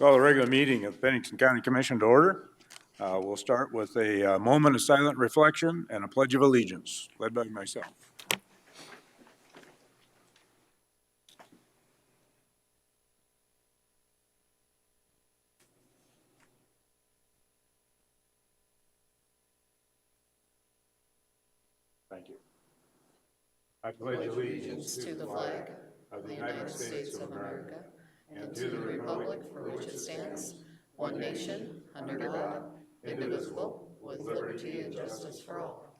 Call the regular meeting of Pennington County Commission to order. We'll start with a moment of silent reflection and a pledge of allegiance, led by myself. Thank you. I pledge allegiance to the flag of the United States of America and to the republic for which it stands, one nation, under God, indivisible, with liberty and justice for all.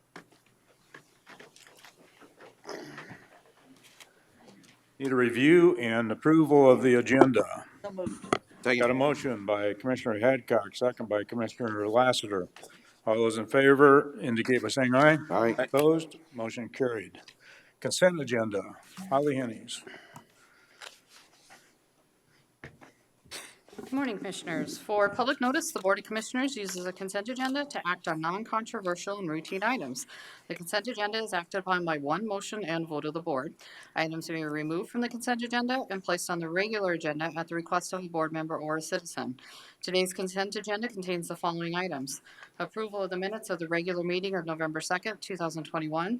Need a review and approval of the agenda. Second. Got a motion by Commissioner Hadcock, second by Commissioner Lassiter. All those in favor indicate by saying aye. Aye. Opposed? Motion carried. Consent agenda. Holly Hennies. Good morning, Commissioners. For public notice, the Board of Commissioners uses a consent agenda to act on non-controversial and routine items. The consent agenda is acted upon by one motion and vote of the Board. Items may be removed from the consent agenda and placed on the regular agenda at the request of a board member or a citizen. Today's consent agenda contains the following items: approval of the minutes of the regular meeting of November 2nd, 2021.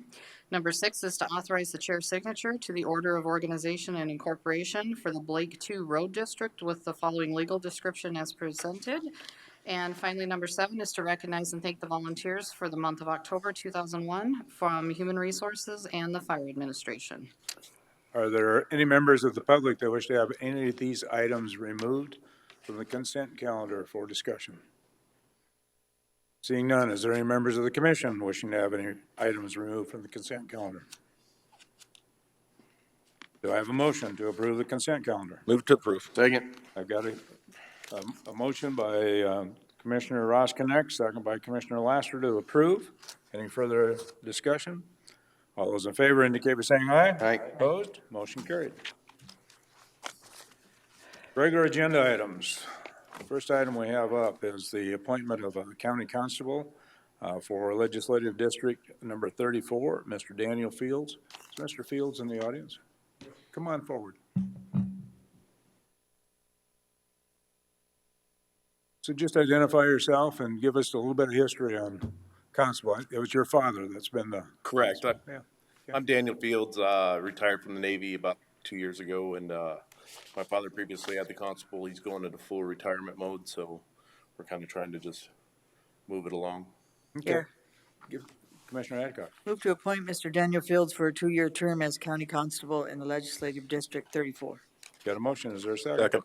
Number 6 is to authorize the chair's signature to the order of organization and incorporation for the Blake 2 Road District with the following legal description as presented. And finally, number 7 is to recognize and thank the volunteers for the month of October 2001 from Human Resources and the Fire Administration. Are there any members of the public that wish to have any of these items removed from the consent calendar for discussion? Seeing none, is there any members of the commission wishing to have any items removed from the consent calendar? Do I have a motion to approve the consent calendar? Move to approve. Second. I've got a motion by Commissioner Roskinick, second by Commissioner Lassiter to approve. Any further discussion? All those in favor indicate by saying aye. Aye. Opposed? Motion carried. Regular agenda items. First item we have up is the appointment of a county constable for legislative district number 34, Mr. Daniel Fields. Is Mr. Fields in the audience? Come on forward. So just identify yourself and give us a little bit of history on constable. It was your father that's been the... Correct. Yeah. I'm Daniel Fields, retired from the Navy about 2 years ago, and my father previously had the constable. He's going into full retirement mode, so we're kind of trying to just move it along. Okay. Commissioner Adcock. Move to appoint Mr. Daniel Fields for a 2-year term as County Constable in the Legislative District 34. Got a motion, is there a second? Second.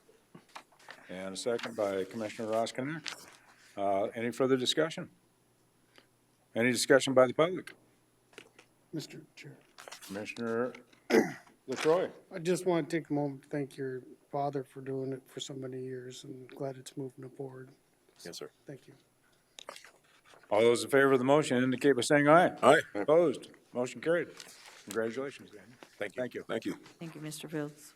And a second by Commissioner Roskinick. Any further discussion? Any discussion by the public? Mr. Chair, Commissioner LaCroix. I just want to take a moment to thank your father for doing it for so many years, and glad it's moving forward. Yes, sir. Thank you. All those in favor of the motion indicate by saying aye. Aye. Opposed? Motion carried. Congratulations, Dan. Thank you. Thank you. Thank you. Thank you, Mr. Fields.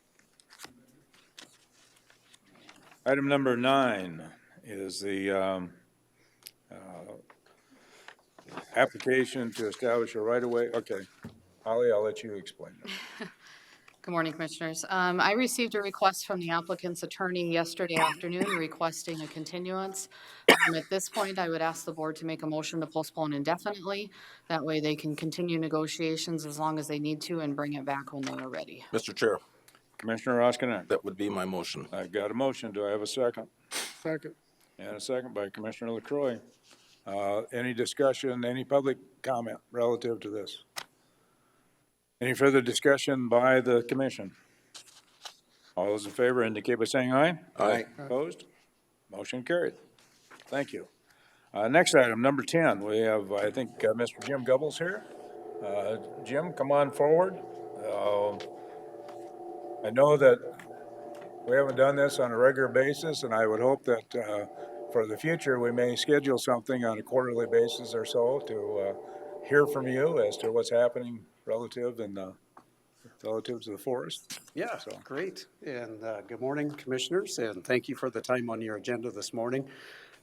Item number 9 is the application to establish a right-of-way. Okay, Holly, I'll let you explain that. Good morning, Commissioners. I received a request from the applicant's attorney yesterday afternoon requesting a continuance. At this point, I would ask the board to make a motion to postpone indefinitely. That way they can continue negotiations as long as they need to and bring it back when they are ready. Mr. Chair, Commissioner Roskinick. that would be my motion. I got a motion. Do I have a second? Second. And a second by Commissioner LaCroix. Any discussion, any public comment relative to this? Any further discussion by the commission? All those in favor indicate by saying aye. Aye. Opposed? Motion carried. Thank you. Next item, number 10, we have, I think, Mr. Jim Gubbles here. Jim, come on forward. I know that we haven't done this on a regular basis, and I would hope that for the future, we may schedule something on a quarterly basis or so to hear from you as to what's happening relative to the forest. Yeah, great. And good morning, Commissioners, and thank you for the time on your agenda this morning.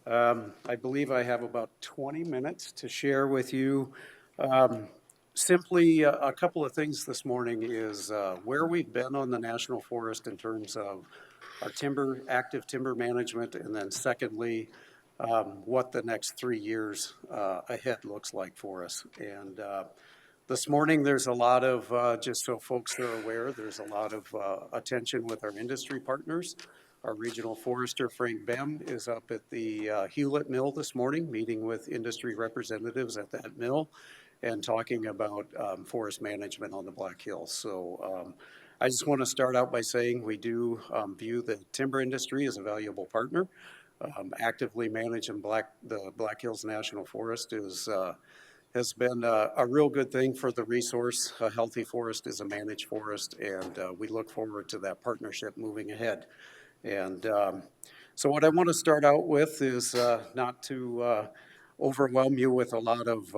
I believe I have about 20 minutes to share with you. Simply, a couple of things this morning is where we've been on the National Forest in terms of our timber, active timber management, and then secondly, what the next 3 years ahead looks like for us. And this morning, there's a lot of, just so folks are aware, there's a lot of attention with our industry partners. Our regional forester, Frank Bem, is up at the Hewlett Mill this morning, meeting with industry representatives at that mill and talking about forest management on the Black Hills. So I just want to start out by saying we do view the timber industry as a valuable partner. Actively managing the Black Hills National Forest has been a real good thing for the resource. A healthy forest is a managed forest, and we look forward to that partnership moving ahead. And so what I want to start out with is not to overwhelm you with a lot of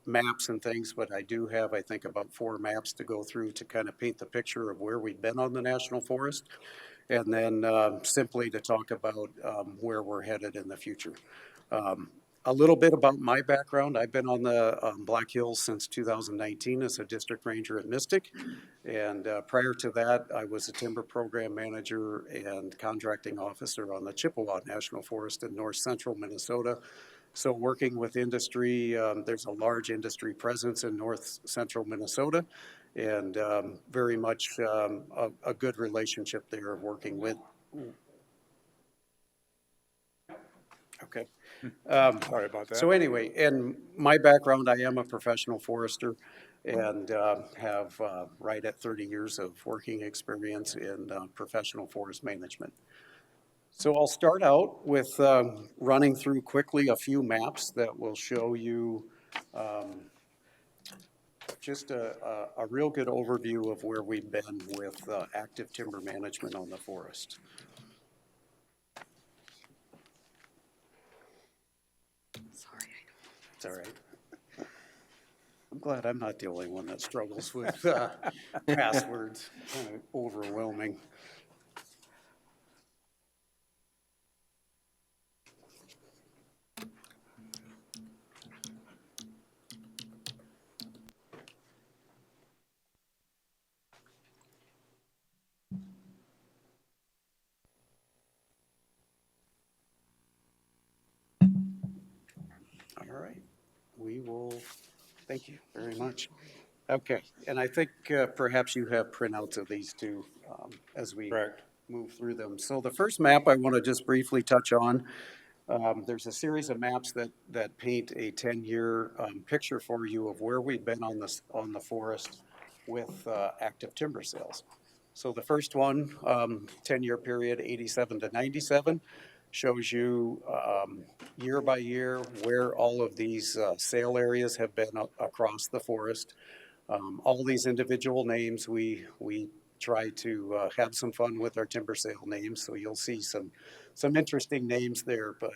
maps and things, but I do have, I think, about 4 maps to go through to kind of paint the picture of where we've been on the National Forest, and then simply to talk about where we're headed in the future. A little bit about my background. I've been on the Black Hills since 2019 as a district ranger at Mystic. And prior to that, I was a timber program manager and contracting officer on the Chippewa National Forest in north central Minnesota. So working with industry, there's a large industry presence in north central Minnesota, and very much a good relationship there working with. Okay. Sorry about that. So anyway, in my background, I am a professional forester and have right at 30 years of working experience in professional forest management. So I'll start out with running through quickly a few maps that will show you just a real good overview of where we've been with active timber management on the forest. Sorry. It's all right. I'm glad I'm not the only one that struggles with passwords. Kind of overwhelming. All right. We will, thank you very much. Okay, and I think perhaps you have printouts of these two as we Correct. move through them. So the first map I want to just briefly touch on, there's a series of maps that paint a 10-year picture for you of where we've been on the forest with active timber sales. So the first one, 10-year period, 87 to 97, shows you year by year where all of these sale areas have been across the forest. All these individual names, we try to have some fun with our timber sale names, so you'll see some interesting names there, but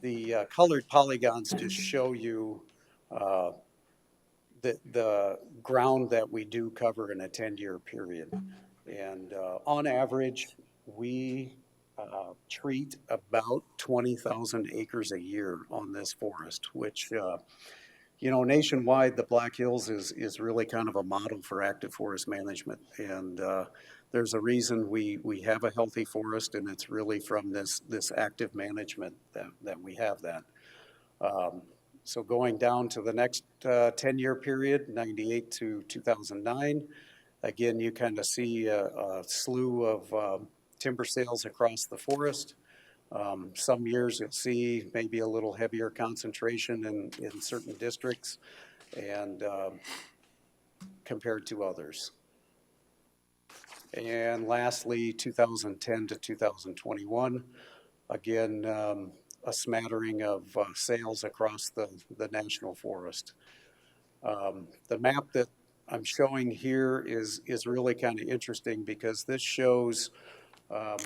the colored polygons just show you the ground that we do cover in a 10-year period. And on average, we treat about 20,000 acres a year on this forest, which, you know, nationwide, the Black Hills is really kind of a model for active forest management. And there's a reason we have a healthy forest, and it's really from this active management that we have that. So going down to the next 10-year period, 98 to 2009, again, you kind of see a slew of timber sales across the forest. Some years you'll see maybe a little heavier concentration in certain districts and compared to others. And lastly, 2010 to 2021, again, a smattering of sales across the national forest. The map that I'm showing here is really kind of interesting because this shows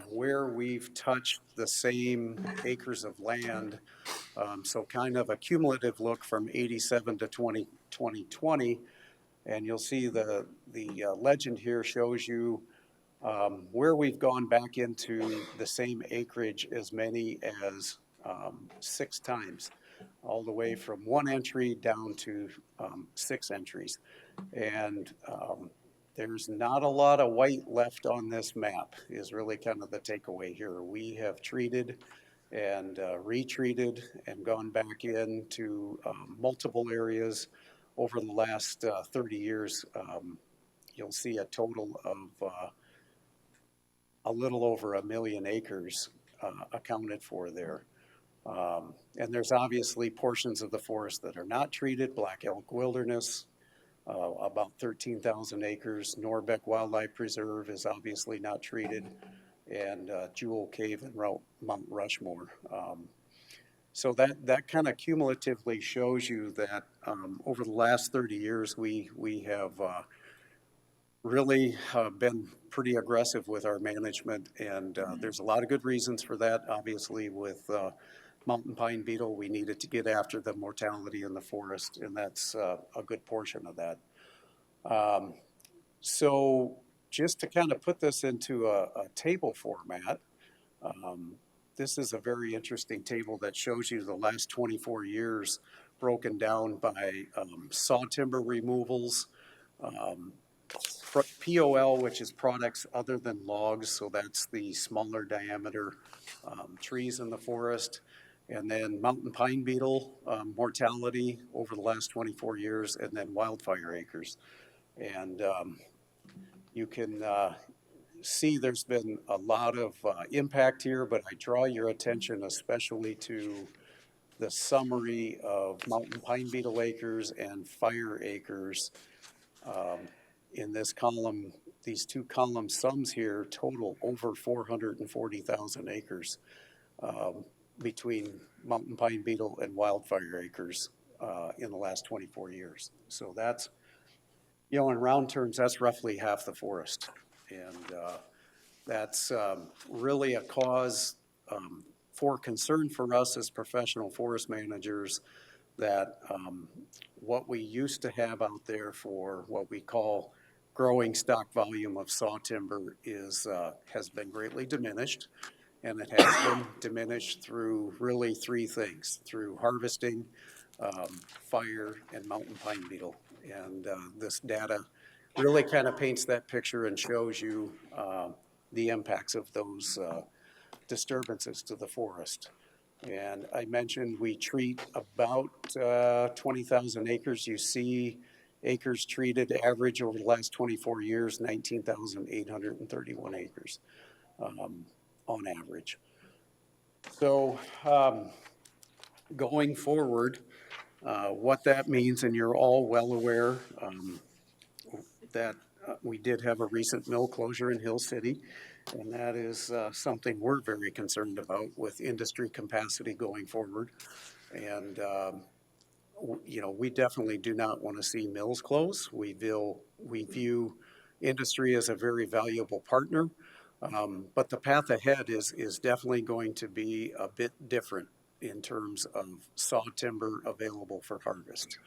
where we've touched the same acres of land. So kind of a cumulative look from 87 to 2020. And you'll see the legend here shows you where we've gone back into the same acreage as many as 6 times, all the way from 1 entry down to 6 entries. And there's not a lot of white left on this map is really kind of the takeaway here. We have treated and retreated and gone back into multiple areas over the last 30 years. You'll see a total of a little over 1 million acres accounted for there. And there's obviously portions of the forest that are not treated, Black Elk Wilderness, about 13,000 acres. Norbeck Wildlife Preserve is obviously not treated, and Jewel Cave and Mount Rushmore. So that kind of cumulatively shows you that over the last 30 years, we have really been pretty aggressive with our management, and there's a lot of good reasons for that. Obviously, with mountain pine beetle, we needed to get after the mortality in the forest, and that's a good portion of that. So just to kind of put this into a table format, this is a very interesting table that shows you the last 24 years broken down by saw timber removals, POL, which is products other than logs, so that's the smaller diameter trees in the forest, and then mountain pine beetle mortality over the last 24 years, and then wildfire acres. And you can see there's been a lot of impact here, but I draw your attention especially to the summary of mountain pine beetle acres and fire acres. In this column, these two column sums here total over 440,000 acres between mountain pine beetle and wildfire acres in the last 24 years. So that's, you know, in round terms, that's roughly half the forest. And that's really a cause for concern for us as professional forest managers, that what we used to have out there for what we call growing stock volume of saw timber has been greatly diminished. And it has been diminished through really three things: through harvesting, fire, and mountain pine beetle. And this data really kind of paints that picture and shows you the impacts of those disturbances to the forest. And I mentioned we treat about 20,000 acres. You see acres treated average over the last 24 years, 19,831 acres on average. So going forward, what that means, and you're all well aware that we did have a recent mill closure in Hill City, and that is something we're very concerned about with industry capacity going forward. And you know, we definitely do not want to see mills close. We view industry as a very valuable partner, but the path ahead is definitely going to be a bit different in terms of saw timber available for harvest.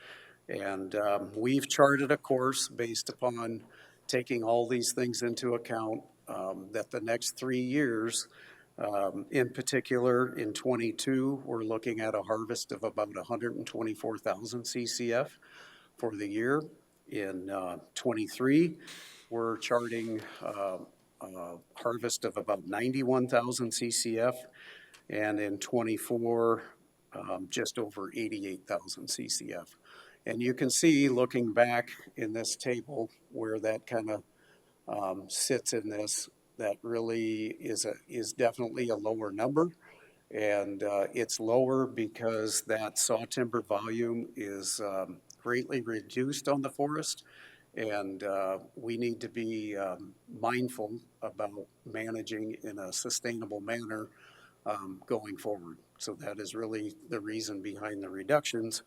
And we've charted a course based upon taking all these things into account, that the next 3 years, in particular in 22, we're looking at a harvest of about 124,000 CCF for the year. In 23, we're charting a harvest of about 91,000 CCF, and in 24, just over 88,000 CCF. And you can see, looking back in this table, where that kind of sits in this, that really is definitely a lower number. And it's lower because that saw timber volume is greatly reduced on the forest. And we need to be mindful about managing in a sustainable manner going forward. So that is really the reason behind the reductions.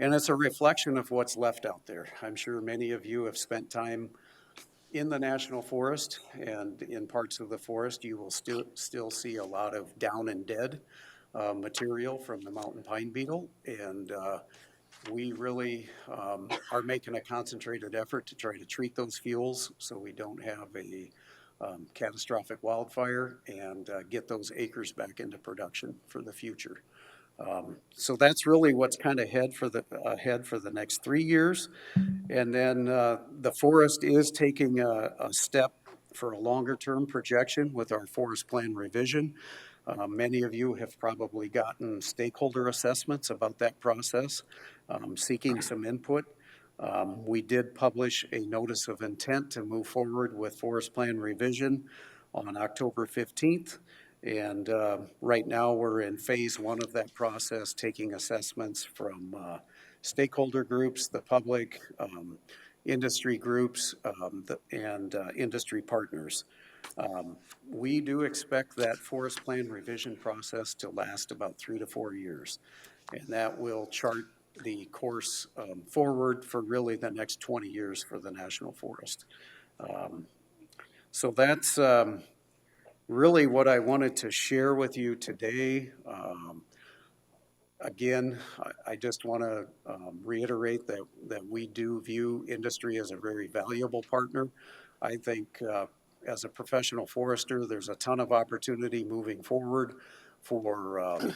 And it's a reflection of what's left out there. I'm sure many of you have spent time in the national forest, and in parts of the forest you will still see a lot of down and dead material from the mountain pine beetle. And we really are making a concentrated effort to try to treat those fuels so we don't have a catastrophic wildfire, and get those acres back into production for the future. So that's really what's kind of ahead for the next 3 years. And then the forest is taking a step for a longer-term projection with our forest plan revision. Many of you have probably gotten stakeholder assessments about that process, seeking some input. We did publish a notice of intent to move forward with forest plan revision on October 15th. And right now, we're in phase one of that process, taking assessments from stakeholder groups, the public, industry groups, and industry partners. We do expect that forest plan revision process to last about 3 to 4 years. And that will chart the course forward for really the next 20 years for the national forest. So that's really what I wanted to share with you today. Again, I just want to reiterate that we do view industry as a very valuable partner. I think as a professional forester, there's a ton of opportunity moving forward for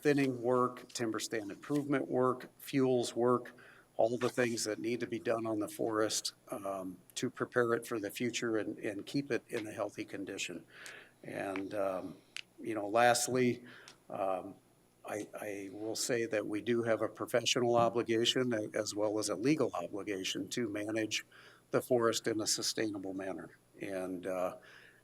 thinning work, timber stand improvement work, fuels work, all the things that need to be done on the forest to prepare it for the future and keep it in a healthy condition. And, lastly, I will say that we do have a professional obligation as well as a legal obligation to manage the forest in a sustainable manner. And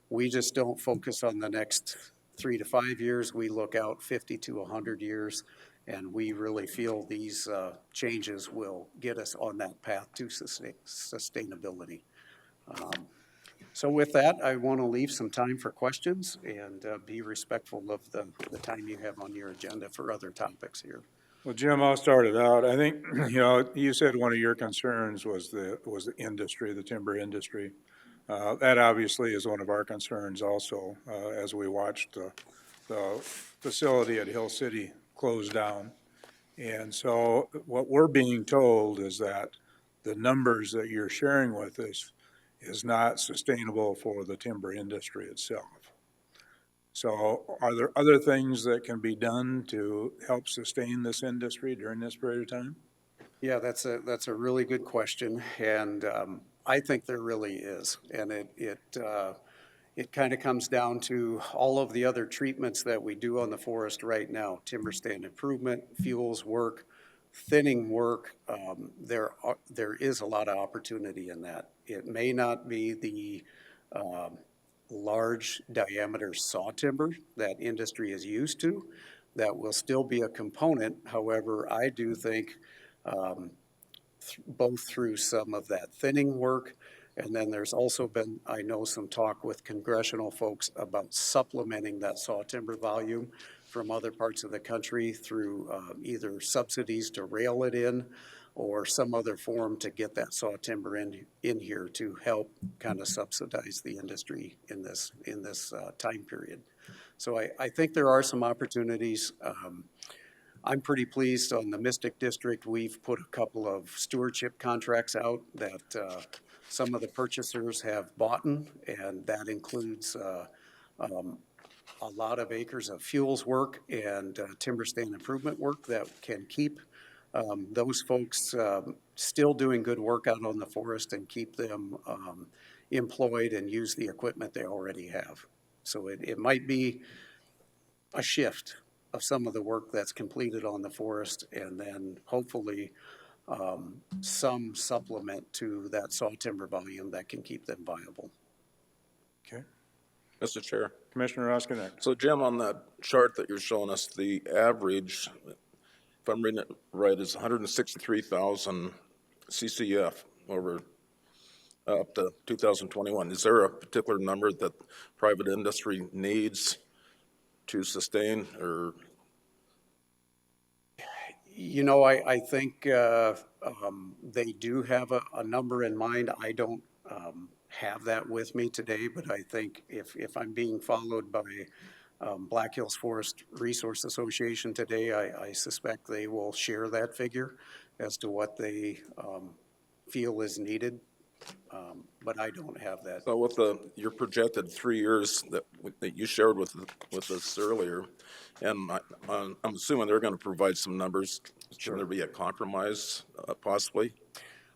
we just don't focus on the next 3 to 5 years. We look out 50 to 100 years, and we really feel these changes will get us on that path to sustainability. So with that, I want to leave some time for questions and be respectful of the time you have on your agenda for other topics here. Well, Jim, I'll start it out. I think, you said one of your concerns was the industry, the timber industry. That obviously is one of our concerns also, as we watched the facility at Hill City close down. And so what we're being told is that the numbers that you're sharing with us is not sustainable for the timber industry itself. So are there other things that can be done to help sustain this industry during this period of time? Yeah, that's a really good question, and I think there really is. And it kind of comes down to all of the other treatments that we do on the forest right now: timber stand improvement, fuels work, thinning work. There is a lot of opportunity in that. It may not be the large diameter saw timber that industry is used to. That will still be a component. However, I do think both through some of that thinning work, and then there's also been, I know, some talk with congressional folks about supplementing that saw timber volume from other parts of the country through either subsidies to rail it in or some other form to get that saw timber in here to help kind of subsidize the industry in this time period. So I think there are some opportunities. I'm pretty pleased on the Mystic District. We've put a couple of stewardship contracts out that some of the purchasers have bought, and that includes a lot of acres of fuels work and timber stand improvement work that can keep those folks still doing good work out on the forest and keep them employed and use the equipment they already have. So it might be a shift of some of the work that's completed on the forest, and then hopefully some supplement to that saw timber volume that can keep them viable. Okay. Mr. Chair. Commissioner Roskinek. So Jim, on that chart that you're showing us, the average, if I'm reading it right, is 163,000 CCF over up to 2021. Is there a particular number that private industry needs to sustain, or? I think they do have a number in mind. I don't have that with me today, but I think if I'm being followed by Black Hills Forest Resource Association today, I suspect they will share that figure as to what they feel is needed But I don't have that. So with your projected 3 years that you shared with us earlier, and I'm assuming they're gonna provide some numbers. Should there be a compromise, possibly?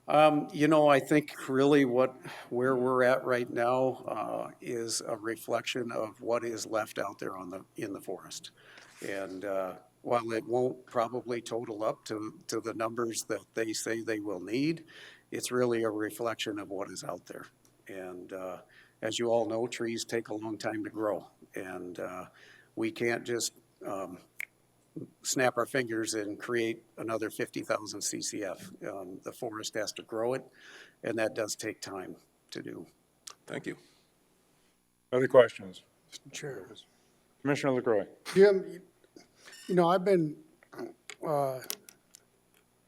I think really where we're at right now is a reflection of what is left out there in the forest. And while it won't probably total up to the numbers that they say they will need, it's really a reflection of what is out there. And as you all know, trees take a long time to grow. And we can't just snap our fingers and create another 50,000 CCF. The forest has to grow it, and that does take time to do. Thank you. Other questions? Chair. Commissioner LaCroy. Jim, I've been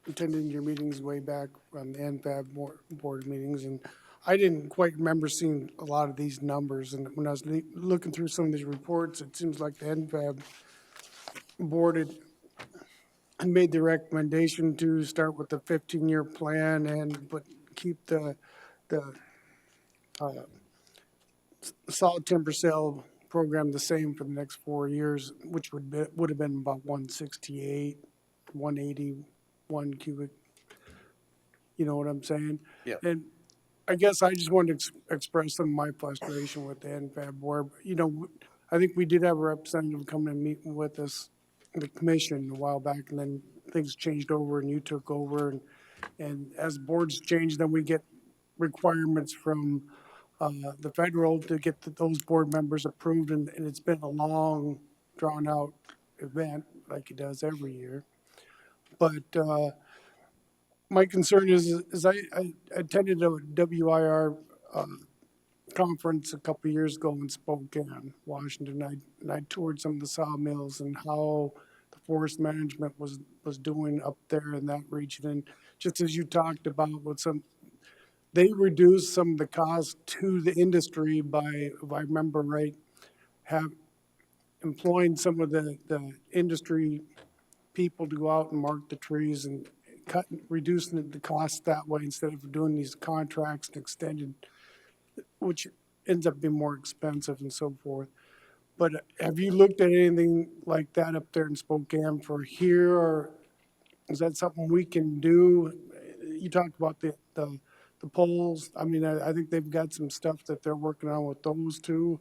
attending your meetings way back on the NFAB board meetings, and I didn't quite remember seeing a lot of these numbers. And when I was looking through some of these reports, it seems like the NFAB board had made the recommendation to start with the 15-year plan but keep the solid timber sale program the same for the next 4 years, which would have been about 168, 181 cubic. You know what I'm saying? Yeah. And I guess I just wanted to express some of my frustration with the NFAB board. I think we did have a representative come and meet with us, the commission, a while back, and then things changed over and you took over. And as boards change, then we get requirements from the federal to get those board members approved. And it's been a long, drawn-out event like it does every year. But my concern is I attended a WIR conference a couple of years ago in Spokane, Washington. And I toured some of the sawmills and how the forest management was doing up there in that region. And just as you talked about they reduced some of the costs to the industry by, if I remember right, employing some of the industry people to go out and mark the trees and reducing the cost that way instead of doing these contracts and extended, which ends up being more expensive and so forth. But have you looked at anything like that up there in Spokane for here, or is that something we can do? You talked about the poles. I mean, I think they've got some stuff that they're working on with those too,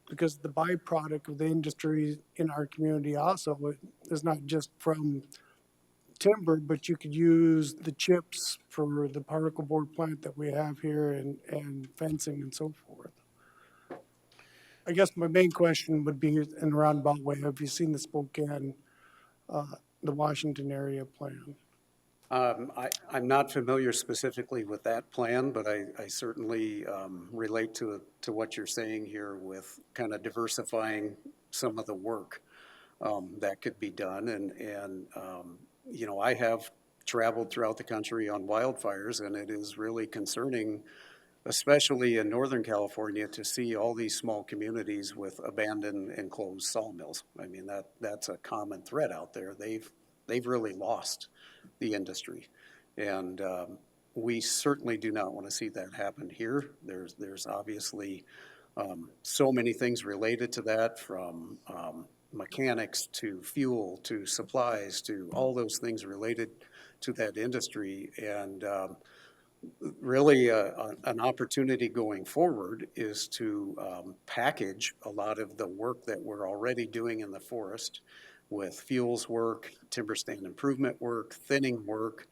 because the byproduct of the industry in our community also is not just from timber, but you could use the chips for the particle board plant that we have here and fencing and so forth. I guess my main question would be in a roundabout way, have you seen the Spokane, the Washington area plan? I'm not familiar specifically with that plan, but I certainly relate to what you're saying here with kind of diversifying some of the work that could be done. And I have traveled throughout the country on wildfires, and it is really concerning, especially in Northern California, to see all these small communities with abandoned and closed sawmills. I mean, that's a common thread out there. They've really lost the industry. And we certainly do not want to see that happen here. There's obviously so many things related to that, from mechanics to fuel to supplies to all those things related to that industry. And really an opportunity going forward is to package a lot of the work that we're already doing in the forest with fuels work, timber stand improvement work, thinning work,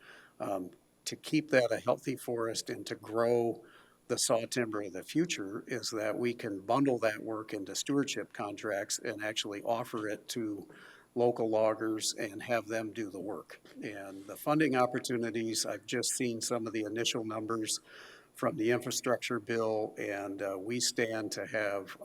to keep that a healthy forest and to grow the saw timber of the future, is that we can bundle that work into stewardship contracts and actually offer it to local loggers and have them do the work. And the funding opportunities, I've just seen some of the initial numbers from the infrastructure bill, and we stand to have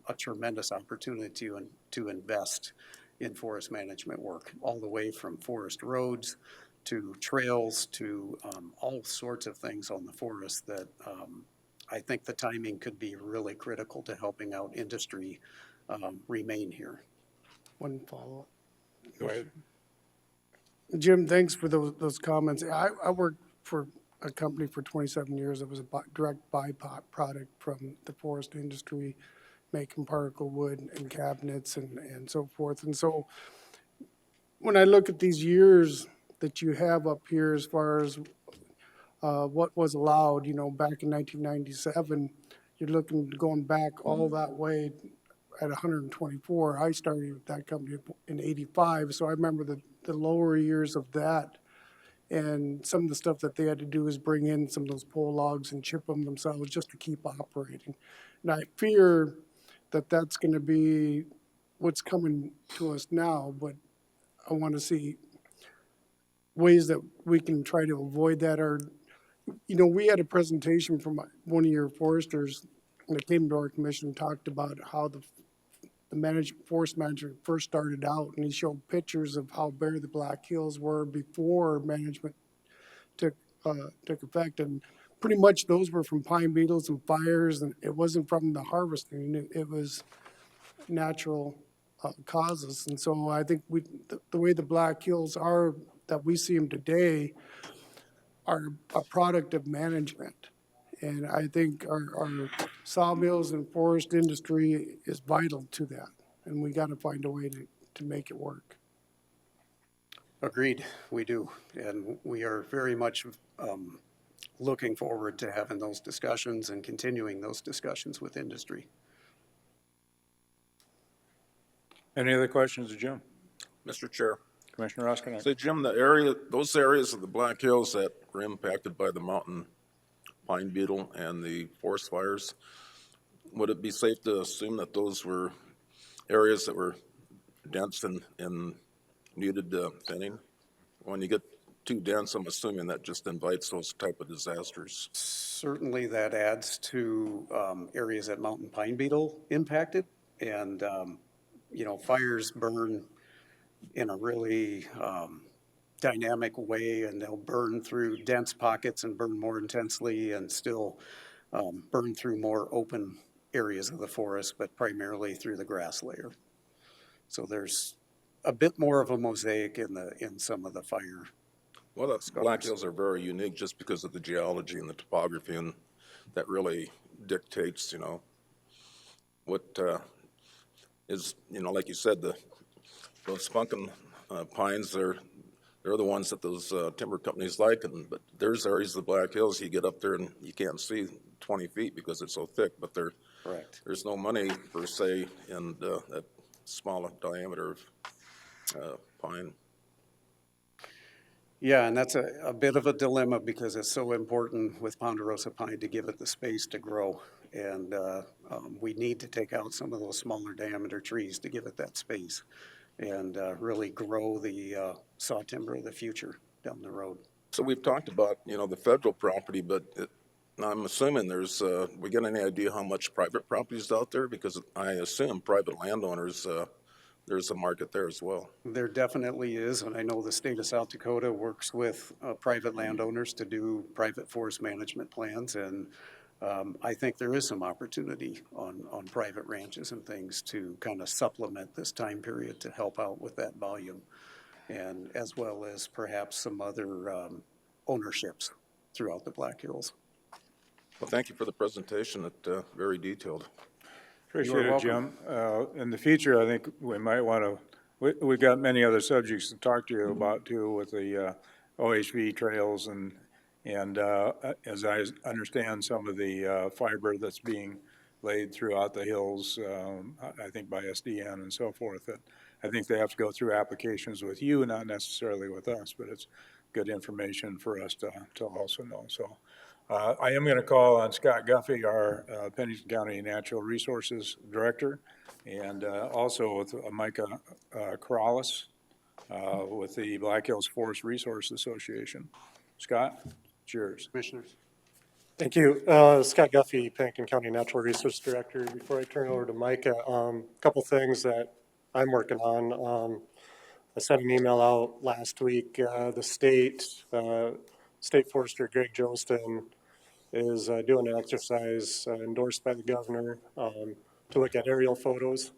a tremendous opportunity to invest in forest management work, all the way from forest roads to trails to all sorts of things on the forest that I think the timing could be really critical to helping out industry remain here. One follow-up. Go ahead. Jim, thanks for those comments. I worked for a company for 27 years that was a direct byproduct from the forest industry, making particle wood and cabinets and so forth. And so when I look at these years that you have up here as far as what was allowed, back in 1997, you're looking, going back all that way at 124. I started with that company in 85, so I remember the lower years of that. And some of the stuff that they had to do is bring in some of those pole logs and chip them themselves just to keep operating. And I fear that that's going to be what's coming to us now, but I want to see ways that we can try to avoid that. Or, we had a presentation from one of your foresters that came to our commission and talked about how the forest manager first started out, and he showed pictures of how bare the Black Hills were before management took effect, and pretty much those were from pine beetles and fires, and it wasn't from the harvesting; it was natural causes. And so I think the way the Black Hills are that we see them today are a product of management. And I think our sawmills and forest industry is vital to that. And we got to find a way to make it work. Agreed, we do. And we are very much looking forward to having those discussions and continuing those discussions with industry. Any other questions of Jim? Mr. Chair. Commissioner Roskinek? Say, Jim, those areas of the Black Hills that were impacted by the mountain pine beetle and the forest fires, would it be safe to assume that those were areas that were dense and needed thinning? When you get too dense, I'm assuming that just invites those type of disasters. Certainly that adds to areas that mountain pine beetle impacted. And, fires burn in a really dynamic way, and they'll burn through dense pockets and burn more intensely and still burn through more open areas of the forest, but primarily through the grass layer. So there's a bit more of a mosaic in some of the fire. Well, the Black Hills are very unique just because of the geology and the topography, and that really dictates, what is, like you said, those spunkin pines, they're the ones that those timber companies like, but there's areas of the Black Hills you get up there and you can't see 20 feet because it's so thick, but Correct. there's no money per se in that small diameter of pine. Yeah, and that's a bit of a dilemma because it's so important with ponderosa pine to give it the space to grow. And we need to take out some of those smaller diameter trees to give it that space and really grow the saw timber of the future down the road. So we've talked about, the federal property, but I'm assuming we get any idea how much private property is out there? Because I assume private landowners, there's a market there as well. There definitely is, and I know the state of South Dakota works with private landowners to do private forest management plans, and I think there is some opportunity on private ranches and things to kind of supplement this time period to help out with that volume, and as well as perhaps some other ownerships throughout the Black Hills. Well, thank you for the presentation. It's very detailed. Appreciate it, Jim. In the future, I think we might want to, we've got many other subjects to talk to you about too with the OHV trails and as I understand some of the fiber that's being laid throughout the hills, I think by SDN and so forth, that I think they have to go through applications with you, not necessarily with us, but it's good information for us to also know. So I am going to call on Scott Guffey, our Pennington County Natural Resources Director, and also with Micah Corrales with the Black Hills Forest Resource Association. Scott, it's yours. Commissioners? Thank you. Scott Guffey, Pennington County Natural Resource Director. Before I turn it over to Micah, a couple things that I'm working on. I sent an email out last week. The state forester, Greg Johnston, is doing an exercise endorsed by the governor to look at aerial photos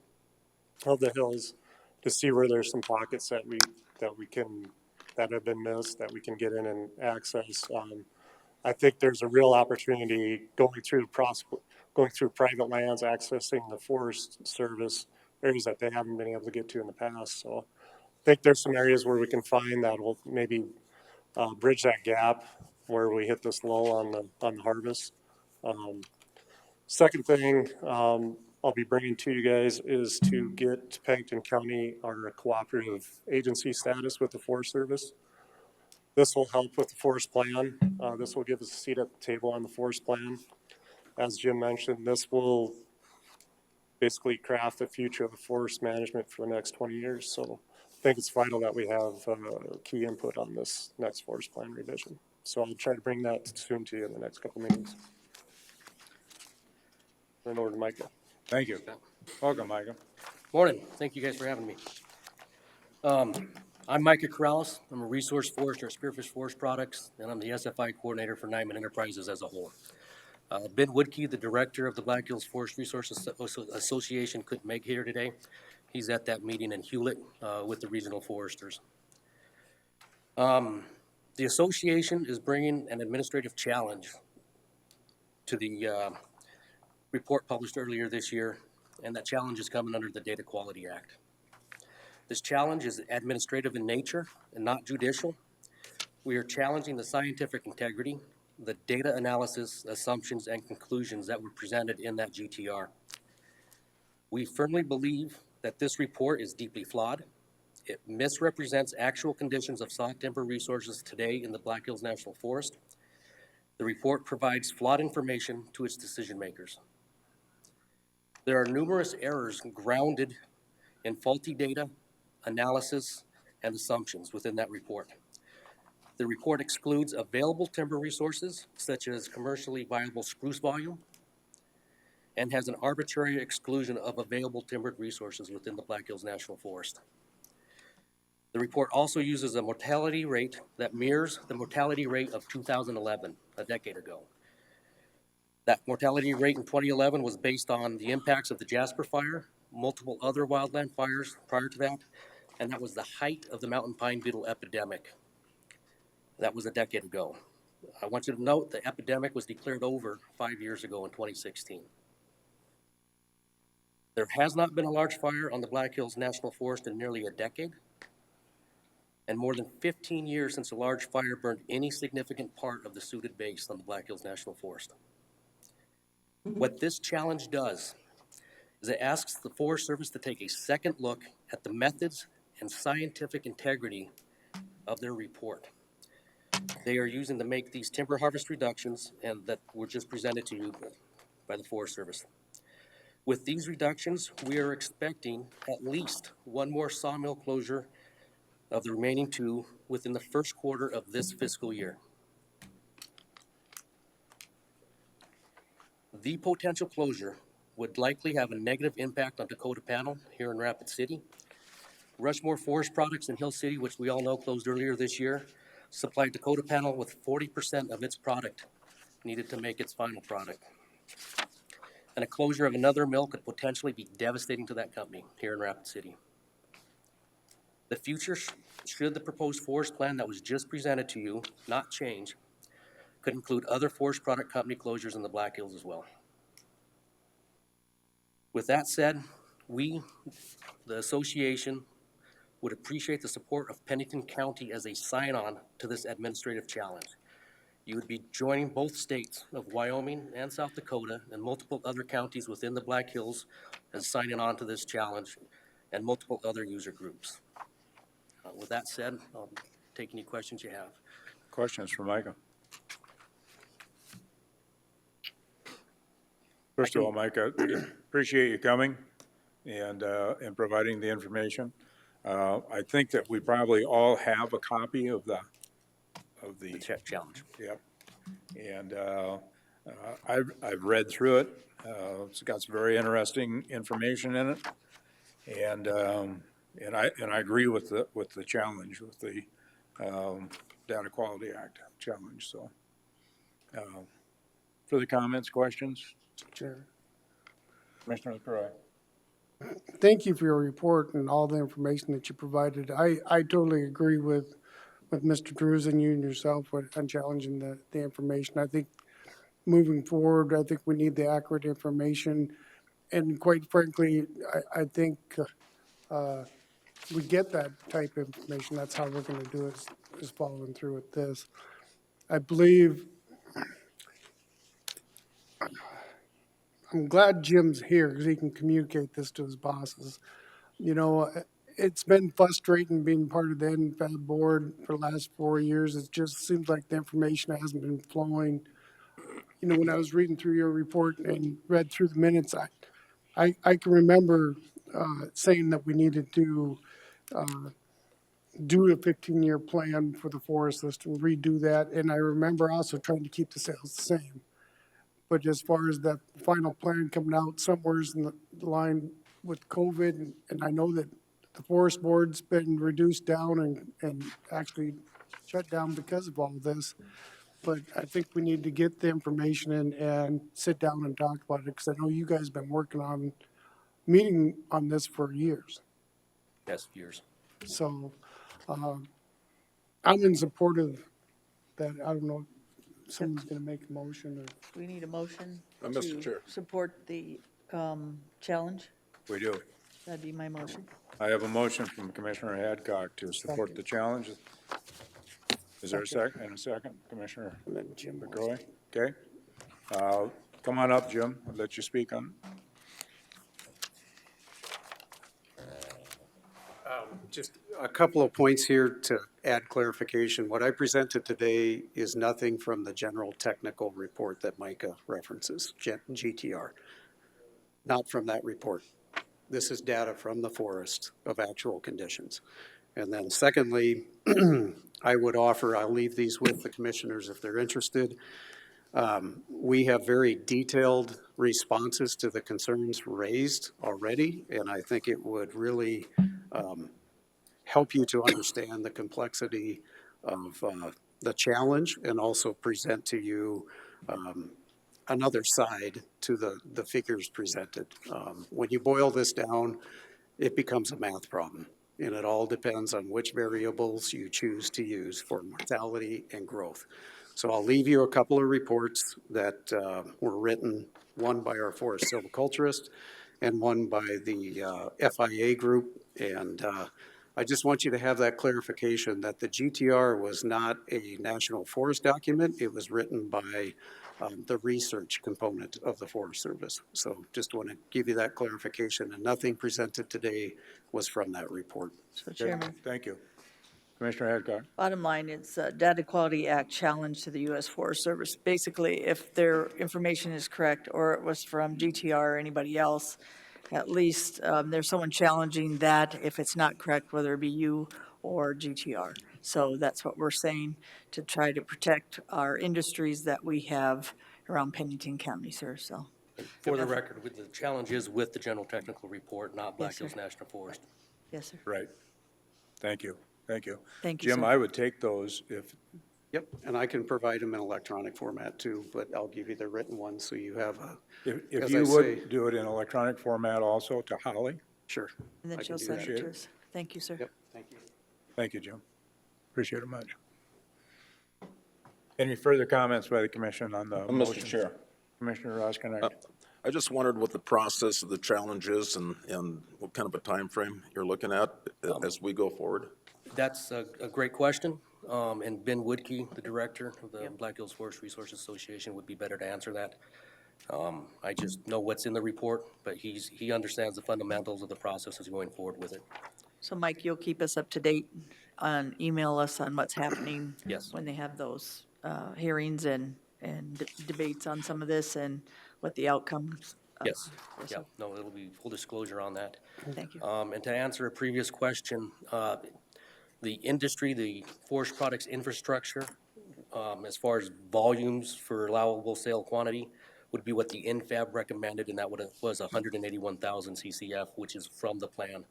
of the hills to see where there's some pockets that have been missed that we can get in and access. I think there's a real opportunity going through private lands, accessing the Forest Service, areas that they haven't been able to get to in the past. So I think there's some areas where we can find that will maybe bridge that gap where we hit this lull on the harvest. Second thing I'll be bringing to you guys is to get Pennington County our cooperative agency status with the Forest Service. This will help with the forest plan. This will give us a seat at the table on the forest plan. As Jim mentioned, this will basically craft the future of the forest management for the next 20 years. So I think it's vital that we have key input on this next forest plan revision. So I'll try to bring that soon to you in the next couple meetings. Turn over to Michael. Thank you. Welcome, Micah. Morning. Thank you guys for having me. I'm Micah Corrales. I'm a resource forester at Spearfish Forest Products, and I'm the SFI coordinator for Nyman Enterprises as a whole. Ben Woodkey, the director of the Black Hills Forest Resources Association, couldn't make it here today. He's at that meeting in Hewlett with the regional foresters. The association is bringing an administrative challenge to the report published earlier this year, and that challenge is coming under the Data Quality Act. This challenge is administrative in nature and not judicial. We are challenging the scientific integrity, the data analysis, assumptions, and conclusions that were presented in that GTR. We firmly believe that this report is deeply flawed. It misrepresents actual conditions of saw timber resources today in the Black Hills National Forest. The report provides flawed information to its decision makers. There are numerous errors grounded in faulty data, analysis, and assumptions within that report. The report excludes available timber resources, such as commercially viable spruce volume, and has an arbitrary exclusion of available timbered resources within the Black Hills National Forest. The report also uses a mortality rate that mirrors the mortality rate of 2011, a decade ago. That mortality rate in 2011 was based on the impacts of the Jasper Fire, multiple other wildland fires prior to that, and that was the height of the mountain pine beetle epidemic. That was a decade ago. I want you to note the epidemic was declared over 5 years ago in 2016. There has not been a large fire on the Black Hills National Forest in nearly a decade, and more than 15 years since a large fire burned any significant part of the suited base on the Black Hills National Forest. What this challenge does is it asks the Forest Service to take a second look at the methods and scientific integrity of their report they are using to make these timber harvest reductions and that were just presented to you by the Forest Service. With these reductions, we are expecting at least one more sawmill closure of the remaining two within the first quarter of this fiscal year. The potential closure would likely have a negative impact on Dakota Panel here in Rapid City. Rushmore Forest Products in Hill City, which we all know closed earlier this year, supplied Dakota Panel with 40% of its product needed to make its final product. And a closure of another mill could potentially be devastating to that company here in Rapid City. The future, should the proposed forest plan that was just presented to you not change, could include other forest product company closures in the Black Hills as well. With that said, we, the association, would appreciate the support of Pennington County as a sign-on to this administrative challenge. You would be joining both states of Wyoming and South Dakota and multiple other counties within the Black Hills as signing on to this challenge and multiple other user groups. With that said, I'll take any questions you have. Questions for Micah? First of all, Micah, appreciate you coming and providing the information. I think that we probably all have a copy of the Challenge. Yep. And I've read through it. It's got some very interesting information in it. And I agree with the challenge, with the Data Quality Act challenge. So further comments, questions? Chair. Commissioner LaCroix. Thank you for your report and all the information that you provided. I totally agree with with Mr. Drews and you and yourself on challenging the information. I think moving forward, I think we need the accurate information. And quite frankly, I think we get that type of information. That's how we're gonna do it, is following through with this. I believe, I'm glad Jim's here because he can communicate this to his bosses. You know, it's been frustrating being part of the NFAB board for the last 4 years. It just seems like the information hasn't been flowing. You know, when I was reading through your report and read through the minutes, I can remember saying that we needed to do a 15-year plan for the forest system, redo that. And I remember also trying to keep the sales the same. But as far as that final plan coming out, somewhere's in the line with COVID, and I know that the forest board's been reduced down and actually shut down because of all this. But I think we need to get the information in and sit down and talk about it, because I know you guys have been working on, meeting on this for years. Yes, years. So, I'm in support of that. I don't know if someone's gonna make a motion or. We need a motion Mr. to Chair. support the challenge. We do. That'd be my motion. I have a motion from Commissioner Hadcock to support the challenge. Is there a second? And a second, Commissioner And then Jim. McCroy? Okay. Come on up, Jim. I'll let you speak on. Just a couple of points here to add clarification. What I presented today is nothing from the general technical report that Micah references, GTR. Not from that report. This is data from the forest of actual conditions. And then secondly, I would offer, I'll leave these with the commissioners if they're interested. We have very detailed responses to the concerns raised already, and I think it would really help you to understand the complexity of the challenge and also present to you another side to the figures presented. When you boil this down, it becomes a math problem, and it all depends on which variables you choose to use for mortality and growth. So I'll leave you a couple of reports that were written, one by our forest silviculturist and one by the FIA group. And I just want you to have that clarification that the GTR was not a national forest document. It was written by the research component of the Forest Service. So just want to give you that clarification, and nothing presented today was from that report. So Chairman, Thank you. Commissioner Hadcock? bottom line, it's a Data Quality Act challenge to the U.S. Forest Service. Basically, if their information is correct, or it was from GTR or anybody else, at least there's someone challenging that if it's not correct, whether it be you or GTR. So that's what we're saying, to try to protect our industries that we have around Pennington County, sir, so. For the record, the challenge is with the general technical report, not Black Yes, sir. Hills National Forest. Yes, sir. Right. Thank you. Thank you. Thank you, Jim, sir. I would take those if, Yep, and I can provide them in electronic format too, but I'll give you the written one so you have a, if As you I would say- do it in electronic format also to Holly. sure. And then I she'll can do send that. it to us. Thank you, sir. Yep, thank you. Thank you, Jim. Appreciate it much. Any further comments by the commission on the motion? Mr. Chair. Commissioner Roskinek? I just wondered what the process of the challenge is and what kind of a time frame you're looking at as we go forward. That's a great question, and Ben Woodkey, the director of the Black Hills Forest Resources Association, would be better to answer that. I just know what's in the report, but he understands the fundamentals of the process as going forward with it. So Mike, you'll keep us up to date on, email us on what's happening. Yes. When they have those hearings and debates on some of this and what the outcomes. Yes, Yes, yeah, sir. no, it'll be full disclosure on that. Thank you. And to answer a previous question, the industry, the forest products infrastructure, as far as volumes for allowable sale quantity, would be what the NFAB recommended, and that was 181,000 CCF, which is from the plan.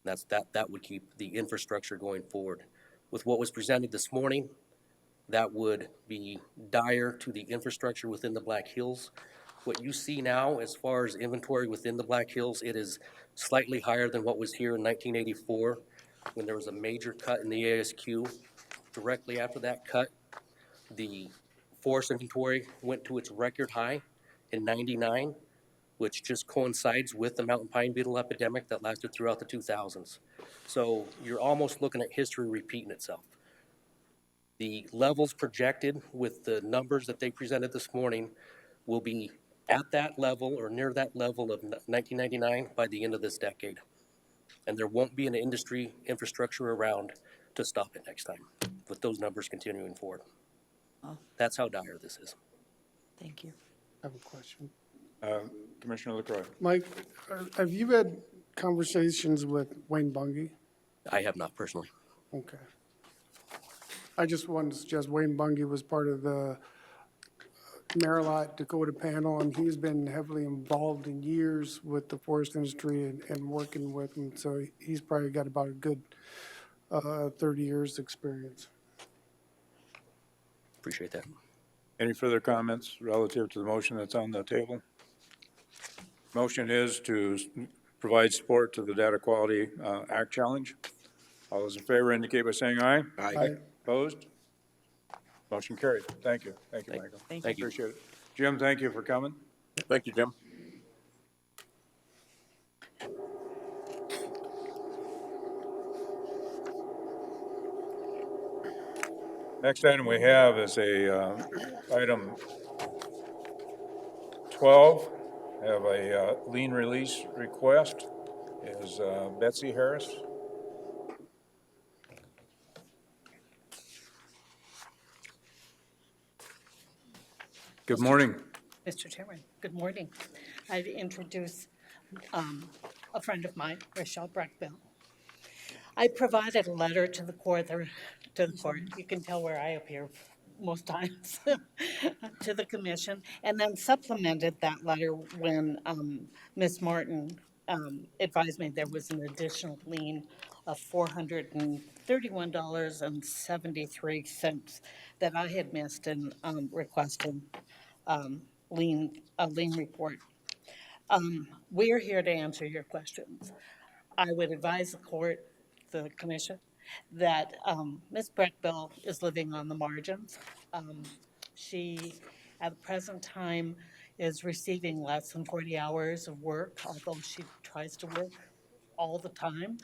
That would keep the infrastructure going forward. With what was presented this morning, that would be dire to the infrastructure within the Black Hills. What you see now, as far as inventory within the Black Hills, it is slightly higher than what was here in 1984. when there was a major cut in the ASQ. Directly after that cut, the forest inventory went to its record high in '99, which just coincides with the mountain pine beetle epidemic that lasted throughout the 2000s. So you're almost looking at history repeating itself. The levels projected with the numbers that they presented this morning will be at that level or near that level of 1999 by the end of this decade. And there won't be an industry infrastructure around to stop it next time with those numbers continuing forward. That's how dire this is. Thank you. I have a question. Commissioner LaCroix. Mike, have you had conversations with Wayne Bungie? I have not personally. Okay. I just wanted to suggest Wayne Bungie was part of the Marilot Dakota panel, and he's been heavily involved in years with the forest industry and working with them. So he's probably got about a good 30 years experience. Appreciate that. Any further comments relative to the motion that's on the table? Motion is to provide support to the Data Quality Act Challenge. All those in favor indicate by saying aye. Aye. Opposed? Motion carried. Thank you. Thank you, Michael. Thank you. Appreciate it. Jim, thank you for coming. Thank you, Jim. Next item we have is item 12. I have a lien release request. Is Betsy Harris? Good morning. Mr. Chairman, good morning. I'd introduce a friend of mine, Rochelle Breckville. I provided a letter to the court. You can tell where I appear most times, to the commission, and then supplemented that letter when Ms. Martin advised me there was an additional lien of $431.73 that I had missed in requesting a lien report. We're here to answer your questions. I would advise the court, the commission, that Ms. Breckville is living on the margins. She, at the present time, is receiving less than 40 hours of work, although she tries to work all the time.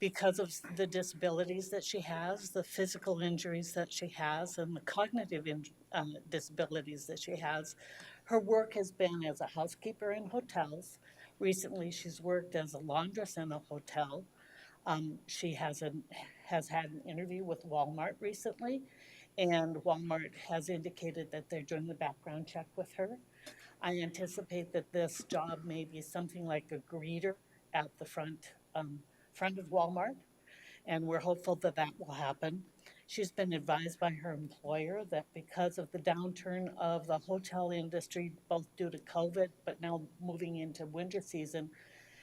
Because of the disabilities that she has, the physical injuries that she has, and the cognitive disabilities that she has, her work has been as a housekeeper in hotels. Recently, she's worked as a laundress in a hotel. She has had an interview with Walmart recently, and Walmart has indicated that they're doing the background check with her. I anticipate that this job may be something like a greeter at the front of Walmart, and we're hopeful that that will happen. She's been advised by her employer that because of the downturn of the hotel industry, both due to COVID, but now moving into winter season,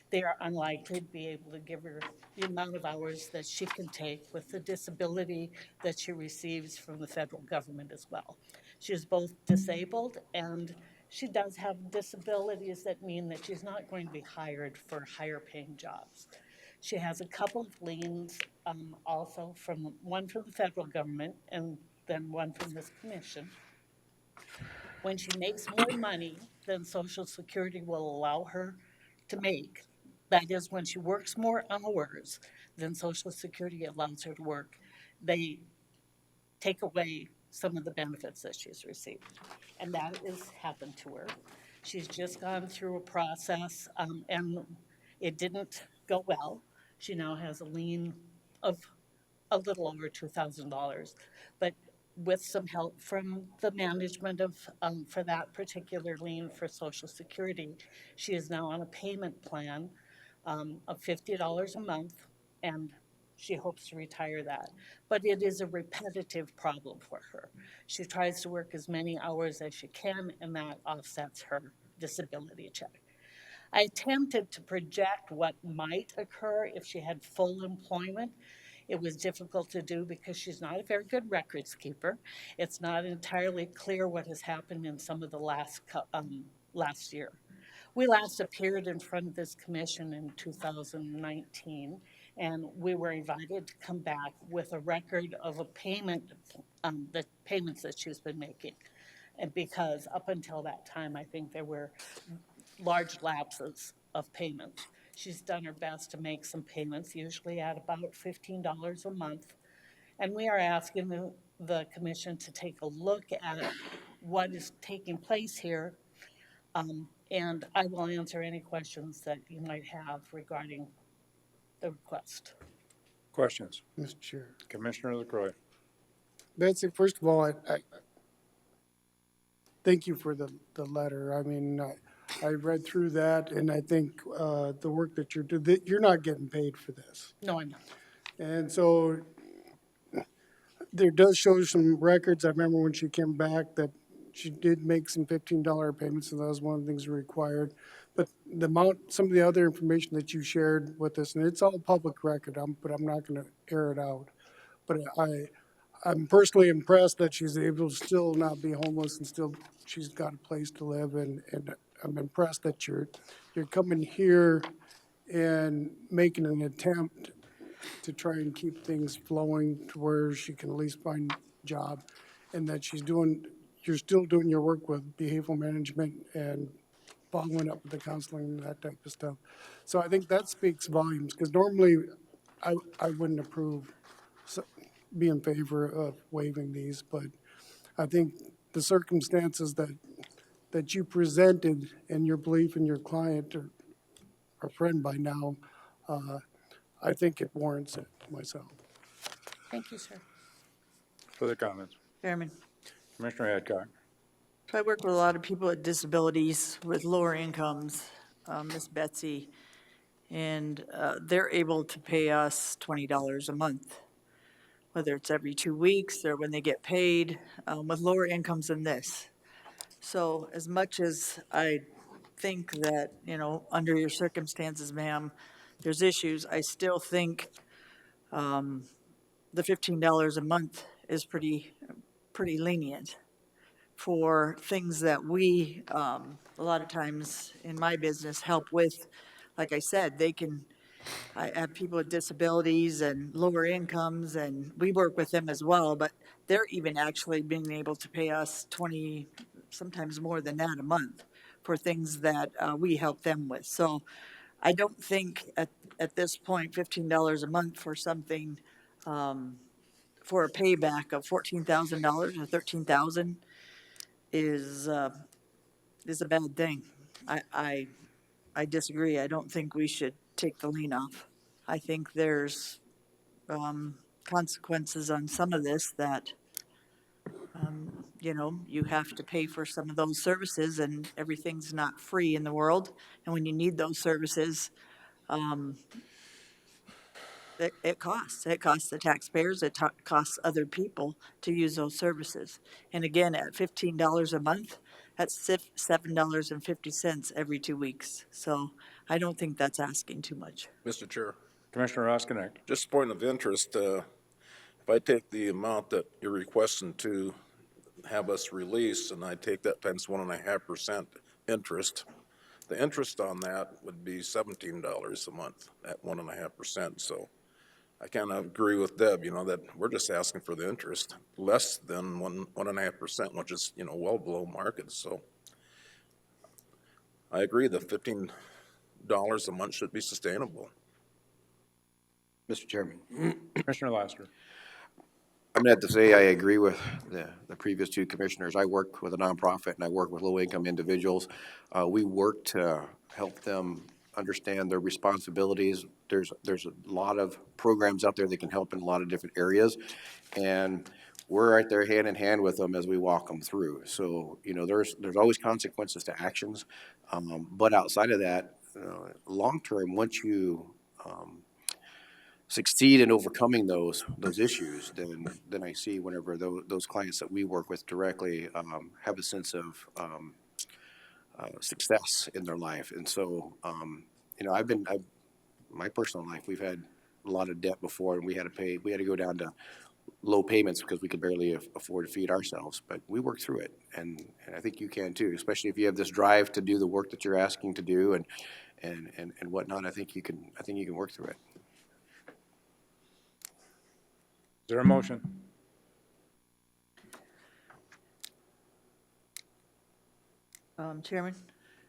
they are unlikely to be able to give her the amount of hours that she can take with the disability that she receives from the federal government as well. She is both disabled and she does have disabilities that mean that she's not going to be hired for higher paying jobs. She has a couple of liens, also one from the federal government and then one from this commission. When she makes more money than Social Security will allow her to make, that is, when she works more hours than Social Security allows her to work, they take away some of the benefits that she's received. And that has happened to her. She's just gone through a process, and it didn't go well. She now has a lien of a little over $2,000. But with some help from the management for that particular lien for Social Security, she is now on a payment plan of $50 a month, and she hopes to retire that. But it is a repetitive problem for her. She tries to work as many hours as she can, and that offsets her disability check. I attempted to project what might occur if she had full employment. It was difficult to do because she's not a very good records keeper. It's not entirely clear what has happened in some of the last year. We last appeared in front of this commission in 2019, And we were invited to come back with a record of a payment, the payments that she's been making. And because up until that time, I think there were large lapses of payments. She's done her best to make some payments, usually at about $15 a month. And we are asking the commission to take a look at what is taking place here. And I will answer any questions that you might have regarding the request. Questions? Mr. Chair. Commissioner LaCroy. Betsy, first of all, I thank you for the letter. I mean, I read through that, and I think the work that you're doing, you're not getting paid for this. No, I'm not. And so there does show some records. I remember when she came back that she did make some $15 payments, and that was one of the things required. But the amount, some of the other information that you shared with us, and it's all public record, but I'm not going to air it out. But I'm personally impressed that she's able to still not be homeless and still she's got a place to live. And I'm impressed that you're coming here and making an attempt to try and keep things flowing to where she can at least find a job, and that you're still doing your work with behavioral management and following up with the counseling and that type of stuff. So I think that speaks volumes, because normally I wouldn't approve, be in favor of waiving these, but I think the circumstances that you presented and your belief in your client or friend by now, I think it warrants it myself. Thank you, sir. Further comments? Chairman, Commissioner Hadcock. so I work with a lot of people with disabilities with lower incomes, Miss Betsy, and they're able to pay us $20 a month, whether it's every 2 weeks or when they get paid, with lower incomes than this. So as much as I think that, under your circumstances, ma'am, there's issues, I still think the $15 a month is pretty lenient for things that we, a lot of times in my business, help with. Like I said, I have people with disabilities and lower incomes, and we work with them as well, but they're even actually being able to pay us 20, sometimes more than that a month for things that we help them with. So I don't think at this point, $15 a month for something, for a payback of $14,000 or $13,000 is a bad thing. I disagree. I don't think we should take the lien off. I think there's consequences on some of this that, you have to pay for some of those services, and everything's not free in the world. And when you need those services, it costs. It costs the taxpayers. It costs other people to use those services. And again, at $15 a month, that's $7.50 every 2 weeks. So I don't think that's asking too much. Mr. Chair, Commissioner Roskinek. just a point of interest, if I take the amount that you're requesting to have us release, and I take that times 1.5% interest, the interest on that would be $17 a month at 1.5%. So I kind of agree with Deb, that we're just asking for the interest, less than 1.5%, which is, well below market. So I agree that $15 a month should be sustainable. Mr. Chairman, Commissioner Laster. I'm going to have to say I agree with the previous two commissioners. I work with a nonprofit and I work with low-income individuals. We work to help them understand their responsibilities. There's a lot of programs out there that can help in a lot of different areas, and we're right there hand in hand with them as we walk them through. So, there's always consequences to actions, but outside of that, long-term, once you succeed in overcoming those issues, then I see whenever those clients that we work with directly have a sense of success in their life. And so, my personal life, we've had a lot of debt before, and we had to go down to low payments because we could barely afford to feed ourselves, but we worked through it. And I think you can too, especially if you have this drive to do the work that you're asking to do and whatnot. I think you can work through it. there a motion? Chairman,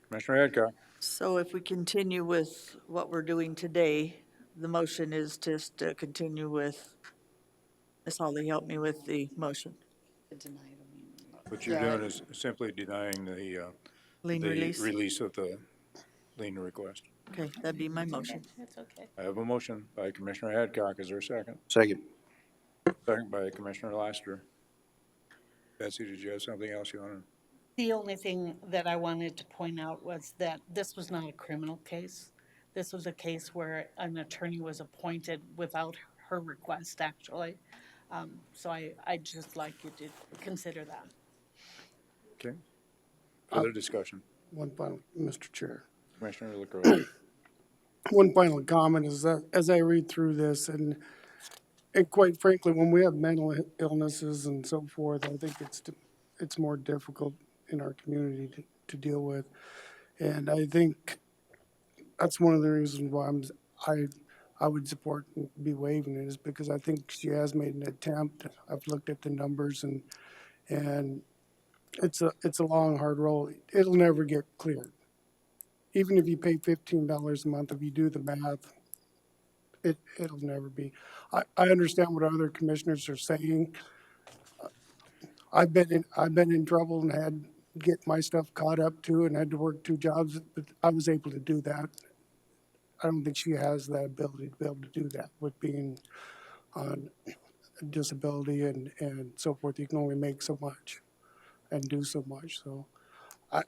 Commissioner Hadcock, so if we continue with what we're doing today, the motion is just to continue with, Ms. Hawley, help me with the motion. what you're doing is simply denying the Lien release? release of the lien request. Okay, that'd be my motion. It's okay. I have a motion by Commissioner Hadcock. Is there a second? Second. Second by Commissioner Laster. Betsy, did you have something else you wanted? The only thing that I wanted to point out was that this was not a criminal case. This was a case where an attorney was appointed without her request, actually. So I'd just like you to consider that. Okay. Further discussion. One final, Mr. Chair. Commissioner LaCroix. One final comment is that as I read through this, and quite frankly, when we have mental illnesses and so forth, I think it's more difficult in our community to deal with. And I think that's one of the reasons why I would support and be waiving it, is because I think she has made an attempt. I've looked at the numbers, and it's a long, hard road. It'll never get cleared. Even if you pay $15 a month, if you do the math, it'll never be. I understand what other commissioners are saying. I've been in trouble and had to get my stuff caught up too, and had to work 2 jobs, but I was able to do that. I don't think she has that ability to be able to do that with being on disability and so forth. You can only make so much and do so much. So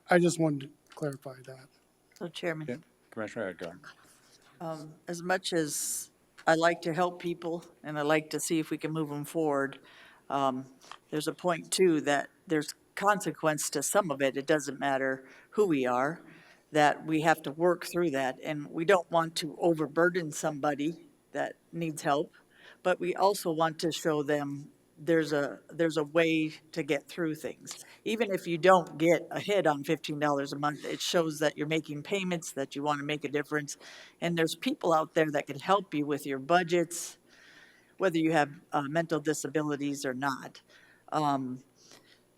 I just wanted to clarify that. So Chairman. Okay. Commissioner Hadcock. As much as I like to help people and I like to see if we can move them forward, there's a point too that there's consequence to some of it. It doesn't matter who we are, that we have to work through that. And we don't want to overburden somebody that needs help, but we also want to show them there's a way to get through things. Even if you don't get a hit on $15 a month, it shows that you're making payments, that you want to make a difference. And there's people out there that can help you with your budgets, whether you have mental disabilities or not.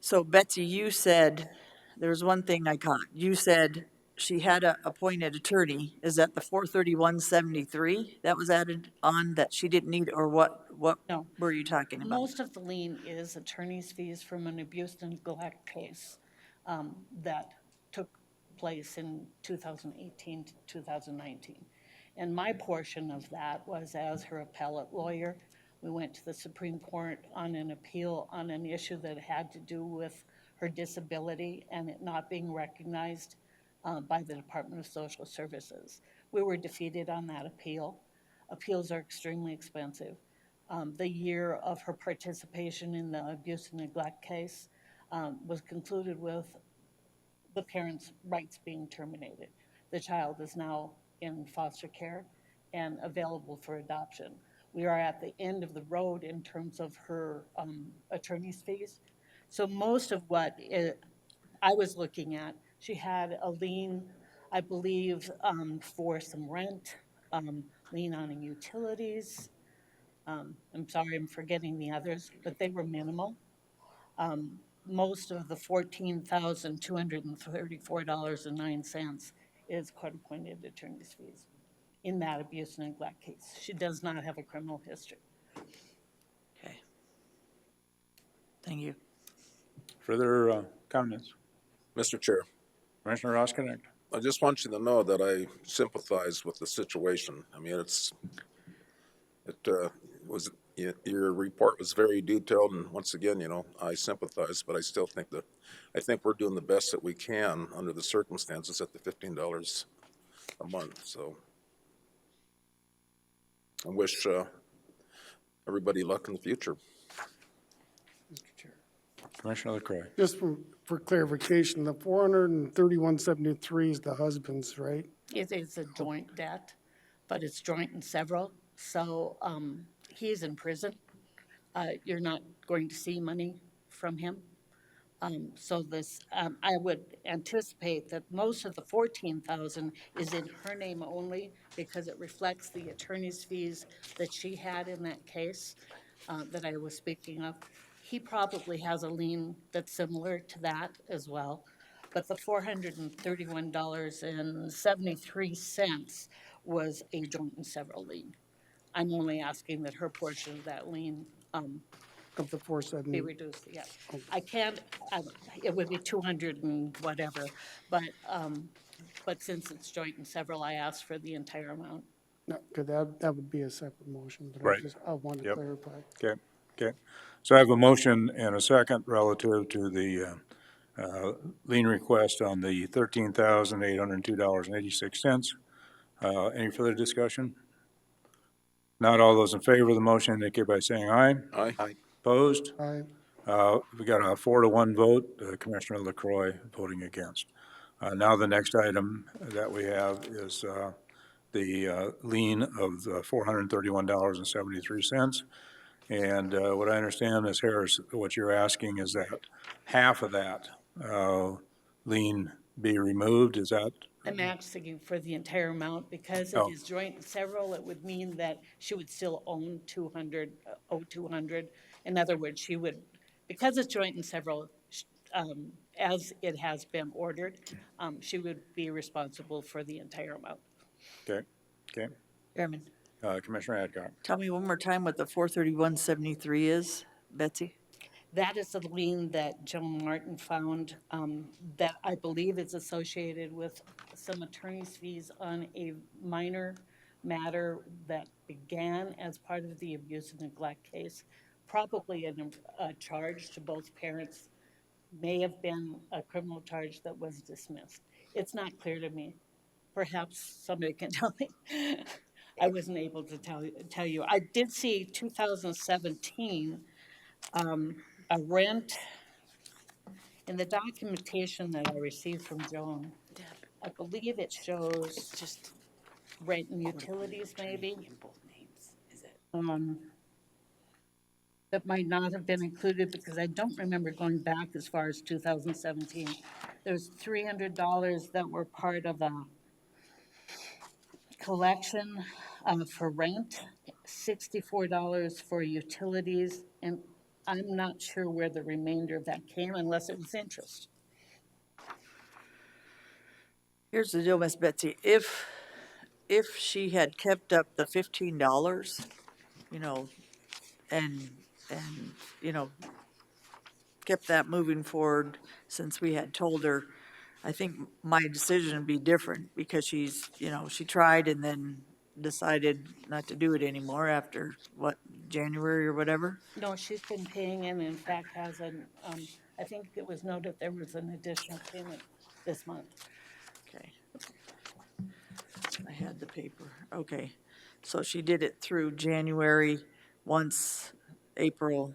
So Betsy, you said, there was one thing I caught. You said she had a appointed attorney. Is that the 431.73 that was added on that she didn't need, or what No. were you talking about? Most of the lien is attorney's fees from an abuse and neglect case that took place in 2018 to 2019. And my portion of that was as her appellate lawyer. We went to the Supreme Court on an appeal on an issue that had to do with her disability and it not being recognized by the Department of Social Services. We were defeated on that appeal. Appeals are extremely expensive. The year of her participation in the abuse and neglect case was concluded with the parents' rights being terminated. The child is now in foster care and available for adoption. We are at the end of the road in terms of her attorney's fees. So most of what I was looking at, she had a lien, I believe, for some rent, lien on utilities. I'm sorry, I'm forgetting the others, but they were minimal. Most of the $14,234.09 is court-appointed attorney's fees in that abuse and neglect case. She does not have a criminal history. Okay. Thank you. Further comments? Mr. Chair, Commissioner Roskinick. I just want you to know that I sympathize with the situation. I mean, your report was very detailed, and once again, I sympathize, but I still think I think we're doing the best that we can under the circumstances at the $15 a month, so. I wish everybody luck in the future. Commissioner LaCroix. Just for clarification, the 431.73 is the husband's, right? It is a joint debt, but it's joint in several. So he is in prison. You're not going to see money from him. So this, I would anticipate that most of the $14,000 is in her name only because it reflects the attorney's fees that she had in that case. that I was speaking of, he probably has a lien that's similar to that as well. But the $431.73 was a joint and several lien. I'm only asking that her portion of that lien Of the be 470, reduced, yeah. I can't, it would be 200 and whatever, but since it's joint and several, I asked for the entire amount. no, because that would be a separate motion, but Right. I want to Yep. clarify. Okay, okay. So I have a motion and a second relative to the lien request on the $13,802.86. Any further discussion? Not all those in favor of the motion indicate by saying aye. Aye. Opposed? Aye. We got a 4-1 vote, Commissioner LaCroy voting against. Now the next item that we have is the lien of $431.73. And what I understand, Ms. Harris, what you're asking is that half of that lien be removed, is that? I'm asking for the entire amount because it Oh. is joint and several. It would mean that she would still owe 200. In other words, she would, because it's joint and several, as it has been ordered, she would be responsible for the entire amount. Okay, okay. Chairman, Commissioner Adcock. tell me one more time what the 431.73 is, Betsy? That is a lien that Joan Martin found that I believe is associated with some attorney's fees on a minor matter that began as part of the abuse and neglect case. Probably a charge to both parents, may have been a criminal charge that was dismissed. It's not clear to me. Perhaps somebody can tell me. I wasn't able to tell you. I did see 2017, a rent, in the documentation that I received from Joan, I believe it shows just rent and utilities maybe. That might not have been included because I don't remember going back as far as 2017. There's $300 that were part of a collection for rent, $64 for utilities, and I'm not sure where the remainder of that came unless it was interest. Here's the deal, Miss Betsy, if she had kept up the $15, you know, and, you know, kept that moving forward since we had told her, I think my decision would be different because she's, you know, she tried and then decided not to do it anymore after, what, January or whatever? No, she's been paying and in fact has I think it was noted there was an additional payment this month. Okay. I had the paper, okay. So she did it through January, once, April,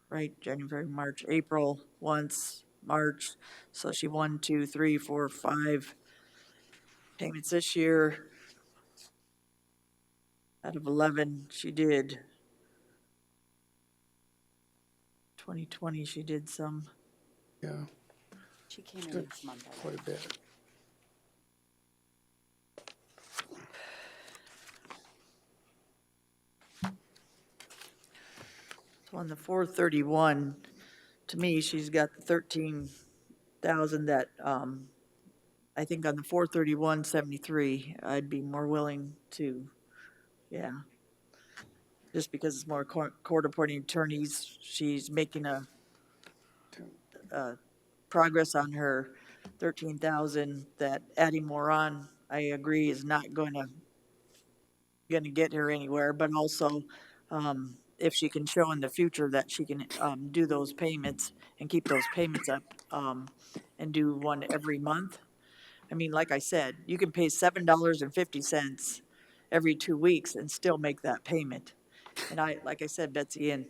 right, January, March, April, once, March. So she 1, 2, 3, 4, 5 payments this year. Out of 11, she did. 2020, she did some. Yeah, She came in this month. quite a bit. So on the 431, to me, she's got the 13,000 that, I think on the 431.73, I'd be more willing to, yeah. Just because it's more court appointing attorneys, she's making a progress on her 13,000, that adding more on, I agree, is not gonna get her anywhere, but also, if she can show in the future that she can, do those payments and keep those payments up, and do one every month. I mean, like I said, you can pay $7.50 every 2 weeks and still make that payment. And like I said, Betsy, and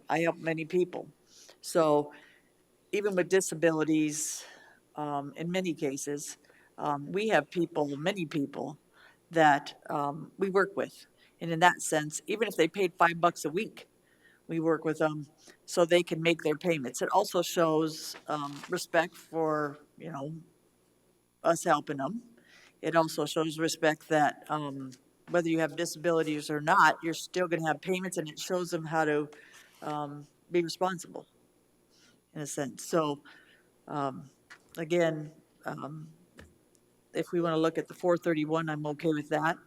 I help many people. So even with disabilities, in many cases, we have many people that we work with. And in that sense, even if they paid $5 a week, we work with them so they can make their payments. It also shows respect for, us helping them. It also shows respect that whether you have disabilities or not, you're still gonna have payments, and it shows them how to, be responsible, in a sense. So, again, if we wanna look at the 431, I'm okay with that.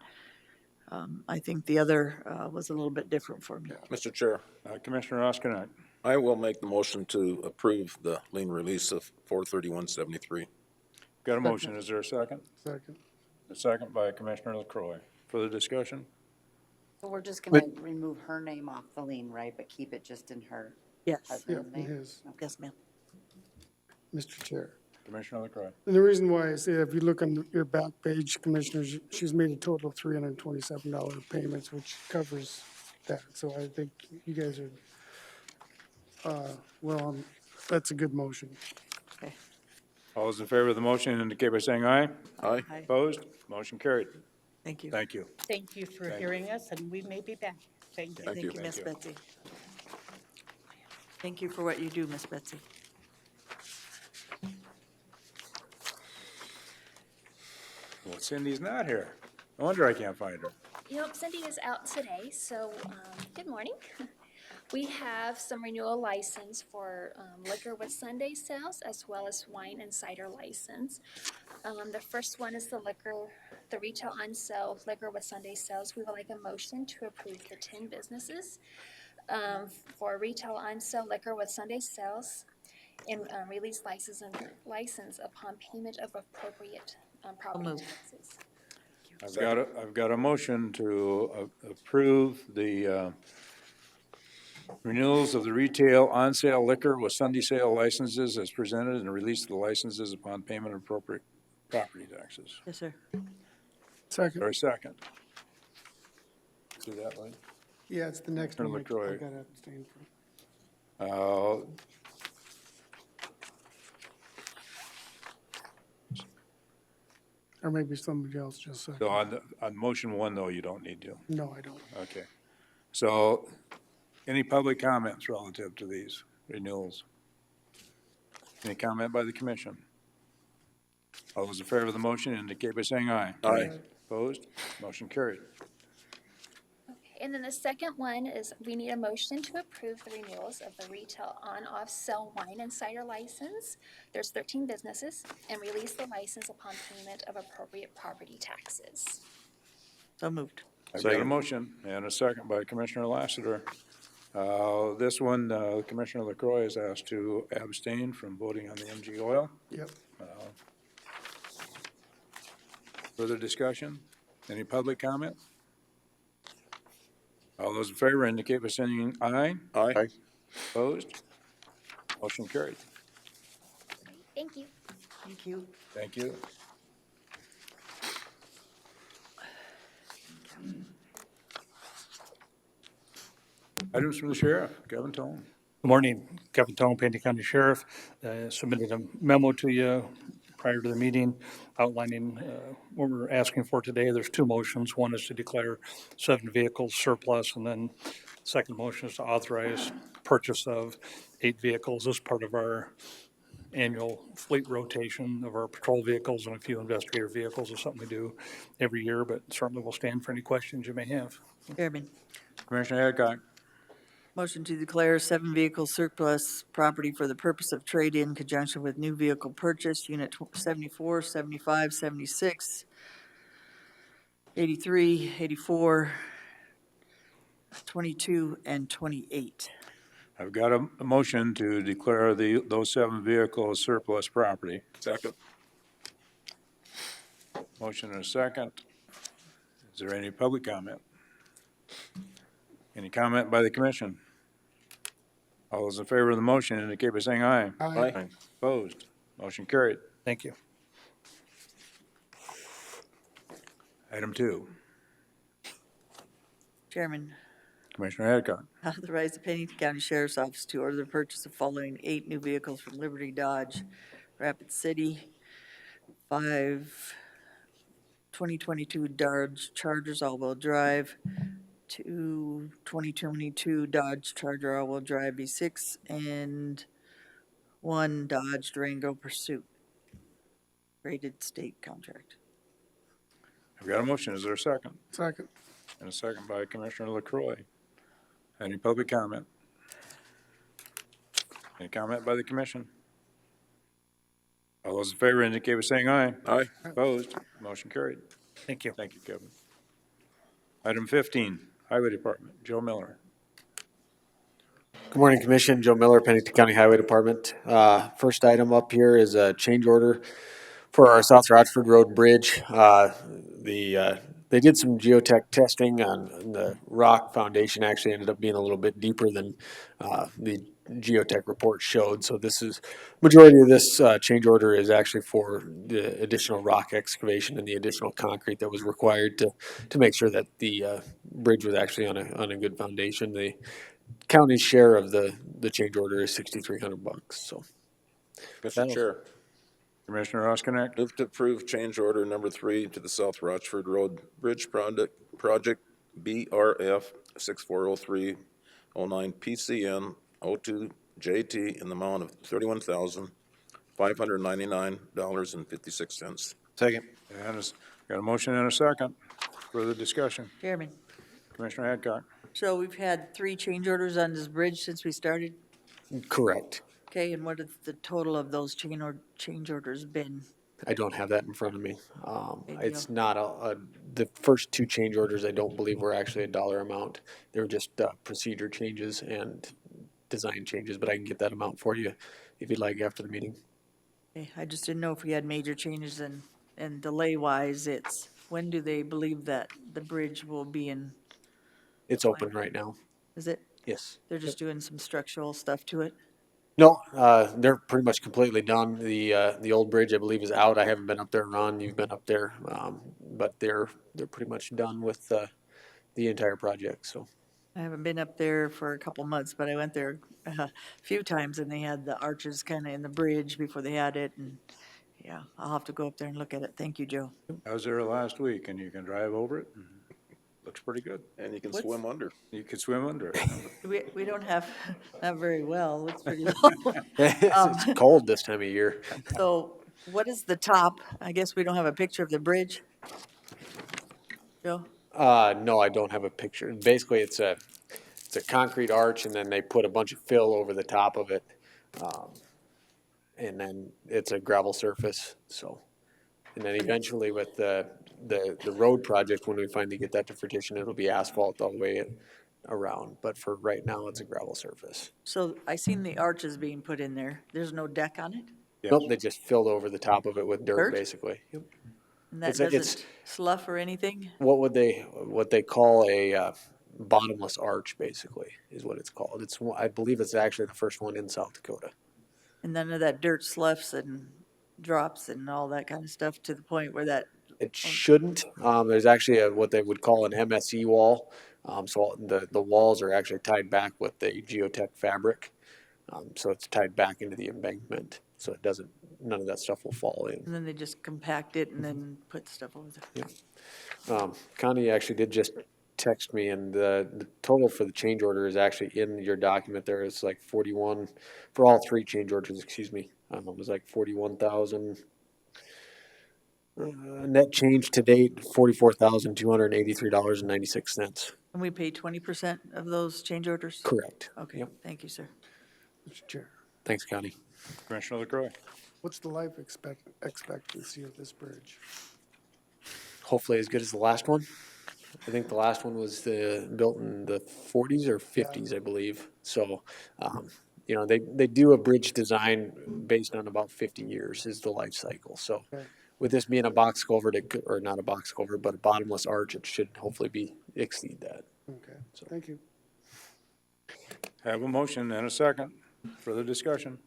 I think the other, was a little bit different for me. Mr. Chair, Commissioner Oskinen. I will make the motion to approve the lien release of 43173. Got a motion. Is there a second? Second. A second by Commissioner LaCroy. Further discussion? So we're just gonna remove her name off the lien, right, but keep it just in her Yes, Yeah, husband's it name? is, yes, ma'am. Mr. Chair. Commissioner LaCroy. And the reason why I say, if you look on your back page, Commissioners, she's made a total of $327 payments, which covers that. So I think you guys are, that's a good motion. All those in favor of the motion indicate by saying aye. Aye. Aye. Opposed? Motion carried. Thank you. Thank you. Thank you for hearing us, and we may be back. Thank you. Thank you. Thank you, Miss Thank you. Betsy. Thank you for what you do, Miss Betsy. Well, Cindy's not here. No wonder I can't find her. Yep, Cindy is out today, so good morning. We have some renewal license for liquor with Sunday sales as well as wine and cider license. The first one is the retail on sale liquor with Sunday sales. We would like a motion to approve the 10 businesses for retail on sale liquor with Sunday sales and release license upon payment of appropriate property moved. taxes. I've got a motion to approve the renewals of the retail on-sale liquor with Sunday sale licenses as presented and release the licenses upon payment of appropriate property taxes. Yes, sir. Second. Or a second. See that, Lee? Yeah, it's the next Colonel one. I LaCroy. gotta abstain from. Or maybe somebody else just said. So on motion one, though, you don't need to. No, I don't. Okay. So any public comments relative to these renewals? Any comment by the commission? All those in favor of the motion indicate by saying aye. Aye. Opposed? Motion carried. Okay, and then the second one is we need a motion to approve the renewals of the retail on-off sale wine and cider license. There's 13 businesses and release the license upon payment of appropriate property taxes. So moved. I've got a motion and a second by Commissioner Lassiter. This one, Commissioner LaCroy is asked to abstain from voting on the MG oil. Yep. Further discussion? Any public comment? All those in favor indicate by saying aye. Aye. Opposed? Motion carried. Thank you. Thank you. Thank you. Items from the sheriff, Kevin Tone. Good morning, Kevin Tone, Pennington County Sheriff. Submitted a memo to you prior to the meeting outlining what we're asking for today. There's two motions. One is to declare 7 vehicles surplus, and then second motion is to authorize purchase of 8 vehicles as part of our annual fleet rotation of our patrol vehicles and a few investigator vehicles. Is something we do every year, but certainly will stand for any questions you may have. Chairman, Commissioner Hadcock. motion to declare 7 vehicles surplus property for the purpose of trade in conjunction with new vehicle purchase, Unit 74, 75, 76, 83, 84, 22, and 28. I've got a motion to declare those 7 vehicles surplus property. Second. Motion and a second. Is there any public comment? Any comment by the commission? All those in favor of the motion indicate by saying aye. Aye. Opposed? Motion carried. Thank you. Item 2, Chairman, Commissioner Hadcock. authorize the Pennington County Sheriff's Office to order the purchase of following 8 new vehicles from Liberty Dodge, Rapid City, 5 2022 Dodge Chargers all-wheel drive, 2 2022 Dodge Charger all-wheel drive V6, and 1 Dodge Durango Pursuit. Rated state contract. We got a motion. Is there a second? Second. And a second by Commissioner LaCroy. Any public comment? Any comment by the commission? All those in favor indicate by saying aye. Aye. Opposed? Motion carried. Thank you. Thank you, Kevin. Item 15, Highway Department, Joe Miller. Good morning, Commission. Joe Miller, Pennington County Highway Department. First item up here is a change order for our South Rockford Road Bridge. They did some geotech testing on the rock foundation. Actually ended up being a little bit deeper than the geotech report showed. So majority of this change order is actually for the additional rock excavation and the additional concrete that was required to make sure that the bridge was actually on a good foundation. The county's share of the change order is $6,300. So, Mr. Chair, Commissioner Roskinek. move to approve change order number 3 to the South Rochford Road Bridge Project BRF 640309 PCN 02JT in the amount of $31,599.56. Second. And got a motion and a second. Further discussion. Chairman, Commissioner Hadcock. so we've had 3 change orders on this bridge since we started? correct. Okay, and what has the total of those change orders been? I don't have that in front of me. Big It's deal. not the first 2 change orders, I don't believe were actually a dollar amount. They were just procedure changes and design changes, but I can get that amount for you if you'd like after the meeting. Okay, I just didn't know if we had major changes and delay-wise, when do they believe that the bridge will be in, It's open right now. is it? Yes. They're just doing some structural stuff to it? No, they're pretty much completely done. The old bridge, I believe, is out. I haven't been up there, Ron, you've been up there. But they're pretty much done with the entire project, so. I haven't been up there for a couple months, but I went there a few times and they had the arches kind of in the bridge before they had it. And yeah, I'll have to go up there and look at it. Thank you, Joe. I was there last week and you can drive over it. Looks pretty good. And you can What's- swim under. You could swim under it. We don't have, not very well. It's pretty low. It's cold this time of year. So what is the top? I guess we don't have a picture of the bridge. Joe? No, I don't have a picture. Basically, it's a concrete arch, and then they put a bunch of fill over the top of it. And then it's a gravel surface, so. And then eventually with the road project, when we finally get that to fruition, it'll be asphalt all the way around. But for right now, it's a gravel surface. So I seen the arches being put in there. There's no deck on it? Nope, they just filled over the top of it with dirt, Dirt? basically. Yep. And that It's doesn't slough or anything? what they call a bottomless arch, basically, is what it's called. I believe it's actually the first one in South Dakota. And none of that dirt sloughs and drops and all that kind of stuff to the point where that, It shouldn't. There's actually what they would call an MSE wall. So the walls are actually tied back with the geotech fabric. So it's tied back into the embankment. So none of that stuff will fall in. and then they just compact it and then put stuff over there. Connie actually did just text me, and the total for the change order is actually in your document there. It's like 41, for all 3 change orders, excuse me. It was like 41,000. Net change to date, $44,283.96. And we pay 20% of those change orders? Correct. Okay, Yep. thank you, sir. Mr. Chair, Thanks, Connie. Commissioner LaCroy. what's the life expectancy of this bridge? Hopefully as good as the last one. I think the last one was built in the 40s or 50s, I believe. So, they do a bridge design based on about 50 years is the life cycle. So Okay. with this being a box culvert, or not a box culvert, but a bottomless arch, it should hopefully exceed that. Okay, thank you. Have a motion and a second. Further discussion.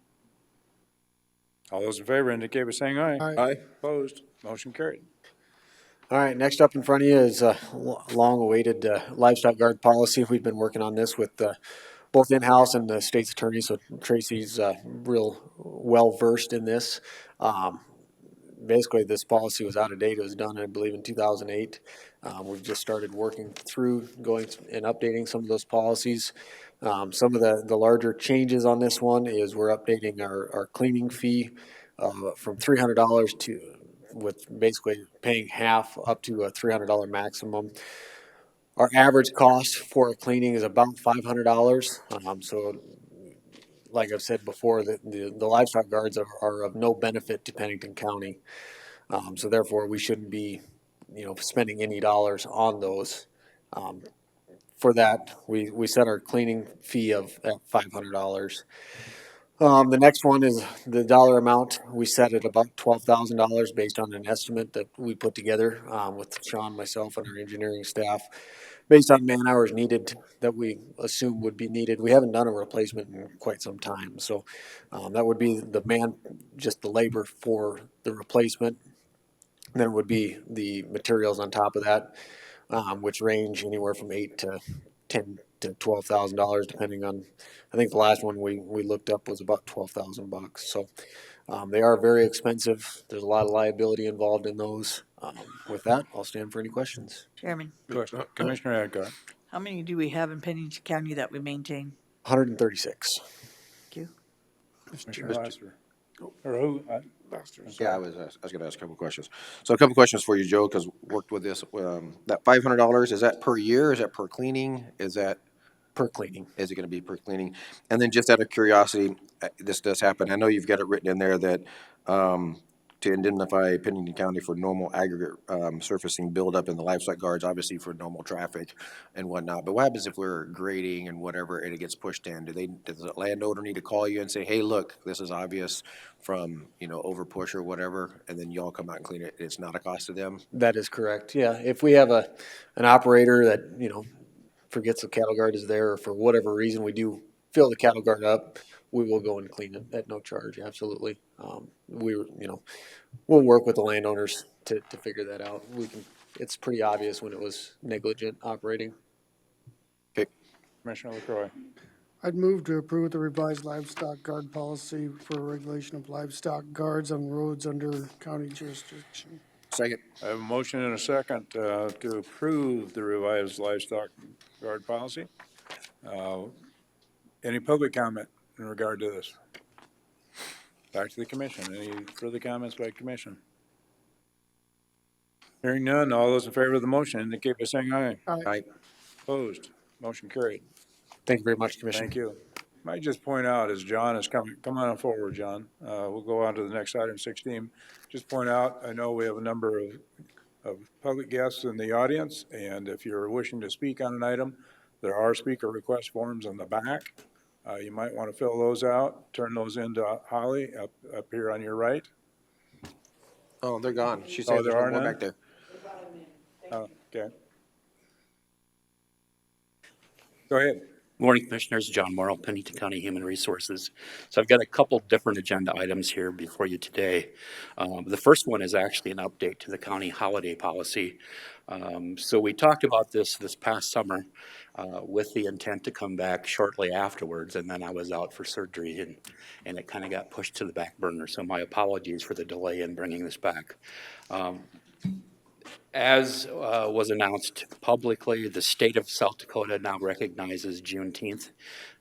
All those in favor indicate by saying aye. Aye. Aye. Opposed? Motion carried. All right, next up in front of you is a long-awaited livestock guard policy. We've been working on this with both in-house and the state's attorney, so Tracy's real well-versed in this. Basically, this policy was out of date. It was done, I believe, in 2008. We've just started working through, going and updating some of those policies. Some of the larger changes on this one is we're updating our cleaning fee from $300 to with basically paying half up to a $300 maximum. Our average cost for a cleaning is about $500. So like I've said before, the livestock guards are of no benefit to Pennington County. So therefore, we shouldn't be, spending any dollars on those. For that, we set our cleaning fee at $500. The next one is the dollar amount. We set at about $12,000 based on an estimate that we put together with Sean, myself, and our engineering staff, based on man hours needed that we assume would be needed. We haven't done a replacement in quite some time, so that would be just the labor for the replacement. Then it would be the materials on top of that, which range anywhere from $8,000 to $10,000 to $12,000, depending on. I think the last one we looked up was about $12,000. So they are very expensive. There's a lot of liability involved in those. With that, I'll stand for any questions. Chairman, Commissioner Adcock. how many do we have in Pennington County that we maintain? 136. Thank you. Commissioner Lassiter. Or who? Yeah, I was going to ask a couple questions. So a couple questions for you, Joe, because worked with this. That $500, is that per year? Is that per cleaning? Is that per cleaning? Is it going to be per cleaning? And then just out of curiosity, this does happen. I know you've got it written in there that to indemnify Pennington County for normal aggregate surfacing buildup in the livestock guards, obviously for normal traffic and whatnot. But what happens if we're grading and whatever and it gets pushed in? Does the landowner need to call you and say, hey, look, this is obvious from, over push or whatever, and then y'all come out and clean it? It's not a cost to them? That is correct. Yeah. If we have an operator that, forgets the cattle guard is there, or for whatever reason we do fill the cattle guard up, we will go and clean it at no charge. Absolutely. We'll work with the landowners to figure that out. It's pretty obvious when it was negligent operating. Okay. Commissioner LaCroix. I'd move to approve the revised livestock guard policy for regulation of livestock guards on roads under county jurisdiction. Second. I have a motion and a second to approve the revised livestock guard policy. Any public comment in regard to this? Back to the commission. Any further comments by commission? Hearing none, all those in favor of the motion indicate by saying aye. Aye. Opposed? Motion carried. Thank you very much, Commissioner. Thank you. Might just point out as John is coming, come on forward, John. We'll go on to the next item, 16. Just point out, I know we have a number of public guests in the audience, and if you're wishing to speak on an item, there are speaker request forms on the back. You might want to fill those out, turn those into Holly up here on your right. Oh, they're gone. She said there there's are no more none? back there. Oh, okay. Go ahead. Morning, Commissioners. John Morrow, Pennington County Human Resources. So I've got a couple different agenda items here before you today. The first one is actually an update to the county holiday policy. So we talked about this past summer with the intent to come back shortly afterwards, and then I was out for surgery and it kind of got pushed to the back burner. So my apologies for the delay in bringing this back. As was announced publicly, the state of South Dakota now recognizes Juneteenth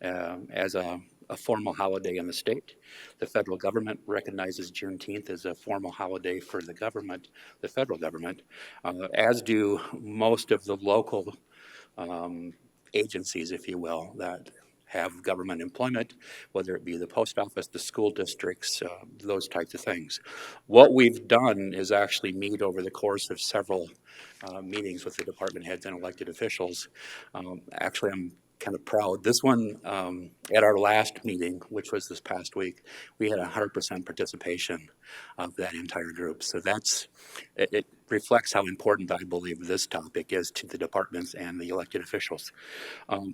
as a formal holiday in the state. The federal government recognizes Juneteenth as a formal holiday for the government, the federal government, as do most of the local agencies, if you will, that have government employment, whether it be the post office, the school districts, those types of things. What we've done is actually meet over the course of several meetings with the department heads and elected officials. Actually, I'm kind of proud. This one, at our last meeting, which was this past week, we had 100% participation of that entire group. So it reflects how important I believe this topic is to the departments and the elected officials.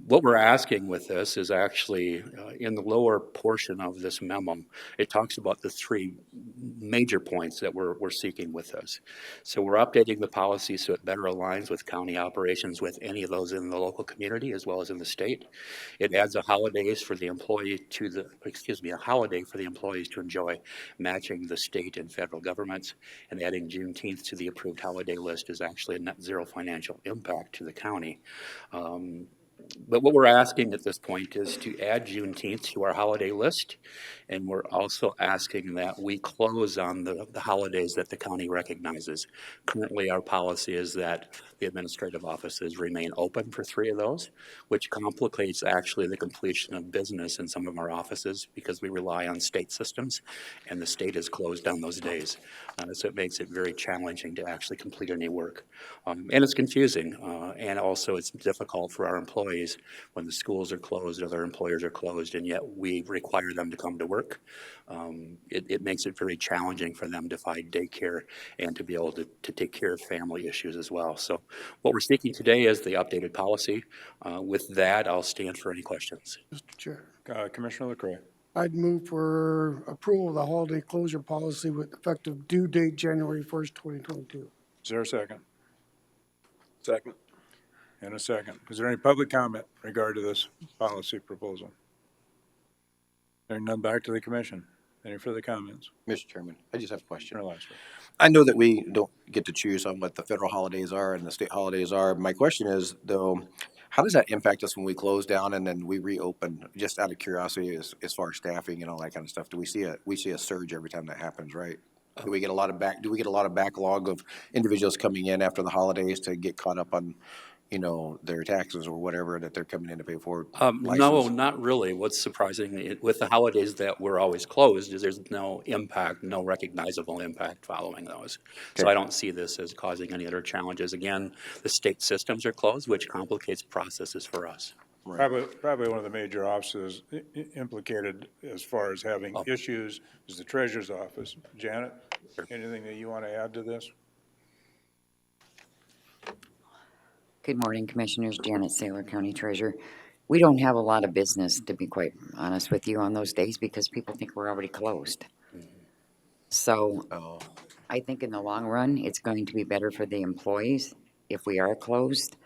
What we're asking with this is actually in the lower portion of this memo, it talks about the three major points that we're seeking with this. So we're updating the policy so it better aligns with county operations with any of those in the local community as well as in the state. It adds a holiday for the employees to enjoy, matching the state and federal governments, and adding Juneteenth to the approved holiday list is actually a net zero financial impact to the county. But what we're asking at this point is to add Juneteenth to our holiday list, and we're also asking that we close on the holidays that the county recognizes. Currently, our policy is that the administrative offices remain open for 3 of those, which complicates actually the completion of business in some of our offices because we rely on state systems, and the state is closed on those days. So it makes it very challenging to actually complete any work. And it's confusing, and also it's difficult for our employees when the schools are closed or their employers are closed, and yet we require them to come to work. It makes it very challenging for them to find daycare and to be able to take care of family issues as well. So what we're seeking today is the updated policy. With that, I'll stand for any questions. Mr. Chair, Commissioner LaCroy. I'd move for approval of the holiday closure policy with effective due date January 1st, 2022. Is there a second? Second. And a second. Is there any public comment in regard to this policy proposal? Hearing none, back to the commission. Any further comments? Mr. Chairman, I just have a question. Commissioner Lassiter. I know that we don't get to choose on what the federal holidays are and the state holidays are. My question is, though, how does that impact us when we close down and then we reopen? Just out of curiosity, as far as staffing and all that kind of stuff, do we see a surge every time that happens, right? Do we get a lot of backlog of individuals coming in after the holidays to get caught up on, their taxes or whatever that they're coming in to pay for? No, not really. What's surprising with the holidays that we're always closed is there's no impact, no recognizable impact following those. So I don't see this as causing any other challenges. Again, the state systems are closed, which complicates processes for us. Right. Probably one of the major offices implicated as far as having issues is the treasurer's office. Janet, anything that you want to add to this? Good morning, Commissioners. Janet Saylor, County Treasurer. We don't have a lot of business, to be quite honest with you, on those days because people think we're already closed. So I think in the long run, it's going to be better for the employees if we are closed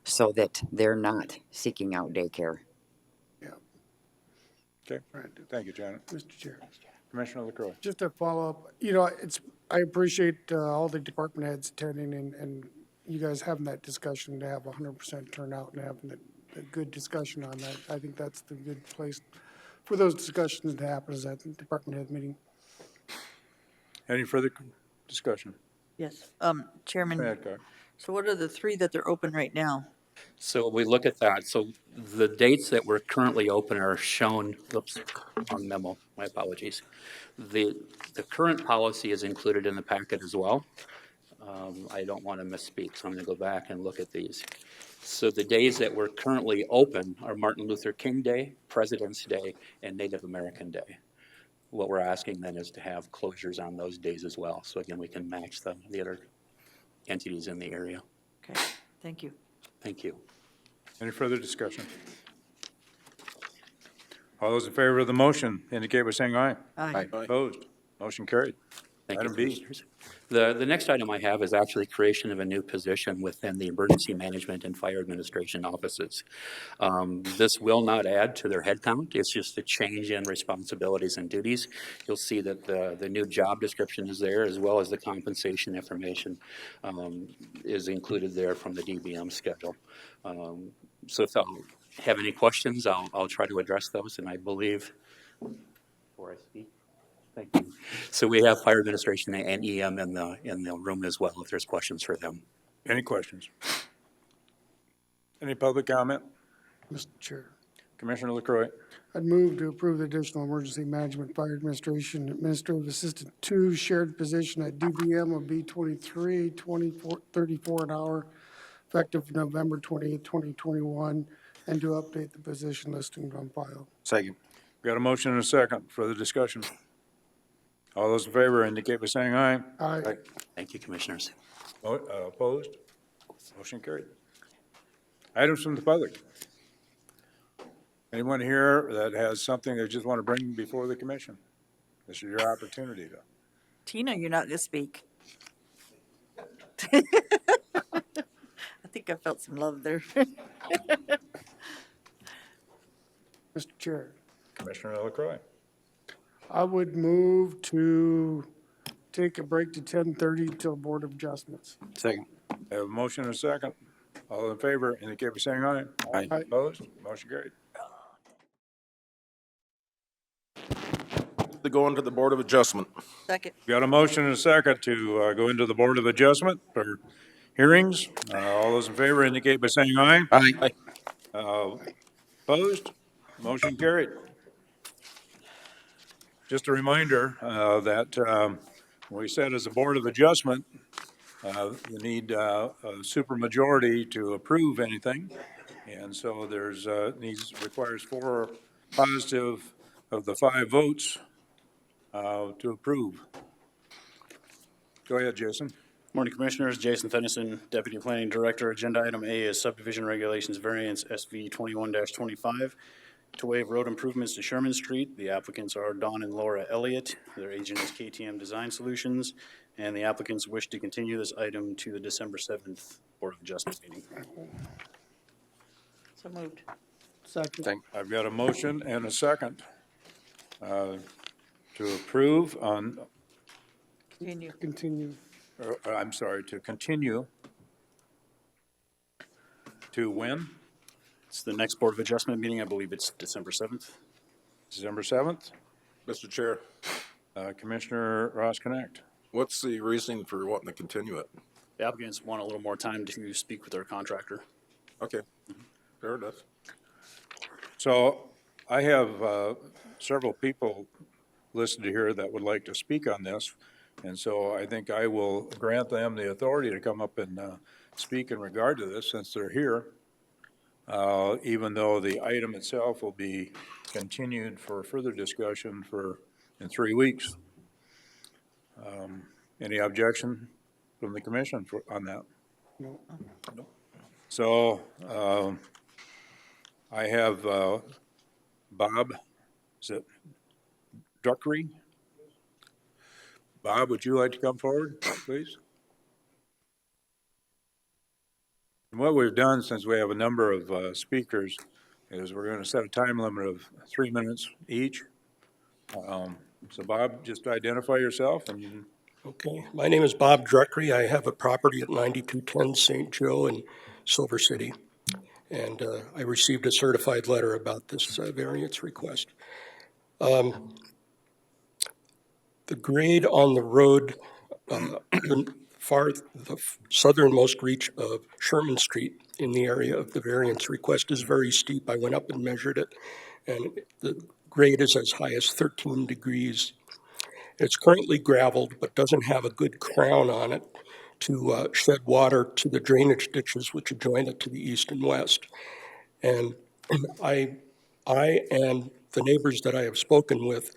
so that they're not seeking out daycare. Yeah. Okay. Thank you, Janet. Mr. Chair. Commissioner LaCroy. Just to follow up, I appreciate all the department heads attending and you guys having that discussion to have 100% turnout and having a good discussion on that. I think that's the good place for those discussions to happen is at the department head meeting. Any further discussion? Yes, Chairman, Madcock. so what are the 3 that they're open right now? So we look at that. So the dates that we're currently open are shown, on memo, my apologies. The current policy is included in the packet as well. I don't want to misspeak, so I'm going to go back and look at these. So the days that we're currently open are Martin Luther King Day, President's Day, and Native American Day. What we're asking then is to have closures on those days as well. So again, we can match the other entities in the area. Okay, thank you. Thank you. Any further discussion? All those in favor of the motion indicate by saying aye. Aye. Opposed? Motion carried. Thank Item you, B. Commissioners. The next item I have is actually creation of a new position within the Emergency Management and Fire Administration offices. This will not add to their headcount. It's just a change in responsibilities and duties. You'll see that the new job description is there, as well as the compensation information is included there from the DBM schedule. So if I'll have any questions, I'll try to address those, and I believe, before I speak. Thank you. So we have Fire Administration and EM in the room as well, if there's questions for them. Any questions? Any public comment? Mr. Chair. Commissioner LaCroy. I'd move to approve the additional Emergency Management Fire Administration Administrative Assistant 2 shared position at DBM of B23, $24.34 an hour, effective November 28, 2021, and to update the position listing on file. Second. Got a motion and a second. Further discussion? All those in favor indicate by saying aye. Aye. Thank you, Commissioners. Opposed? Motion carried. Items from the public. Anyone here that has something they just want to bring before the commission? This is your opportunity to. Tina, you're not going to speak. I think I felt some love there. Mr. Chair. Commissioner LaCroy. I would move to take a break to 10:30 till Board of Adjustments. Second. I have a motion and a second. All in favor, indicate by saying aye. Aye. Opposed? Motion carried. To go into the Board of Adjustment. Second. Got a motion and a second to go into the Board of Adjustment for hearings. All those in favor indicate by saying aye. Aye. Opposed? Motion carried. Just a reminder that we said as a Board of Adjustment, you need a supermajority to approve anything. And so there's, requires 4 positive of the 5 votes to approve. Go ahead, Jason. Morning, Commissioners. Jason Fennison, Deputy Planning Director. Agenda item A is subdivision regulations variance SV 21-25 to waive road improvements to Sherman Street. The applicants are Don and Laura Elliott. Their agent is KTM Design Solutions, and the applicants wish to continue this item to the December 7th Board of Adjustment meeting. So moved. Second. I've got a motion and a second to approve on, Continue. I'm sorry, to continue to when? It's the next Board of Adjustment meeting. I believe it's December 7th. December 7th? Mr. Chair, Commissioner Ross Connect. what's the reasoning for wanting to continue it? The applicants want a little more time to speak with their contractor. Okay, fair enough. So I have several people listed here that would like to speak on this. And so I think I will grant them the authority to come up and speak in regard to this since they're here. Even though the item itself will be continued for further discussion in 3 weeks. Any objection from the commission on that? No. So I have Bob, is it Druckery? Bob, would you like to come forward, please? And what we've done, since we have a number of speakers, is we're going to set a time limit of 3 minutes each. So Bob, just identify yourself and you. Okay, my name is Bob Druckery. I have a property at 9210 St. Joe in Silver City. And I received a certified letter about this variance request. The grade on the road, the southernmost reach of Sherman Street in the area of the variance request is very steep. I went up and measured it, and the grade is as high as 13 degrees. It's currently gravelled, but doesn't have a good crown on it to shed water to the drainage ditches which adjoin it to the east and west. And I and the neighbors that I have spoken with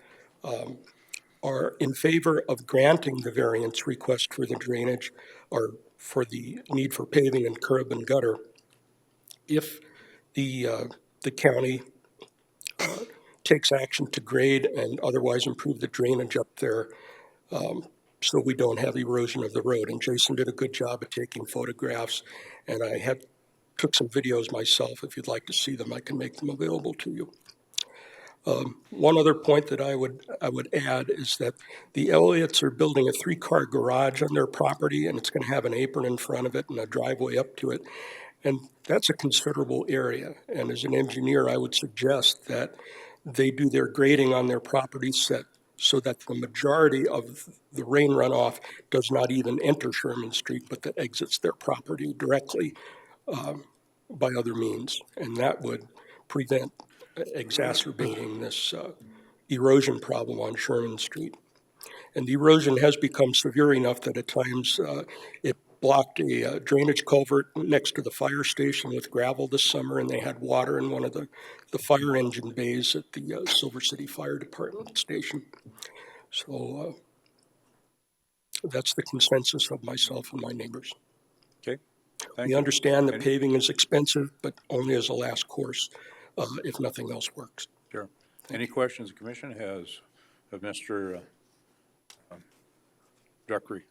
are in favor of granting the variance request for the drainage or for the need for paving and curb and gutter if the county takes action to grade and otherwise improve the drainage up there so we don't have erosion of the road. And Jason did a good job of taking photographs, and I took some videos myself. If you'd like to see them, I can make them available to you. One other point that I would add is that the Elliots are building a 3-car garage on their property, and it's going to have an apron in front of it and a driveway up to it. And that's a considerable area. And as an engineer, I would suggest that they do their grading on their property set so that the majority of the rain runoff does not even enter Sherman Street, but that exits their property directly by other means. And that would prevent exacerbating this erosion problem on Sherman Street. And the erosion has become severe enough that at times it blocked a drainage culvert next to the fire station with gravel this summer, and they had water in one of the fire engine bays at the Silver City Fire Department station. So that's the consensus of myself and my neighbors. Okay, thank We you. understand that paving is expensive, but only as a last course if nothing else works. Sure. Any questions the commission has of Mr. Druckery?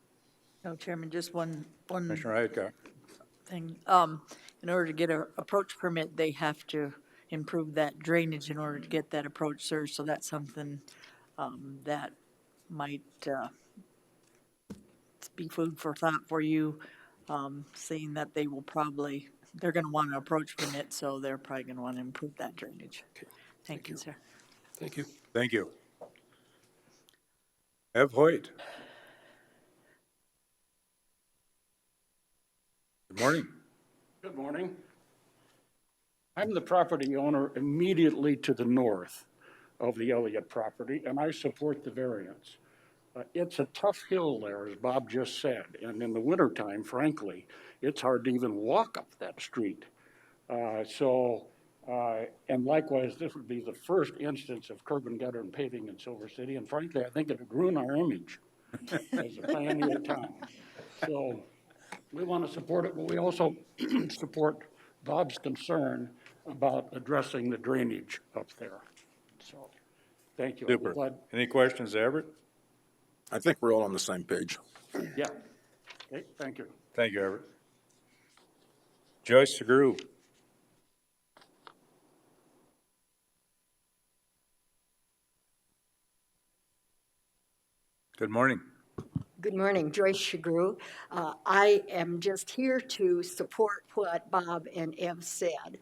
No, Chairman, just one Commissioner Hadcock? thing. In order to get an approach permit, they have to improve that drainage in order to get that approach, sir. So that's something that might be food for thought for you, seeing that they will probably they're gonna want to approach from it, so they're probably gonna want to improve that drainage. Thank you, sir. Thank you. Thank you. Ev Hoyt. Good morning. Good morning. I'm the property owner immediately to the north of the Elliott property, and I support the variance. It's a tough hill there, as Bob just said, and in the wintertime, frankly, it's hard to even walk up that street. And likewise, this would be the first instance of curb and gutter and paving in Silver City, and frankly, I think it would ruin our image as a pioneer town. So we want to support it, but we also support Bob's concern about addressing the drainage up there. So, thank you. Super. Any questions, Everett? I think we're all on the same page. Yeah. Okay, thank you. Thank you, Everett. Joyce DeGroot. Good morning. Good morning, Joyce Shagru. I am just here to support what Bob and Ev said.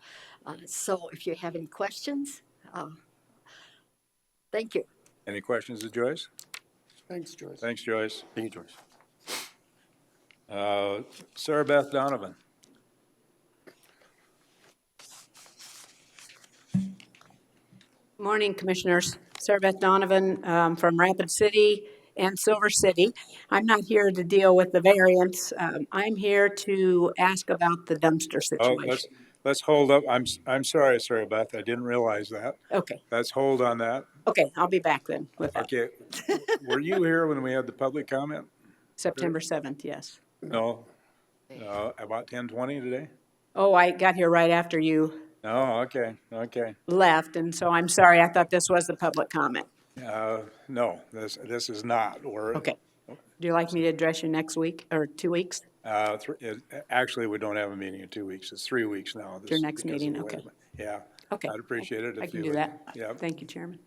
So if you have any questions, thank you. Any questions of Joyce? Thanks, Joyce. Thanks, Joyce. Thank you, Joyce. Sarah Beth Donovan. Morning, Commissioners. Sarah Beth Donovan from Rapid City and Silver City. I'm not here to deal with the variance. I'm here to ask about the dumpster situation. Let's hold up. I'm sorry, Sarah Beth. I didn't realize that. Okay. Let's hold on that. Okay, I'll be back then with that. Okay. Were you here when we had the public comment? September 7th, yes. No. About 10:20 today? Oh, I got here right after you Oh, okay, okay. left, and so I'm sorry. I thought this was the public comment. No, this is not. Okay. Do you like me to address you next week or 2 weeks? Actually, we don't have a meeting in 2 weeks. It's 3 weeks now. Your next because of meeting, the way okay. Yeah. Okay. I'd appreciate it if you would. I can do that. Yeah. Thank you, Chairman.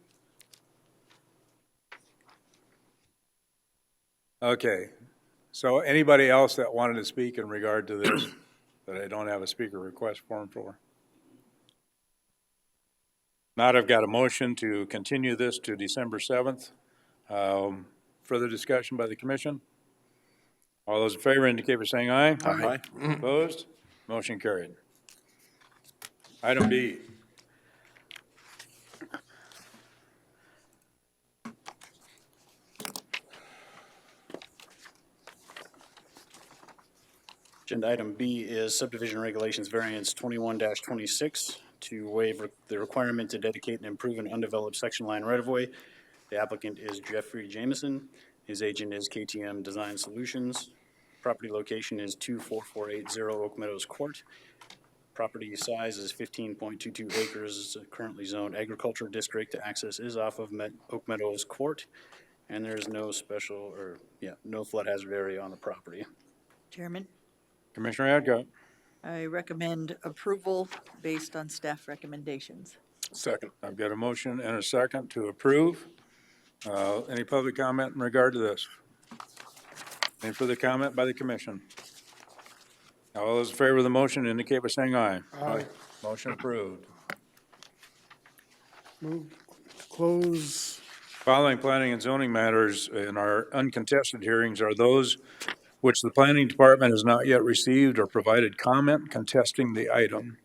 Okay. So anybody else that wanted to speak in regard to this that I don't have a speaker request form for? Now I've got a motion to continue this to December 7th. Further discussion by the commission? All those in favor indicate by saying aye. Aye. Opposed? Motion carried. Item B. Agenda item B is subdivision regulations variance 21-26 to waive the requirement to dedicate and improve an undeveloped section line right-of-way. The applicant is Jeffrey Jameson. His agent is KTM Design Solutions. Property location is 24480 Oak Meadows Court. Property size is 15.22 acres, currently zoned agriculture district. Access is off of Oak Meadows Court, and there is no no flood hazard area on the property. Chairman, Commissioner Adcock. I recommend approval based on staff recommendations. Second. I've got a motion and a second to approve. Any public comment in regard to this? Any further comment by the commission? All those in favor of the motion indicate by saying aye. Aye. Motion approved. Move to close. Following planning and zoning matters in our uncontested hearings are those which the planning department has not yet received or provided comment contesting the item.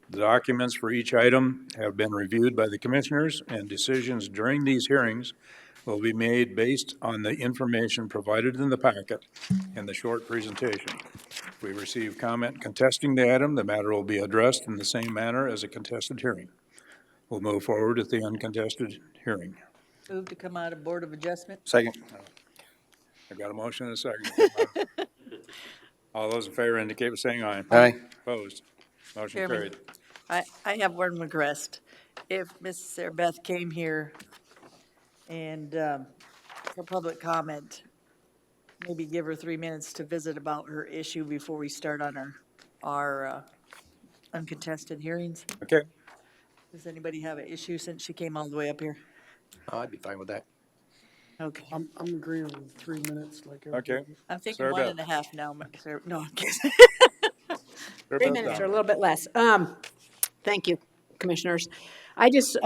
The documents for each item have been reviewed by the commissioners, and decisions during these hearings will be made based on the information provided in the packet and the short presentation. If we receive comment contesting the item, the matter will be addressed in the same manner as a contested hearing. We'll move forward with the uncontested hearing. Move to come out of Board of Adjustment. Second. I've got a motion and a second. All those in favor indicate by saying aye. Aye. Opposed? Motion Chairman, carried. I have one request. If Ms. Sarah Beth came here and for public comment, maybe give her 3 minutes to visit about her issue before we start on our uncontested hearings. Okay. Does anybody have an issue since she came all the way up here? Oh, I'd be fine with that. Okay. I'm agreeing with 3 minutes like Okay. everybody. I'm thinking Sarah one Beth. and a half now. No, I'm kidding. 3 minutes or a little bit less. Thank you, Commissioners. I just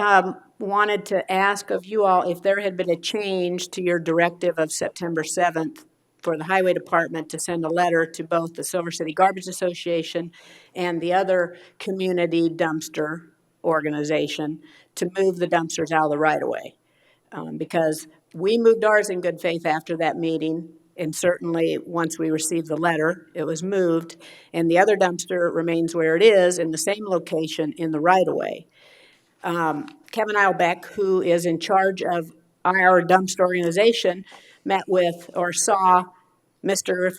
wanted to ask of you all if there had been a change to your directive of September 7th for the Highway Department to send a letter to both the Silver City Garbage Association and the other community dumpster organization to move the dumpsters out of the right-of-way. Because we moved ours in good faith after that meeting, and certainly, once we received the letter, it was moved, and the other dumpster remains where it is, in the same location in the right-of-way. Kevin Eilbeck, who is in charge of our dumpster organization, met with or saw Mr.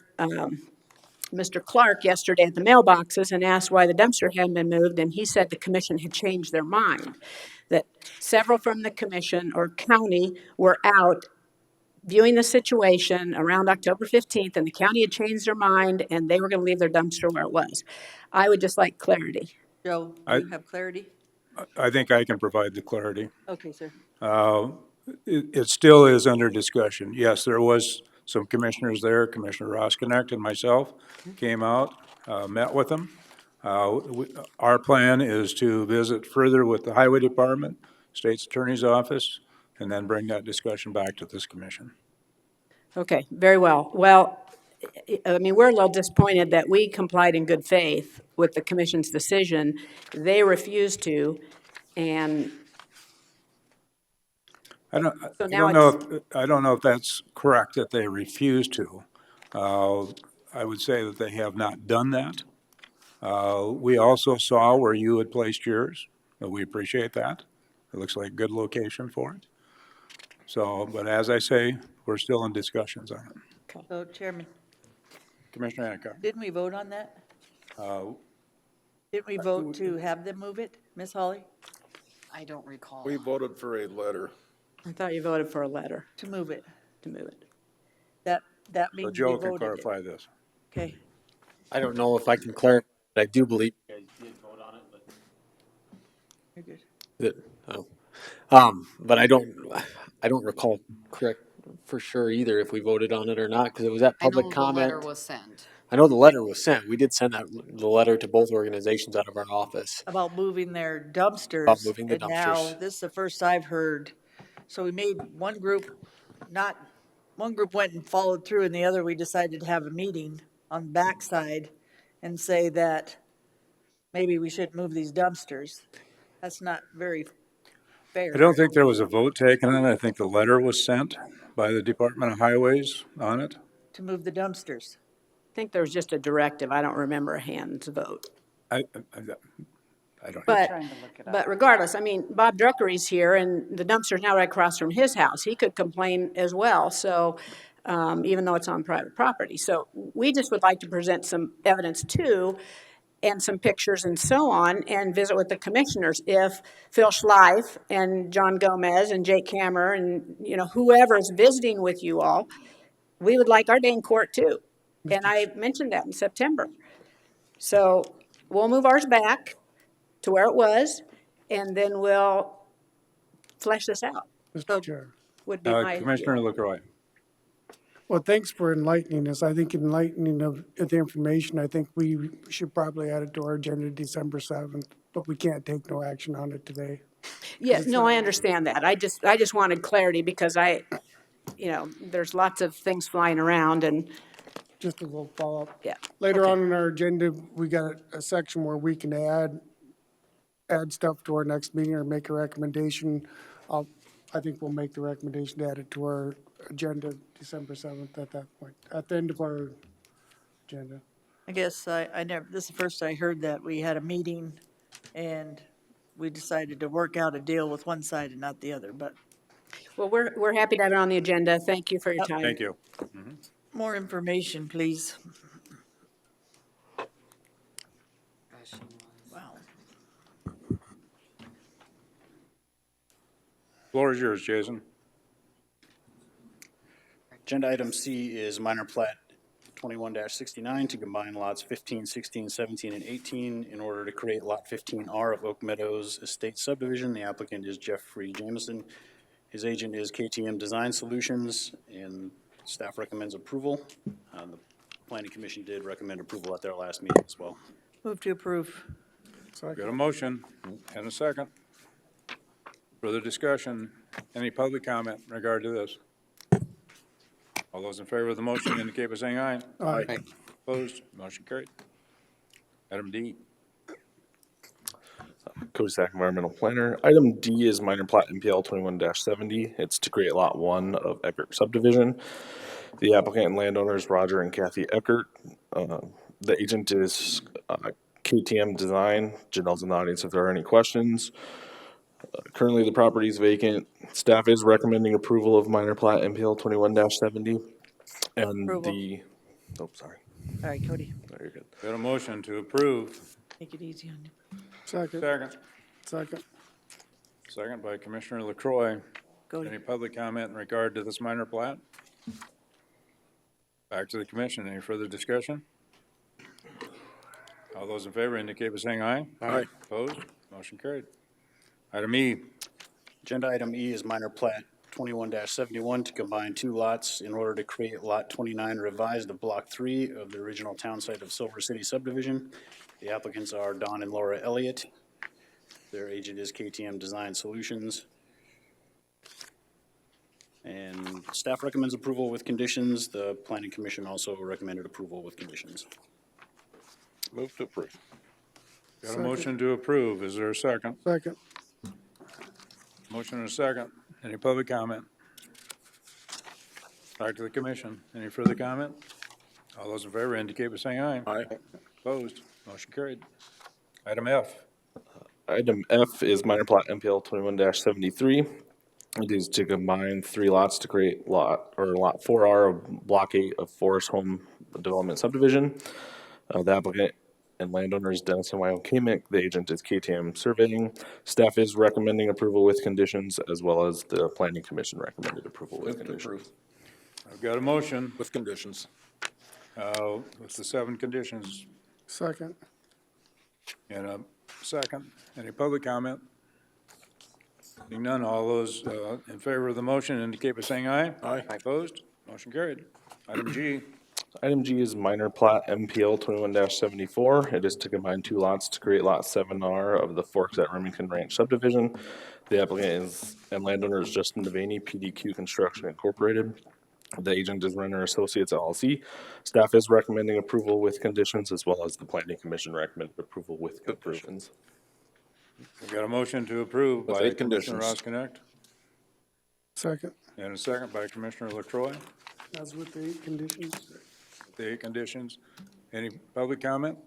Clark yesterday at the mailboxes and asked why the dumpster hadn't been moved, and he said the commission had changed their mind, that several from the commission or county were out viewing the situation around October 15th, and the county had changed their mind, and they were going to leave their dumpster where it was. I would just like clarity. Joe, do you have clarity? I think I can provide the clarity. Okay, sir. It still is under discussion. Yes, there was some commissioners there, Commissioner Roskinick and myself came out, met with them. Our plan is to visit further with the Highway Department, State's Attorney's Office, and then bring that discussion back to this commission. Okay, very well. Well, I mean, we're a little disappointed that we complied in good faith with the commission's decision. They refused to, and I so now don't know if that's correct, that they refused to. I would say that they have not done that. We also saw where you had placed yours, and we appreciate that. It looks like a good location for it. So, but as I say, we're still in discussions on it. So, Chairman, Commissioner Hancock. didn't we vote on that? Didn't we vote to have them move it, Ms. Holly? I don't recall. We voted for a letter. I thought you voted for a letter To move it. to move it. That So means we Joe can voted it. clarify this. Okay. I don't know if I can clarify, but I do believe you guys did vote on it, but. You're good. But I don't recall correct for sure either if we voted on it or not, because it was at public comment. The letter was sent. I know the letter was sent. We did send the letter to both organizations out of our office. About moving their dumpsters. About moving the And now, dumpsters. this is the first I've heard. So we made one group went and followed through, and the other, we decided to have a meeting on the backside and say that maybe we should move these dumpsters. That's not very fair. I don't think there was a vote taken on it. I think the letter was sent by the Department of Highways on it. To move the dumpsters. I think there was just a directive. I don't remember a hands vote. I don't. But, Trying to look it up. but regardless, I mean, Bob Druckery's here, and the dumpster's now right across from his house. He could complain as well, so, even though it's on private property. So we just would like to present some evidence too, and some pictures and so on, and visit with the commissioners. If Phil Schleif and John Gomez and Jake Kammer and, whoever is visiting with you all, we would like our day in court too. And I mentioned that in September. So we'll move ours back to where it was, and then we'll flesh this out. Mr. Chair. Would be my Commissioner LaCroix. Well, thanks for enlightening us. I think enlightening of the information, I think we should probably add it to our agenda December 7th, but we can't take no action on it today. Yes, no, I understand that. I just wanted clarity because there's lots of things flying around and. Just a little follow-up. Yeah. Later Okay. on in our agenda, we got a section where we can add stuff to our next meeting or make a recommendation. I think we'll make the recommendation to add it to our agenda December 7th at that point, at the end of our agenda. I guess this is the first I heard that we had a meeting and we decided to work out a deal with one side and not the other, but. Well, we're happy to have it on the agenda. Thank you for your time. Thank you. More information, please. Wow. Floor is yours, Jason. Agenda item C is minor plat 21-69 to combine lots 15, 16, 17, and 18 in order to create lot 15R of Oak Meadows Estate Subdivision. The applicant is Jeffrey Jamison. His agent is KTM Design Solutions, and staff recommends approval. The Planning Commission did recommend approval at their last meeting as well. Move to approve. Got a motion and a second. Further discussion? Any public comment in regard to this? All those in favor of the motion indicate by saying aye. Aye. Opposed? Motion carried. Item D. Kodak Environmental Planner. Item D is minor plat MPL 21-70. It's to create Lot 1 of Eckert subdivision. The applicant and landowners Roger and Kathy Eckert. The agent is KTM Design. Janelle's in the audience if there are any questions. Currently, the property is vacant. Staff is recommending approval of minor plat MPL 21-70. And Approval. Oh, sorry. All right, Cody, No, you're good. Got a motion to approve. make it easy on you. Second. Second. Second by Commissioner LaCroy. Cody. Any public comment in regard to this minor plat? Back to the commission. Any further discussion? All those in favor indicate by saying aye. Aye. Opposed? Motion carried. Item E. Agenda item E is minor plat 21-71 to combine two lots in order to create Lot 29 revised of Block 3 of the original town site of Silver City subdivision. The applicants are Don and Laura Elliott. Their agent is KTM Design Solutions. And staff recommends approval with conditions. The planning commission also recommended approval with conditions. Move to approve. Got a motion to approve. Is there a second? Second. Motion and a second. Any public comment? Back to the commission. Any further comment? All those in favor indicate by saying aye. Aye. Opposed? Motion carried. Item F. Item F is minor plat MPL 21-73. It is to combine three lots to create Lot 4R of Block 8 of Forest Home Development Subdivision. The applicant and landowner is Dennis and Wyoming Kamick. The agent is KTM Surveying. Staff is recommending approval with conditions, as well as the planning commission recommended approval with conditions. I've got a motion. With conditions. What's the 7 conditions? Second. And a second. Any public comment? Seeing none, all those in favor of the motion indicate by saying aye. Aye. Opposed? Motion carried. Item G. Item G is minor plat MPL 21-74. It is to combine two lots to create Lot 7R of the Forks at Remington Ranch subdivision. The applicant and landowner is Justin Devaney, PDQ Construction Incorporated. The agent is Renner Associates LLC. Staff is recommending approval with conditions, as well as the planning commission recommended approval with conditions. We've got a motion to approve With by 8 Commissioner conditions. Rosknecht Second. and a second by Commissioner LaCroy. That's with the 8 conditions. The 8 conditions. Any public comment?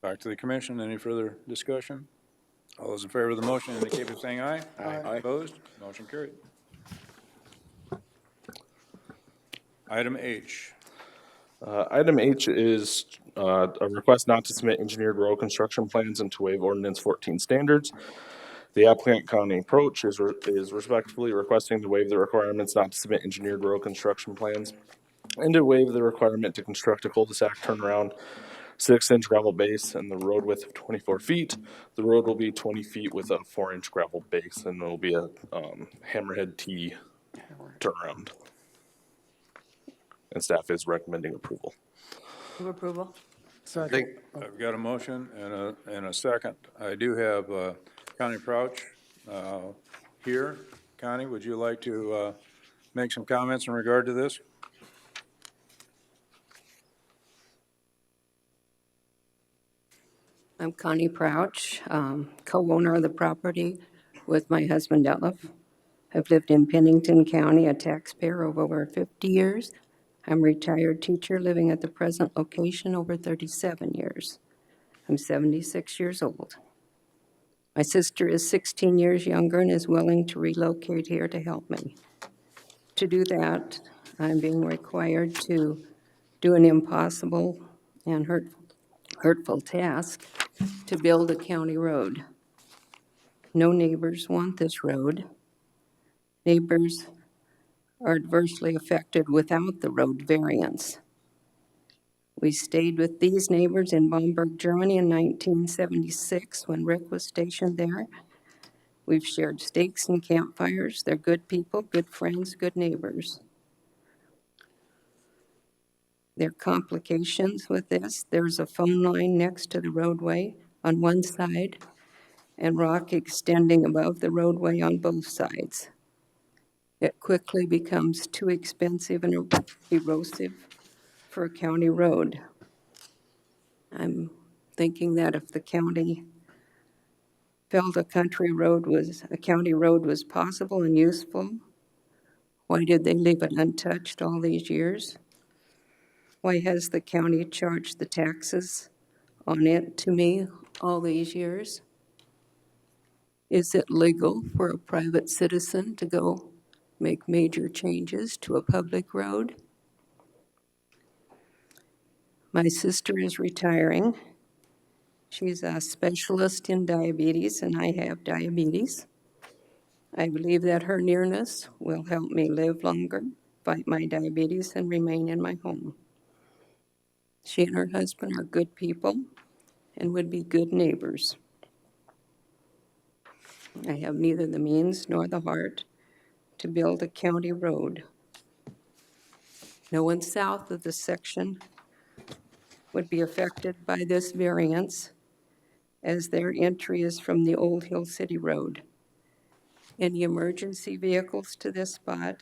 Back to the commission. Any further discussion? All those in favor of the motion indicate by saying aye. Aye. Opposed? Motion carried. Item H. Item H is a request not to submit engineered road construction plans and to waive ordinance 14 standards. The applicant, County Approach, is respectfully requesting to waive the requirements not to submit engineered road construction plans and to waive the requirement to construct a cul-de-sac turnaround, 6-inch gravel base, and the road width of 24 feet. The road will be 20 feet with a 4-inch gravel base, and there will be a hammerhead T turnaround. And staff is recommending approval. Move approval. Second. I've got a motion and a second. I do have Connie Crouch here. Connie, would you like to make some comments in regard to this? I'm Connie Crouch, co-owner of the property with my husband Detlef. I've lived in Pennington County, a taxpayer of over 50 years. I'm a retired teacher living at the present location over 37 years. I'm 76 years old. My sister is 16 years younger and is willing to relocate here to help me. To do that, I'm being required to do an impossible and hurtful task to build a county road. No neighbors want this road. Neighbors are adversely affected without the road variance. We stayed with these neighbors in Bamberg, Germany in 1976 when Rick was stationed there. We've shared steaks and campfires. They're good people, good friends, good neighbors. There are complications with this. There's a phone line next to the roadway on one side and rock extending above the roadway on both sides. It quickly becomes too expensive and erosive for a county road. I'm thinking that if the county felt a county road was possible and useful, why did they leave it untouched all these years? Why has the county charged the taxes on it to me all these years? Is it legal for a private citizen to go make major changes to a public road? My sister is retiring. She's a specialist in diabetes, and I have diabetes. I believe that her nearness will help me live longer, fight my diabetes, and remain in my home. She and her husband are good people and would be good neighbors. I have neither the means nor the heart to build a county road. No one south of this section would be affected by this variance, as their entry is from the Old Hill City Road. Any emergency vehicles to this spot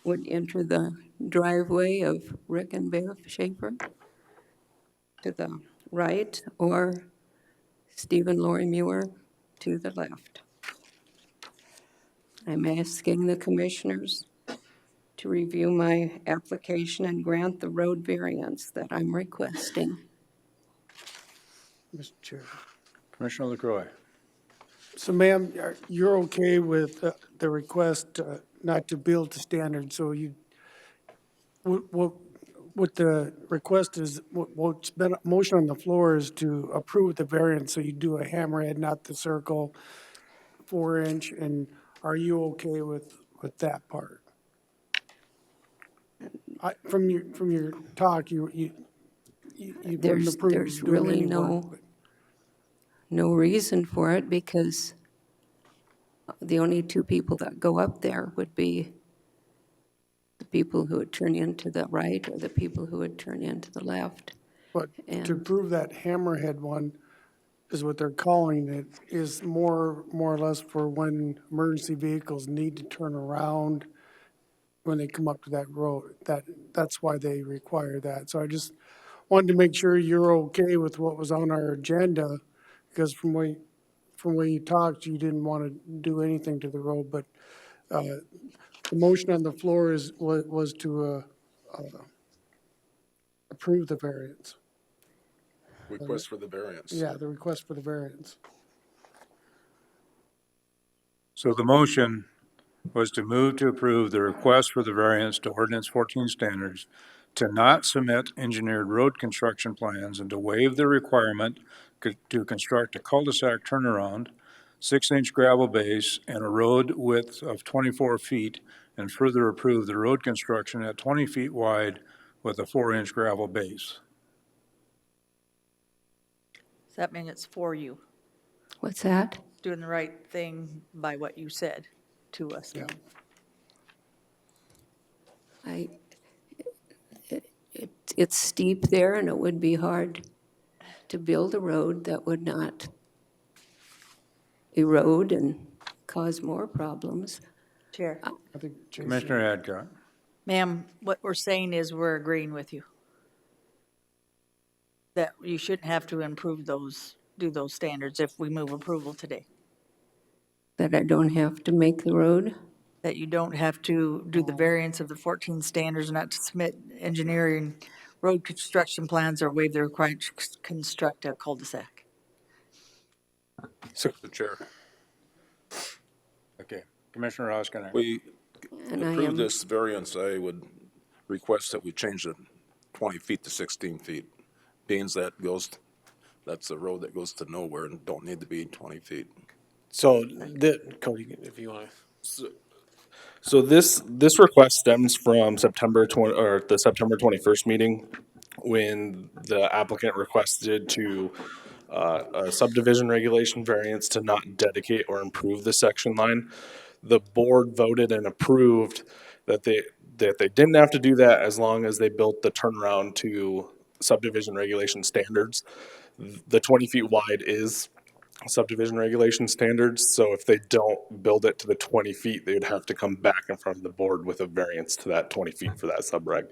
would enter the driveway of Rick and Bev Schaefer to the right, or Stephen Lori Muir to the left. I'm asking the commissioners to review my application and grant the road variance that I'm requesting. Mr. Chair. Commissioner LaCroy. So ma'am, you're okay with the request not to build to standard, so you, what the request is, what's been, motion on the floor is to approve the variance, so you do a hammerhead, not the circle, 4-inch, and are you okay with that part? From your talk, you wouldn't approve There's doing really any work. no reason for it, because the only two people that go up there would be the people who would turn into the right or the people who would turn into the left. But to prove that hammerhead one is what they're calling it, is more or less for when emergency vehicles need to turn around when they come up to that road. That's why they require that. So I just wanted to make sure you're okay with what was on our agenda, because from where you talked, you didn't want to do anything to the road, but the motion on the floor was to approve the variance. Request for the variance. Yeah, the request for the variance. So the motion was to move to approve the request for the variance to ordinance 14 standards, to not submit engineered road construction plans, and to waive the requirement to construct a cul-de-sac turnaround, 6-inch gravel base, and a road width of 24 feet, and further approve the road construction at 20 feet wide with a 4-inch gravel base. Does that mean it's for you? What's that? Doing the right thing by what you said to us. Yeah. It's steep there, and it would be hard to build a road that would not erode and cause more problems. Chair. I think Commissioner Adcock. Ma'am, what we're saying is we're agreeing with you. That you shouldn't have to do those standards if we move approval today. That I don't have to make the road? That you don't have to do the variance of the 14 standards, not to submit engineering road construction plans or waive the requirement to construct a cul-de-sac. So, the chair. Okay, Commissioner Oskinen. We And approve this variance, I would request that we change the 20 feet to 16 feet. Beans that's a road that goes to nowhere and don't need to be 20 feet. So, Cody, if you want to. So this request stems from the September 21st meeting, when the applicant requested to a subdivision regulation variance to not dedicate or improve the section line. The board voted and approved that that they didn't have to do that as long as they built the turnaround to subdivision regulation standards. The 20 feet wide is subdivision regulation standards, so if they don't build it to the 20 feet, they would have to come back in front of the board with a variance to that 20 feet for that subreg.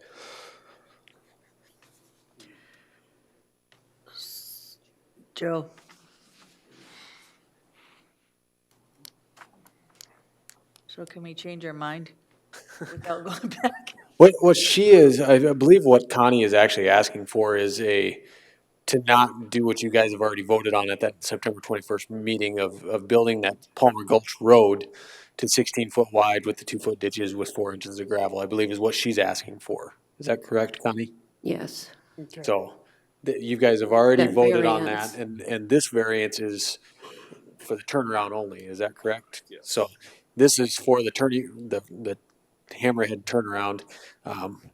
Joe? So can we change our mind without going back? What she is, I believe what Connie is actually asking for is to not do what you guys have already voted on at that September 21st meeting of building that Palmer Gulch Road to 16-foot wide with the 2-foot ditches with 4 inches of gravel, I believe is what she's asking for. Is that correct, Connie? Yes. Okay. So you guys have already That voted on variance. that, and this variance is for the turnaround only, is that correct? Yes. So this is for the Hammerhead turnaround.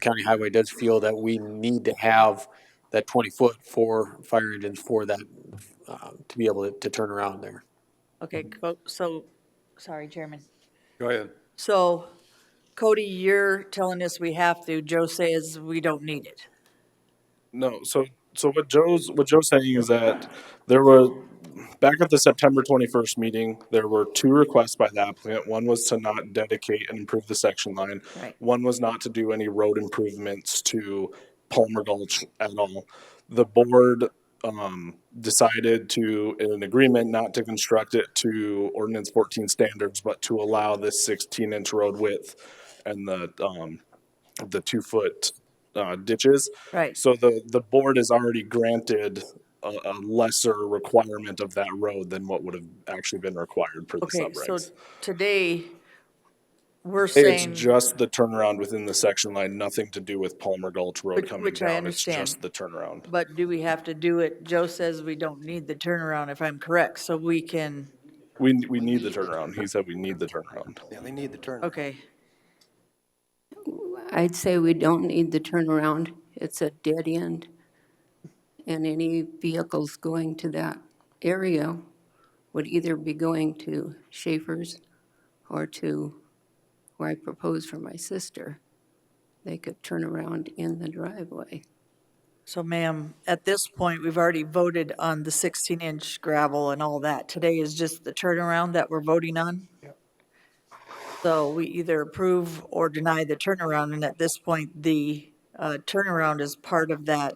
County Highway does feel that we need to have that 20-foot for fire engines for that, to be able to turn around there. Okay, so, sorry, Chairman. Go ahead. So, Cody, you're telling us we have to, Joe says we don't need it. No, so what Joe's saying is that there were, back at the September 21st meeting, there were 2 requests by the applicant. One was to not dedicate and improve the section line. Right. One was not to do any road improvements to Palmer Gulch at all. The board decided to, in an agreement, not to construct it to ordinance 14 standards, but to allow this 16-inch road width and the 2-foot ditches. Right. So the board has already granted a lesser requirement of that road than what would have actually been required per the Okay, so subregs. today, we're It's saying, just the turnaround within the section line, nothing to do with Palmer Gulch Road coming which I down. It's understand. just the turnaround. But do we have to do it? Joe says we don't need the turnaround, if I'm correct, so we can, We need the turnaround. He said we need the turnaround. Yeah, they need the turn. okay. I'd say we don't need the turnaround. It's a dead end. And any vehicles going to that area would either be going to Schaefer's or to where I proposed for my sister. They could turn around in the driveway. So ma'am, at this point, we've already voted on the 16-inch gravel and all that. Today is just the turnaround that we're voting on? Yep. So we either approve or deny the turnaround, and at this point, the turnaround is part of that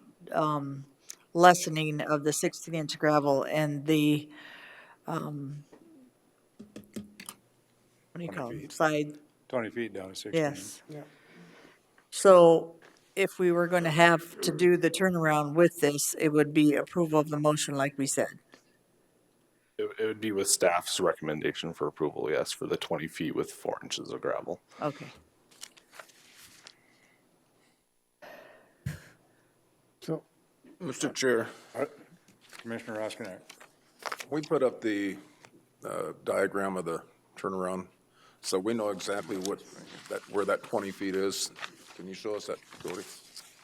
lessening of the 16-inch gravel and the, what do you call it, side, 20 feet down to 16. yes. Yeah. So if we were going to have to do the turnaround with this, it would be approval of the motion like we said. It would be with staff's recommendation for approval, yes, for the 20 feet with 4 inches of gravel. Okay. So, Mr. Chair, Commissioner Roskinek. we put up the diagram of the turnaround, so we know exactly where that 20 feet is. Can you show us that, Cody?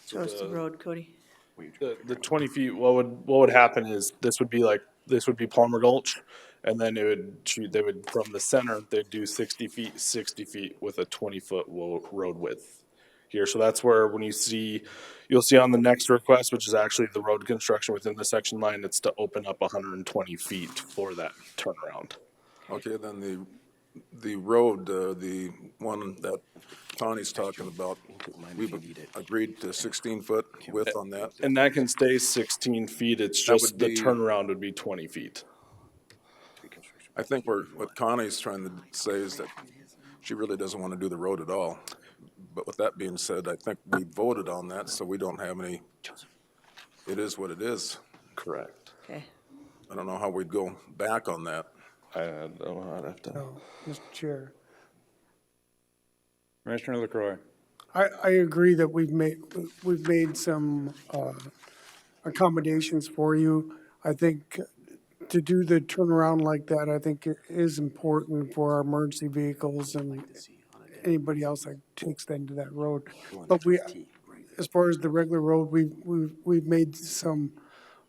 Show us the road, Cody. The 20 feet, what would happen is this would be Palmer Gulch, and then they would from the center, they'd do 60 feet with a 20-foot road width here. So that's where you'll see on the next request, which is actually the road construction within the section line, it's to open up 120 feet for that turnaround. Okay, then the road, the one that Connie's talking about, we've agreed to 16-foot width on that. And that can stay 16 feet, it's just the turnaround would be 20 feet. I think what Connie's trying to say is that she really doesn't want to do the road at all. But with that being said, I think we voted on that, so we don't have any, it is what it is. Correct. Okay. I don't know how we'd go back on that. I don't know, I'd have to. no, Mr. Chair, Commissioner LaCroy. I agree that we've made some accommodations for you. I think to do the turnaround like that, I think it is important for our emergency vehicles and anybody else that takes them to that road. But as far as the regular road, we've made some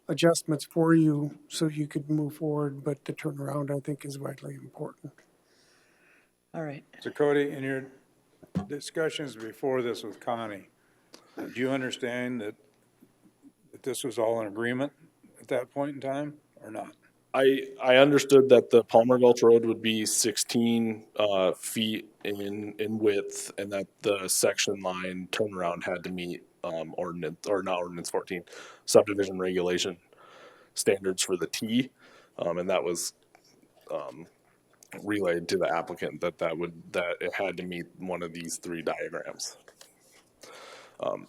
adjustments for you so you could move forward, but the turnaround, I think, is vitally important. All right. So Cody, in your discussions before this with Connie, did you understand that this was all in agreement at that point in time, or not? I understood that the Palmer Gulch Road would be 16 feet in width, and that the section line turnaround had to meet ordinance, or not ordinance 14, subdivision regulation standards for the T, and that was relayed to the applicant that that it had to meet one of these three diagrams.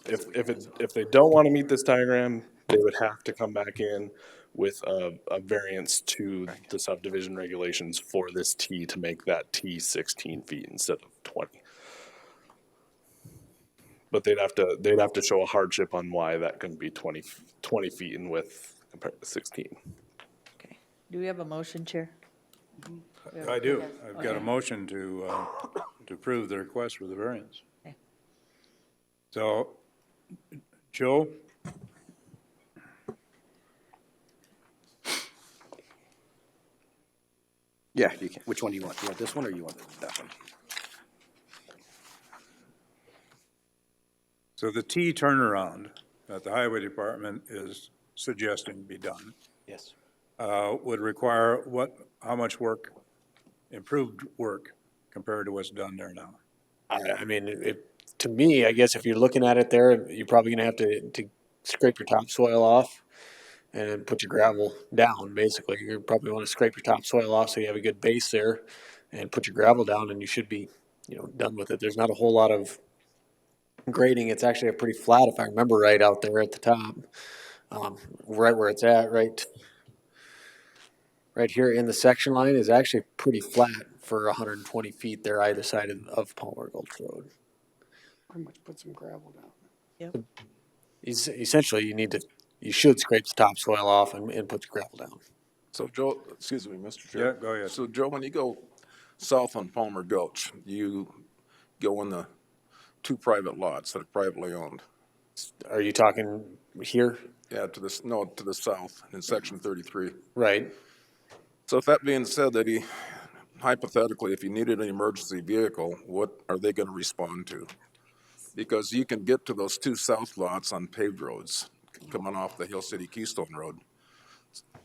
If they don't want to meet this diagram, they would have to come back in with a variance to the subdivision regulations for this T to make that T 16 feet instead of 20. But they'd have to show a hardship on why that couldn't be 20 feet in width compared to 16. Okay. Do we have a motion, Chair? I do. I've got a motion to approve the request for the variance. Okay. So, Joe? Yeah, you can. Which one do you want? You want this one or you want that one? So the T turnaround that the highway department is suggesting be done Yes. would require how much work, improved work, compared to what's done there now? I mean, to me, I guess if you're looking at it there, you're probably gonna have to scrape your topsoil off and then put your gravel down, basically. You probably wanna scrape your topsoil off so you have a good base there and put your gravel down and you should be, done with it. There's not a whole lot of grading. It's actually a pretty flat, if I remember right, out there at the top. Right where it's at, right here in the section line is actually pretty flat for 120 feet there either side of Palmer Gulch Road. Pretty much put some gravel down. Yep. Essentially, you should scrape the topsoil off and put the gravel down. So Joe, excuse me, Mr. Chair. Yeah, go ahead. So Joe, when you go south on Palmer Gulch, you go in the two private lots that are privately owned. Are you talking here? Yeah, to the south in section 33. Right. So if that being said, that hypothetically, if you needed an emergency vehicle, what are they going to respond to? Because you can get to those two south lots on paved roads coming off the Hill City Keystone Road.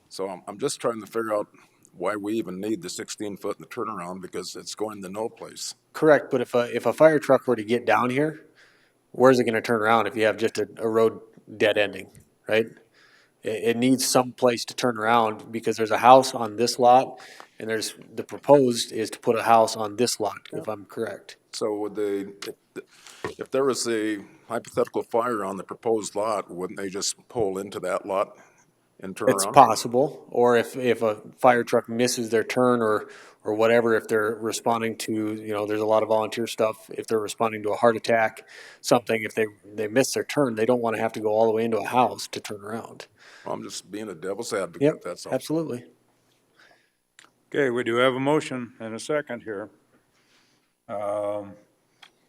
So I'm just trying to figure out why we even need the 16-foot in the turnaround, because it's going to no place. Correct, but if a fire truck were to get down here, where's it going to turn around if you have just a road dead ending, right? It needs some place to turn around because there's a house on this lot, and the proposed is to put a house on this lot, if I'm correct. So would if there was a hypothetical fire on the proposed lot, wouldn't they just pull into that lot and turn It's around? possible, or if a fire truck misses their turn or whatever, if they're responding to, there's a lot of volunteer stuff, if they're responding to a heart attack, something, if they miss their turn, they don't want to have to go all the way into a house to turn around. I'm just being a devil's advocate, Yep, that's all. absolutely. Okay, we do have a motion and a second here.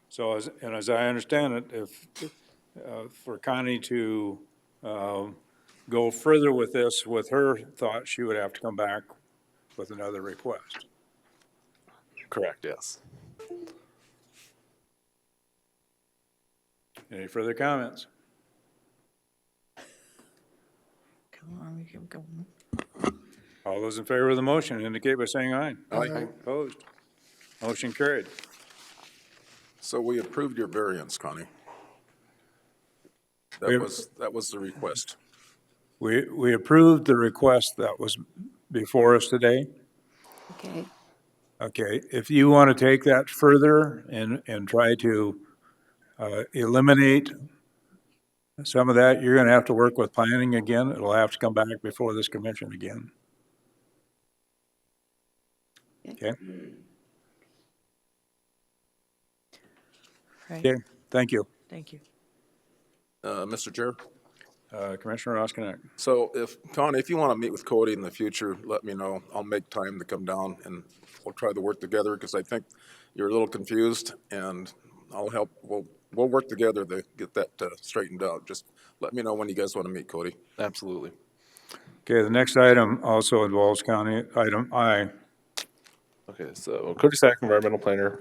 So as I understand it, if for Connie to go further with this, with her thought, she would have to come back with another request. Correct, yes. Any further comments? Come on, we can go. All those in favor of the motion indicate by saying aye. Aye. Opposed? Motion carried. So we approved your variance, Connie. That was the request. We approved the request that was before us today. Okay. Okay, if you want to take that further and try to eliminate some of that, you're going to have to work with planning again. It'll have to come back before this commission again. Okay? Right. Okay, thank you. Thank you. Mr. Chair? Commissioner Oskinek. So Connie, if you want to meet with Cody in the future, let me know. I'll make time to come down and we'll try to work together, because I think you're a little confused, and I'll help. We'll work together to get that straightened out. Just let me know when you guys want to meet, Cody. Absolutely. Okay, the next item also involves county item I. Okay, so Cody Sack, environmental planner.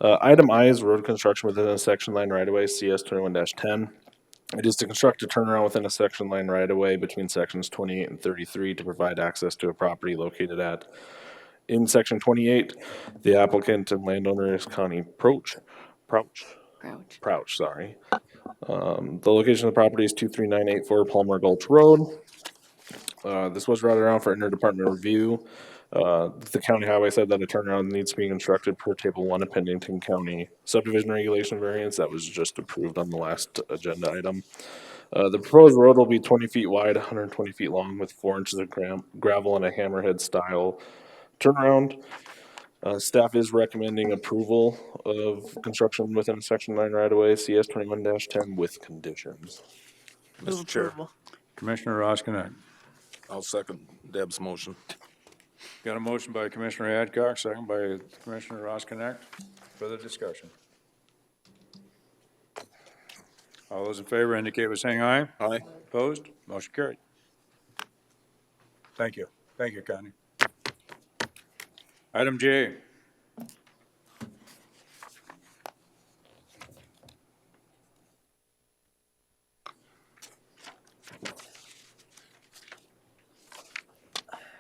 Item I is road construction within a section line right-of-way, CS 21-10. It is to construct a turnaround within a section line right-of-way between sections 28 and 33 to provide access to a property located at, in section 28, the applicant and landowner is Connie Prouch, sorry. The location of the property is 23984 Palmer Gulch Road. This was routed around for interdepartment review. The county highway said that a turnaround needs to be constructed per table 1 of Pennington County subdivision regulation variance. That was just approved on the last agenda item. The proposed road will be 20 feet wide, 120 feet long, with 4 inches of gravel and a hammerhead style turnaround. Staff is recommending approval of construction within section 9 right away, CS 21-10 with conditions. Move Mr. Chair, approval. Commissioner Roskinek. I'll second Deb's motion. Got a motion by Commissioner Adcock, second by Commissioner Roskinek. Further discussion? All those in favor indicate by saying aye. Aye. Opposed? Motion carried. Thank you. Thank you, Connie. Item J.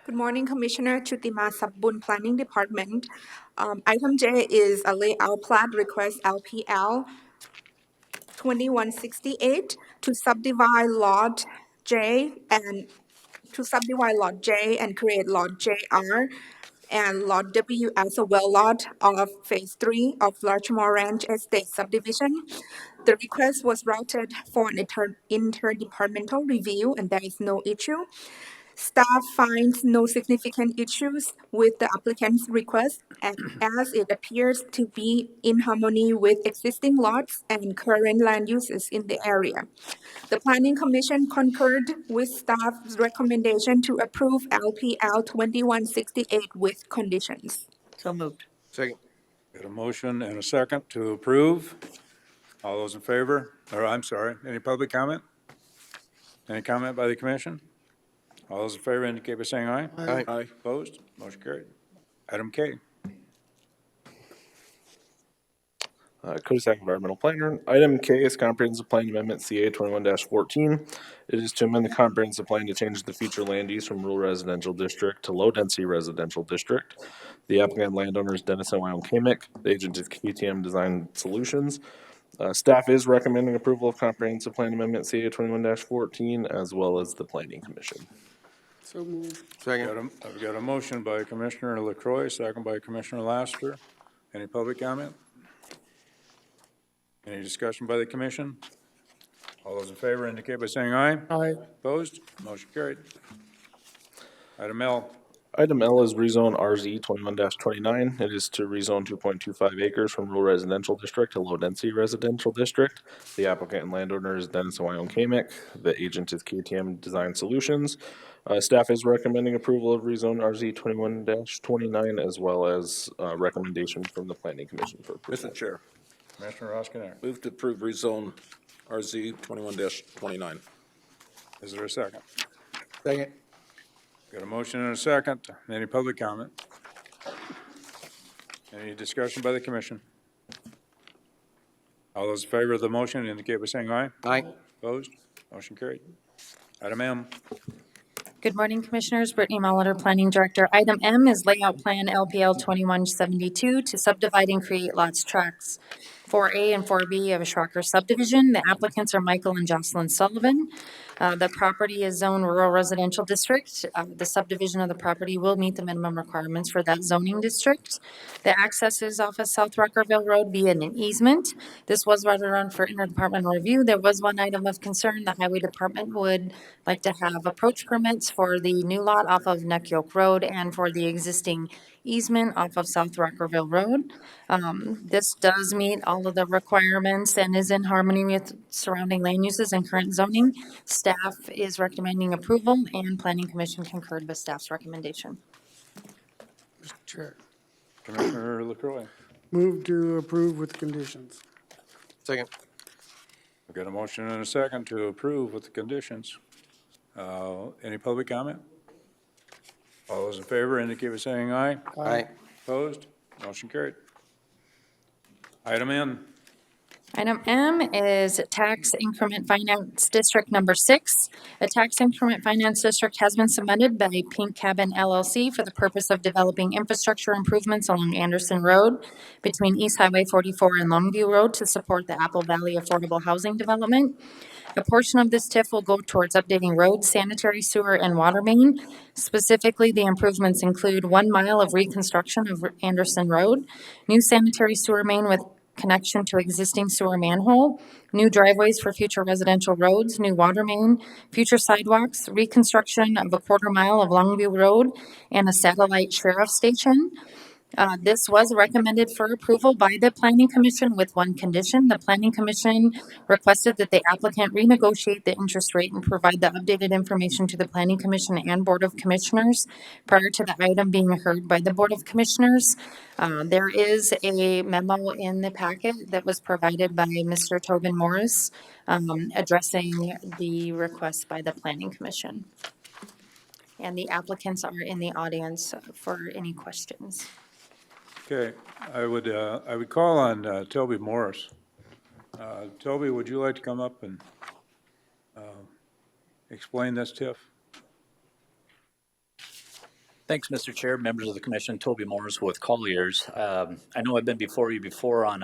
Good morning, Commissioner Chutima Sabbun, Planning Department. Item J is a layout plat request LPL 2168 to subdivide lot J and create lot JR and lot W as a well lot of phase 3 of Larchmore Ranch Estate subdivision. The request was routed for an interdepartmental review and there is no issue. Staff finds no significant issues with the applicant's request as it appears to be in harmony with existing lots and current land uses in the area. The Planning Commission concurred with staff's recommendation to approve LPL 2168 with conditions. So moved. Second. Got a motion and a second to approve. All those in favor, or I'm sorry, any public comment? Any comment by the commission? All those in favor indicate by saying aye. Aye. Aye. Opposed? Motion carried. Item K. Codisac Environmental Planner. Item K is Comprehensive Plan Amendment CA 21-14. It is to amend the comprehensive plan to change the future land use from rural residential district to low-density residential district. The applicant and landowner is Dennis and Wyoming Kamick. The agent is KTM Design Solutions. Staff is recommending approval of Comprehensive Plan Amendment CA 21-14 as well as the Planning Commission. So moved. Second. I've got a motion by Commissioner LaCroix, second by Commissioner Laster. Any public comment? Any discussion by the commission? All those in favor indicate by saying aye. Aye. Opposed? Motion carried. Item L. Item L is rezone RZ 21-29. It is to rezone 2.25 acres from rural residential district to low-density residential district. The applicant and landowner is Dennis and Wyoming Kamick. The agent is KTM Design Solutions. Staff is recommending approval of rezone RZ 21-29 as well as recommendation from the Planning Commission for approval. Mr. Chair, Commissioner Roskinek. move to approve rezone RZ 21-29. Is there a second? Second. Got a motion and a second. Any public comment? Any discussion by the commission? All those in favor of the motion indicate by saying aye. Aye. Opposed? Motion carried. Item M. Good morning, Commissioners. Brittany Molitor, Planning Director. Item M is Layout Plan LPL 2172 to subdivide and create lots tracts 4A and 4B of a Schrocker subdivision. The applicants are Michael and Jocelyn Sullivan. The property is zoned rural residential district. The subdivision of the property will meet the minimum requirements for that zoning district. The access is off of South Rockerville Road via an easement. This was brought around for interdepartmental review. There was one item of concern. The Highway Department would like to have approach permits for the new lot off of Neck Yoke Road and for the existing easement off of South Rockerville Road. This does meet all of the requirements and is in harmony with surrounding land uses and current zoning. Staff is recommending approval and Planning Commission concurred with staff's recommendation. Mr. Chair. Commissioner LaCroix. Move to approve with conditions. Second. We've got a motion and a second to approve with the conditions. Any public comment? All those in favor indicate by saying aye. Aye. Opposed? Motion carried. Item N. Item M is Tax Increment Finance District Number 6. A tax increment finance district has been submitted by Pink Cabin LLC for the purpose of developing infrastructure improvements along Anderson Road between East Highway 44 and Longview Road to support the Apple Valley Affordable Housing Development. A portion of this TIF will go towards updating roads, sanitary sewer, and water main. Specifically, the improvements include 1 mile of reconstruction of Anderson Road, new sanitary sewer main with connection to existing sewer manhole, new driveways for future residential roads, new water main, future sidewalks, reconstruction of a 1/4 mile of Longview Road, and a satellite sheriff station. This was recommended for approval by the Planning Commission with one condition. The Planning Commission requested that the applicant renegotiate the interest rate and provide the updated information to the Planning Commission and Board of Commissioners prior to the item being heard by the Board of Commissioners. There is a memo in the packet that was provided by Mr. Tobin Morris addressing the request by the Planning Commission. And the applicants are in the audience for any questions. Okay, I would call on Toby Morris. Toby, would you like to come up and explain this TIF? Thanks, Mr. Chair, members of the commission. Toby Morris with Colliers. I know I've been before you before on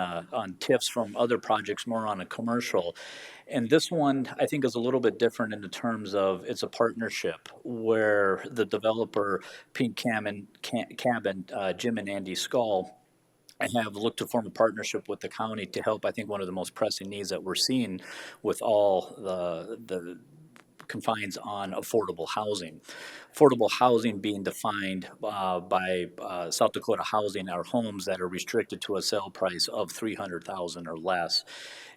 TIFs from other projects, more on a commercial. And this one, I think, is a little bit different in the terms of it's a partnership where the developer, Pink Cabin, Jim and Andy Skull, have looked to form a partnership with the county to help, I think, one of the most pressing needs that we're seeing with all the confines on affordable housing. Affordable housing being defined by South Dakota Housing are homes that are restricted to a sale price of $300,000 or less.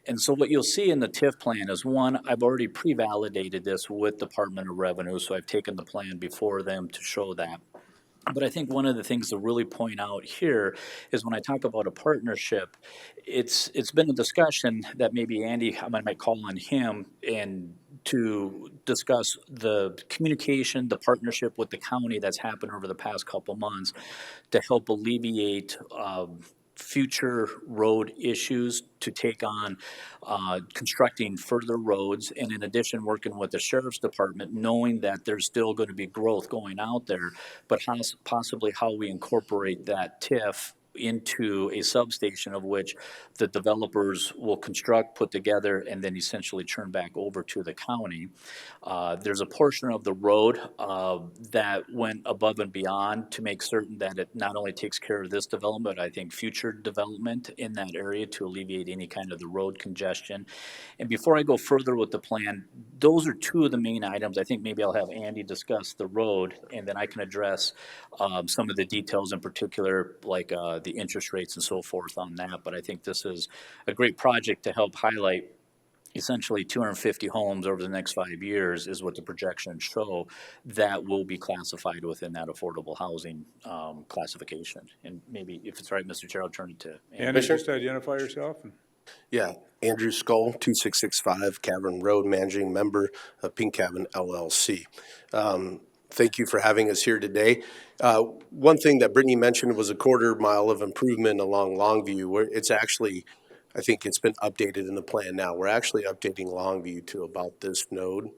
And so what you'll see in the TIF plan is, one, I've already pre-validated this with Department of Revenue, so I've taken the plan before them to show that. But I think one of the things to really point out here is when I talk about a partnership, it's been a discussion that maybe Andy, I might call on him and to discuss the communication, the partnership with the county that's happened over the past couple months to help alleviate future road issues, to take on constructing further roads, and in addition, working with the sheriff's department, knowing that there's still going to be growth going out there, but possibly how we incorporate that TIF into a substation of which the developers will construct, put together, and then essentially turn back over to the county. There's a portion of the road that went above and beyond to make certain that it not only takes care of this development, but I think future development in that area to alleviate any kind of the road congestion. And before I go further with the plan, those are two of the main items. I think maybe I'll have Andy discuss the road, and then I can address some of the details in particular, like the interest rates and so forth on that. But I think this is a great project to help highlight essentially 250 homes over the next 5 years is what the projections show that will be classified within that affordable housing classification. And maybe if it's right, Mr. Chair, I'll turn it to Andy. Andy, just identify yourself. Yeah, Andrew Skull, 2665 Cavern Road, managing member of Pink Cabin LLC. Thank you for having us here today. One thing that Brittany mentioned was a 1/4 mile of improvement along Longview, where it's actually, I think it's been updated in the plan now. We're actually updating Longview to about this node,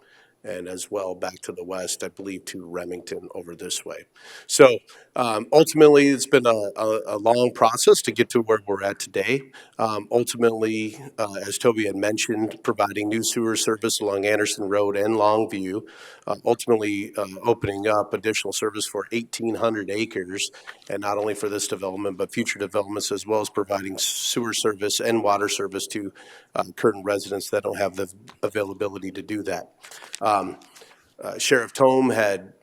and as well back to the west, I believe, to Remington over this way. So ultimately, it's been a long process to get to where we're at today. Ultimately, as Toby had mentioned, providing new sewer service along Anderson Road and Longview, ultimately opening up additional service for 1,800 acres, and not only for this development, but future developments, as well as providing sewer service and water service to current residents that don't have the availability to do that. Sheriff Tome had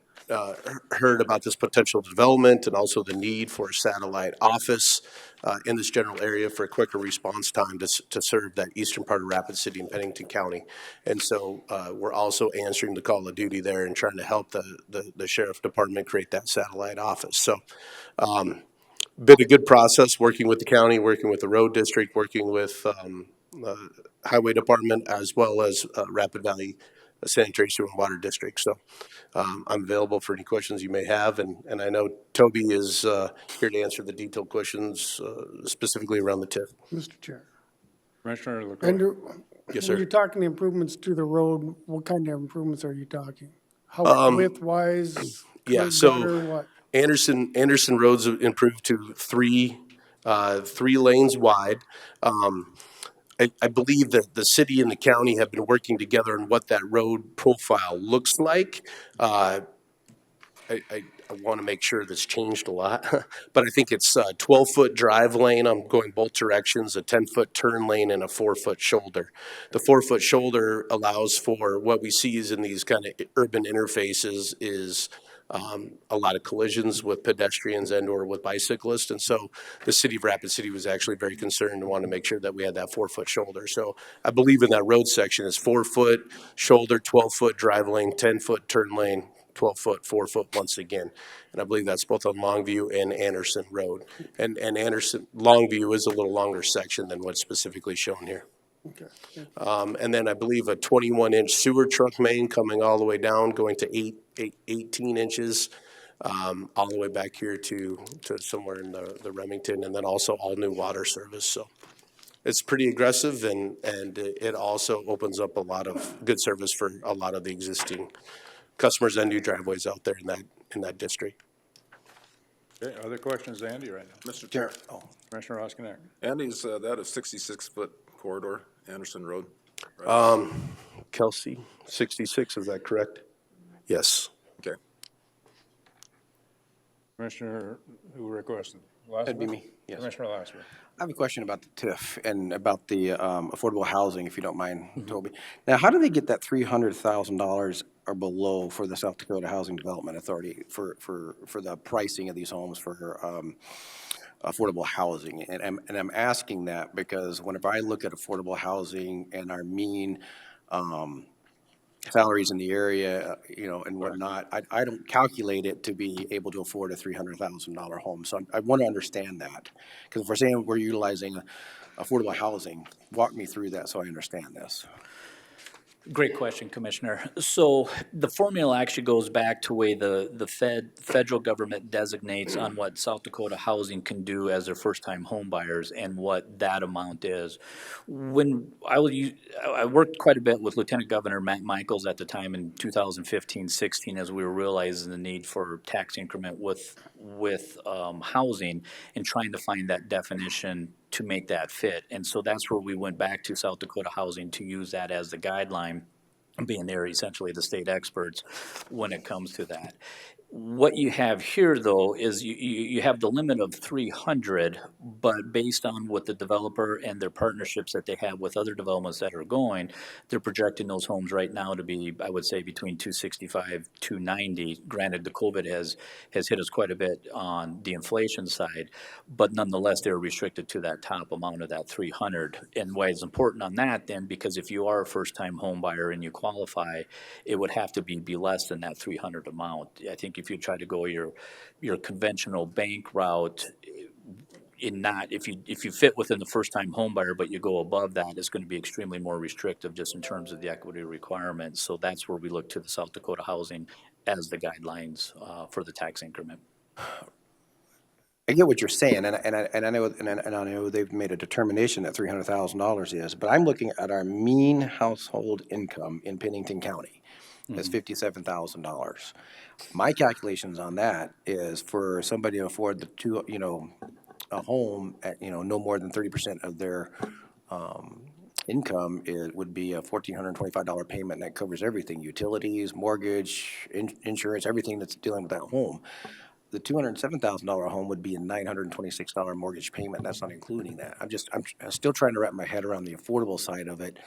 heard about this potential development and also the need for a satellite office in this general area for a quicker response time to serve that eastern part of Rapid City and Pennington County. And so we're also answering the call of duty there and trying to help the sheriff department create that satellite office. So been a good process working with the county, working with the road district, working with highway department, as well as Rapid Valley sanitary sewer and water district. So I'm available for any questions you may have, and I know Toby is here to answer the detailed questions specifically around the TIF. Mr. Chair. Commissioner LaCroix. Andrew, Yes, when sir. you're talking improvements to the road, what kind of improvements are you talking? How width-wise, Yeah, curb, so gutter, what? Anderson Road's improved to three lanes wide. I believe that the city and the county have been working together on what that road profile looks like. I want to make sure that's changed a lot, but I think it's a 12-foot drive lane. I'm going both directions, a 10-foot turn lane, and a 4-foot shoulder. The 4-foot shoulder allows for what we see is in these kind of urban interfaces is a lot of collisions with pedestrians and or with bicyclists. And so the city of Rapid City was actually very concerned and wanted to make sure that we had that 4-foot shoulder. So I believe in that road section is 4-foot shoulder, 12-foot drive lane, 10-foot turn lane, 12-foot, 4-foot once again. And I believe that's both on Longview and Anderson Road. And Longview is a little longer section than what's specifically shown here. Okay. And then I believe a 21-inch sewer truck main coming all the way down, going to 18 inches, all the way back here to somewhere in the Remington, and then also all new water service. So it's pretty aggressive, and it also opens up a lot of good service for a lot of the existing customers and new driveways out there in that district. Okay, other questions, Andy, right now? Mr. Chair. Commissioner Oskinek. Andy's, that a 66-foot corridor, Anderson Road? Kelsey, 66, is that correct? Yes. Okay. Commissioner, who requested? That'd be me, yes. Commissioner Lassiter. I have a question about the TIF and about the affordable housing, if you don't mind, Toby. Now, how do they get that $300,000 or below for the South Dakota Housing Development Authority for the pricing of these homes for affordable housing? And I'm asking that because whenever I look at affordable housing and our mean salaries in the area, and whatnot, I don't calculate it to be able to afford a $300,000 home. So I want to understand that. Because if we're saying we're utilizing affordable housing, walk me through that so I understand this. Great question, Commissioner. So the formula actually goes back to the way the federal government designates on what South Dakota Housing can do as their first-time home buyers and what that amount is. When I worked quite a bit with Lieutenant Governor Matt Michaels at the time in 2015-16 as we were realizing the need for tax increment with housing and trying to find that definition to make that fit. And so that's where we went back to South Dakota Housing to use that as the guideline, being they're essentially the state experts when it comes to that. What you have here, though, is you have the limit of 300, but based on what the developer and their partnerships that they have with other developments that are going, they're projecting those homes right now to be, I would say, between 265, 290. Granted, the COVID has hit us quite a bit on the inflation side, but nonetheless, they're restricted to that top amount of that 300. And why it's important on that, then, because if you are a first-time home buyer and you qualify, it would have to be less than that 300 amount. I think if you try to go your conventional bank route, if you fit within the first time home buyer, but you go above that, it's going to be extremely more restrictive just in terms of the equity requirements. So that's where we look to the South Dakota Housing as the guidelines for the tax increment. I get what you're saying, and I know they've made a determination that $300,000 is, but I'm looking at our mean household income in Pennington County. That's $57,000. My calculations on that is for somebody to afford a home at no more than 30% of their income, it would be a $1,425 payment that covers everything: utilities, mortgage, insurance, everything that's dealing with that home. The $207,000 home would be a $926 mortgage payment. That's not including that. I'm still trying to wrap my head around the affordable side of it.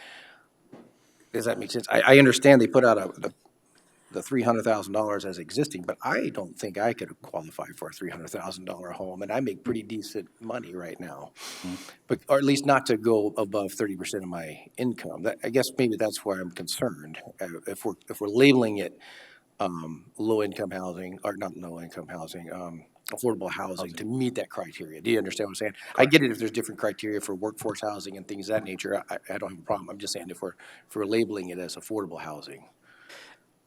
Does that make sense? I understand they put out the $300,000 as existing, but I don't think I could qualify for a $300,000 home, and I make pretty decent money right now, or at least not to go above 30% of my income. I guess maybe that's where I'm concerned. If we're labeling it low income housing, or not low income housing, affordable housing to meet that criteria. Do you understand what I'm saying? Correct. I get it if there's different criteria for workforce housing and things of that nature. I don't have a problem. I'm just saying if we're labeling it as affordable housing.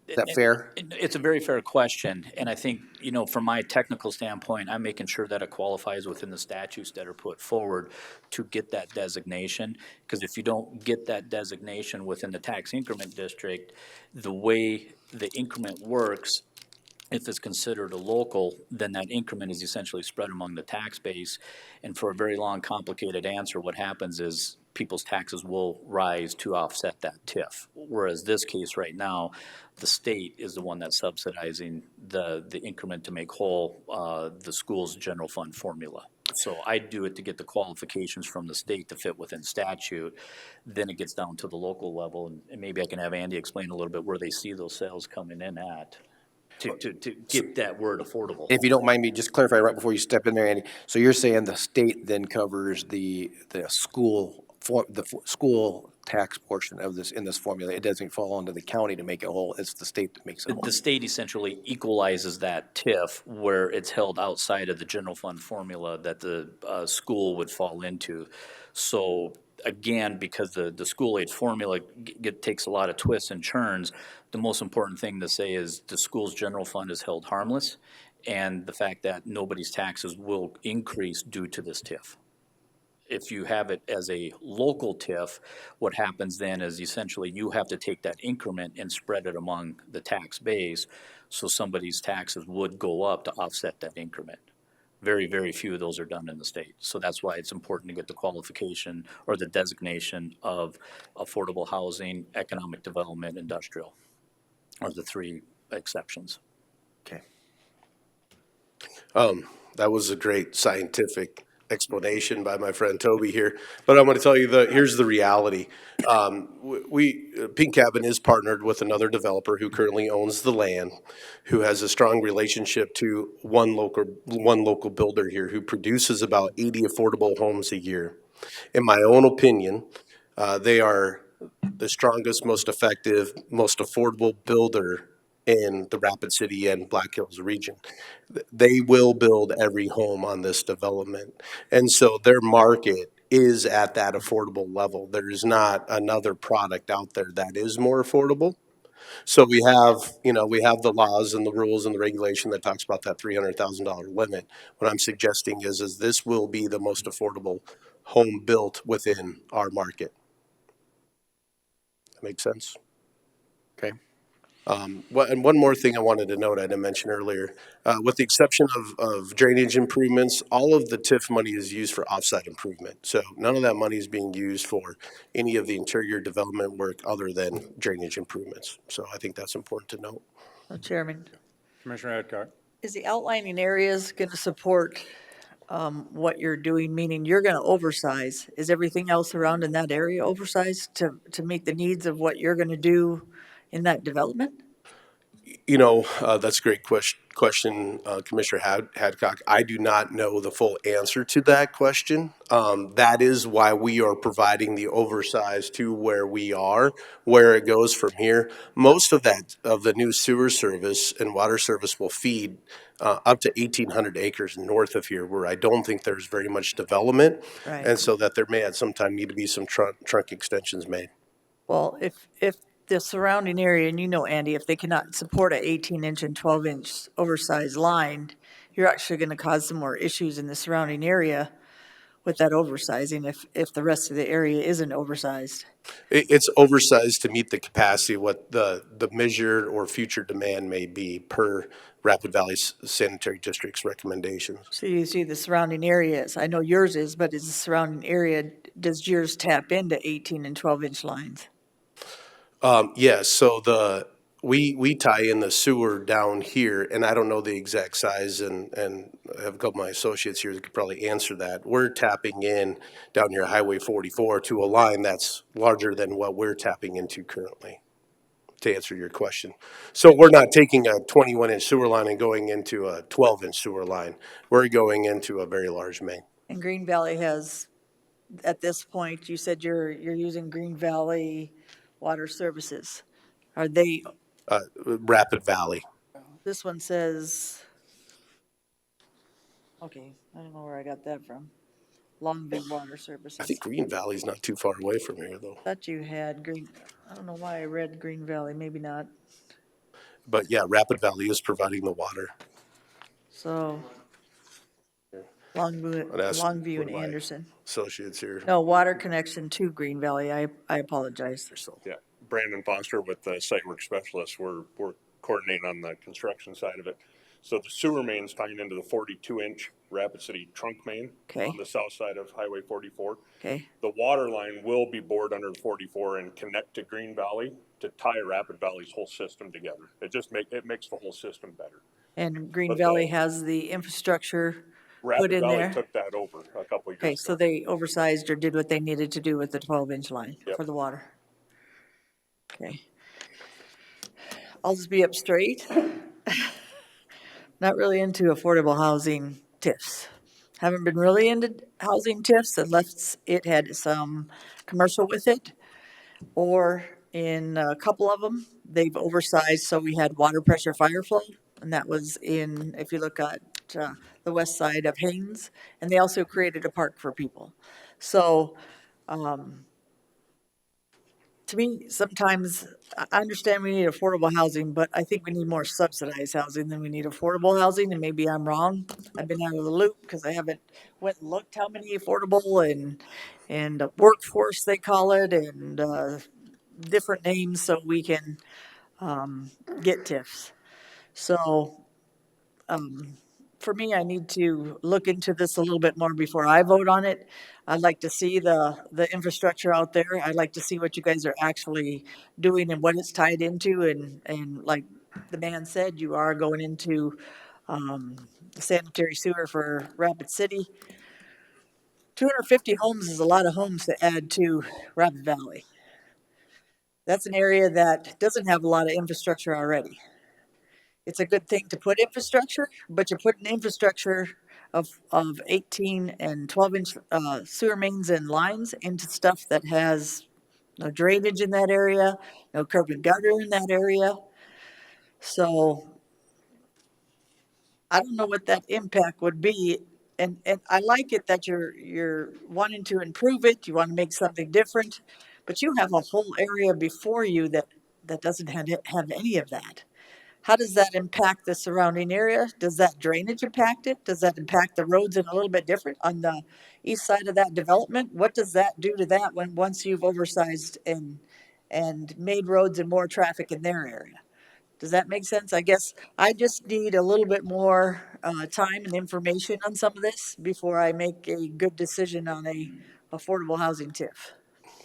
Is that fair? It's a very fair question, and I think, from my technical standpoint, I'm making sure that it qualifies within the statutes that are put forward to get that designation, because if you don't get that designation within the tax increment district, the way the increment works, if it's considered a local, then that increment is essentially spread among the tax base. And for a very long, complicated answer, what happens is people's taxes will rise to offset that TIF. Whereas this case right now, the state is the one that's subsidizing the increment to make whole the school's general fund formula. So I do it to get the qualifications from the state to fit within statute. Then it gets down to the local level, and maybe I can have Andy explain a little bit where they see those sales coming in at. To get that word affordable. If you don't mind me just clarifying right before you step in there, Andy. So you're saying the state then covers the school school tax portion of this in this formula. It doesn't fall onto the county to make it whole. It's the state that makes it whole. The state essentially equalizes that TIF where it's held outside of the general fund formula that the school would fall into. So again, because the school aid formula takes a lot of twists and turns, the most important thing to say is the school's general fund is held harmless, and the fact that nobody's taxes will increase due to this TIF. If you have it as a local TIF, what happens then is essentially you have to take that increment and spread it among the tax base, so somebody's taxes would go up to offset that increment. Very, very few of those are done in the state. So that's why it's important to get the qualification or the designation of affordable housing, economic development, industrial, are the three exceptions. Okay. That was a great scientific explanation by my friend Toby here, but I'm going to tell you here's the reality. Pink Cabin is partnered with another developer who currently owns the land, who has a strong relationship to one local builder here who produces about 80 affordable homes a year. In my own opinion, they are the strongest, most effective, most affordable builder in the Rapid City and Black Hills region. They will build every home on this development. And so their market is at that affordable level. There is not another product out there that is more affordable. So we have the laws and the rules and the regulation that talks about that $300,000 limit. What I'm suggesting is this will be the most affordable home built within our market. That makes sense? Okay. And one more thing I wanted to note, I didn't mention earlier, with the exception of drainage improvements, all of the TIF money is used for offsite improvement. So none of that money is being used for any of the interior development work other than drainage improvements. So I think that's important to note. Chairman, Commissioner Adcock. is the outlining areas going to support what you're doing, meaning you're going to oversize? Is everything else around in that area oversized to meet the needs of what you're going to do in that development? That's a great question, Commissioner Hadcock. I do not know the full answer to that question. That is why we are providing the oversize to where we are, where it goes from here. Most of the new sewer service and water service will feed up to 1,800 acres north of here, where I don't think there's very much development. Right. And so that there may at some time need to be some trunk extensions made. Well, if the surrounding area, and Andy, if they cannot support a 18-inch and 12-inch oversized line, you're actually going to cause some more issues in the surrounding area with that oversizing if the rest of the area isn't oversized. It's oversized to meet the capacity, what the measured or future demand may be per Rapid Valley Sanitary District's recommendations. So you see the surrounding areas. I know yours is, but is the surrounding area, does yours tap into 18 and 12-inch lines? Yes, so we tie in the sewer down here, and I don't know the exact size, and I have a couple of my associates here that could probably answer that. We're tapping in down here Highway 44 to a line that's larger than what we're tapping into currently, to answer your question. So we're not taking a 21-inch sewer line and going into a 12-inch sewer line. We're going into a very large main. And Green Valley has, at this point, you said you're using Green Valley Water Services. Are they? Rapid Valley. This one says, okay, I don't know where I got that from. Longview Water Services. I think Green Valley's not too far away from here, though. Thought you had I don't know why I read Green Valley, maybe not. But yeah, Rapid Valley is providing the water. So I'd ask Longview one and of my Anderson. associates here. No, water connection to Green Valley. I apologize. Yeah, Brandon Foster with the site work specialist, we're coordinating on the construction side of it. So the sewer main's tying into the 42-inch Rapid City trunk main on the south side of Highway 44. Okay. The water line will be bored under the 44 and connect to Green Valley to tie Rapid Valley's whole system together. It makes the whole system better. And Green But Valley has the infrastructure put Rapid in Valley there? took that over a couple of Okay, years so ago. they oversized or did what they needed to do with the 12-inch line for the water. Okay. I'll just be up straight. Not really into affordable housing TIFs. Haven't been really into housing TIFs unless it had some commercial with it. Or in a couple of them, they've oversized, so we had water pressure fire flow. And that was in, if you look at the west side of Haynes, and they also created a park for people. So, to me, sometimes I understand we need affordable housing, but I think we need more subsidized housing than we need affordable housing. And maybe I'm wrong. I've been out of the loop because I haven't went and looked how many affordable and workforce they call it and different names so we can get TIFs. So for me, I need to look into this a little bit more before I vote on it. I'd like to see the infrastructure out there. I'd like to see what you guys are actually doing and what it's tied into. And like the man said, you are going into the sanitary sewer for Rapid City. 250 homes is a lot of homes to add to Rapid Valley. That's an area that doesn't have a lot of infrastructure already. It's a good thing to put infrastructure, but you're putting infrastructure of 18 and 12-inch sewer mains and lines into stuff that has no drainage in that area, no curb and gutter in that area. So I don't know what that impact would be. And I like it that you're wanting to improve it, you want to make something different, but you have a whole area before you that doesn't have any of that. How does that impact the surrounding area? Does that drainage impact it? Does that impact the roads in a little bit different on the east side of that development? What does that do to that when once you've oversized and made roads and more traffic in their area? Does that make sense? I guess I just need a little bit more time and information on some of this before I make a good decision on a affordable housing TIF.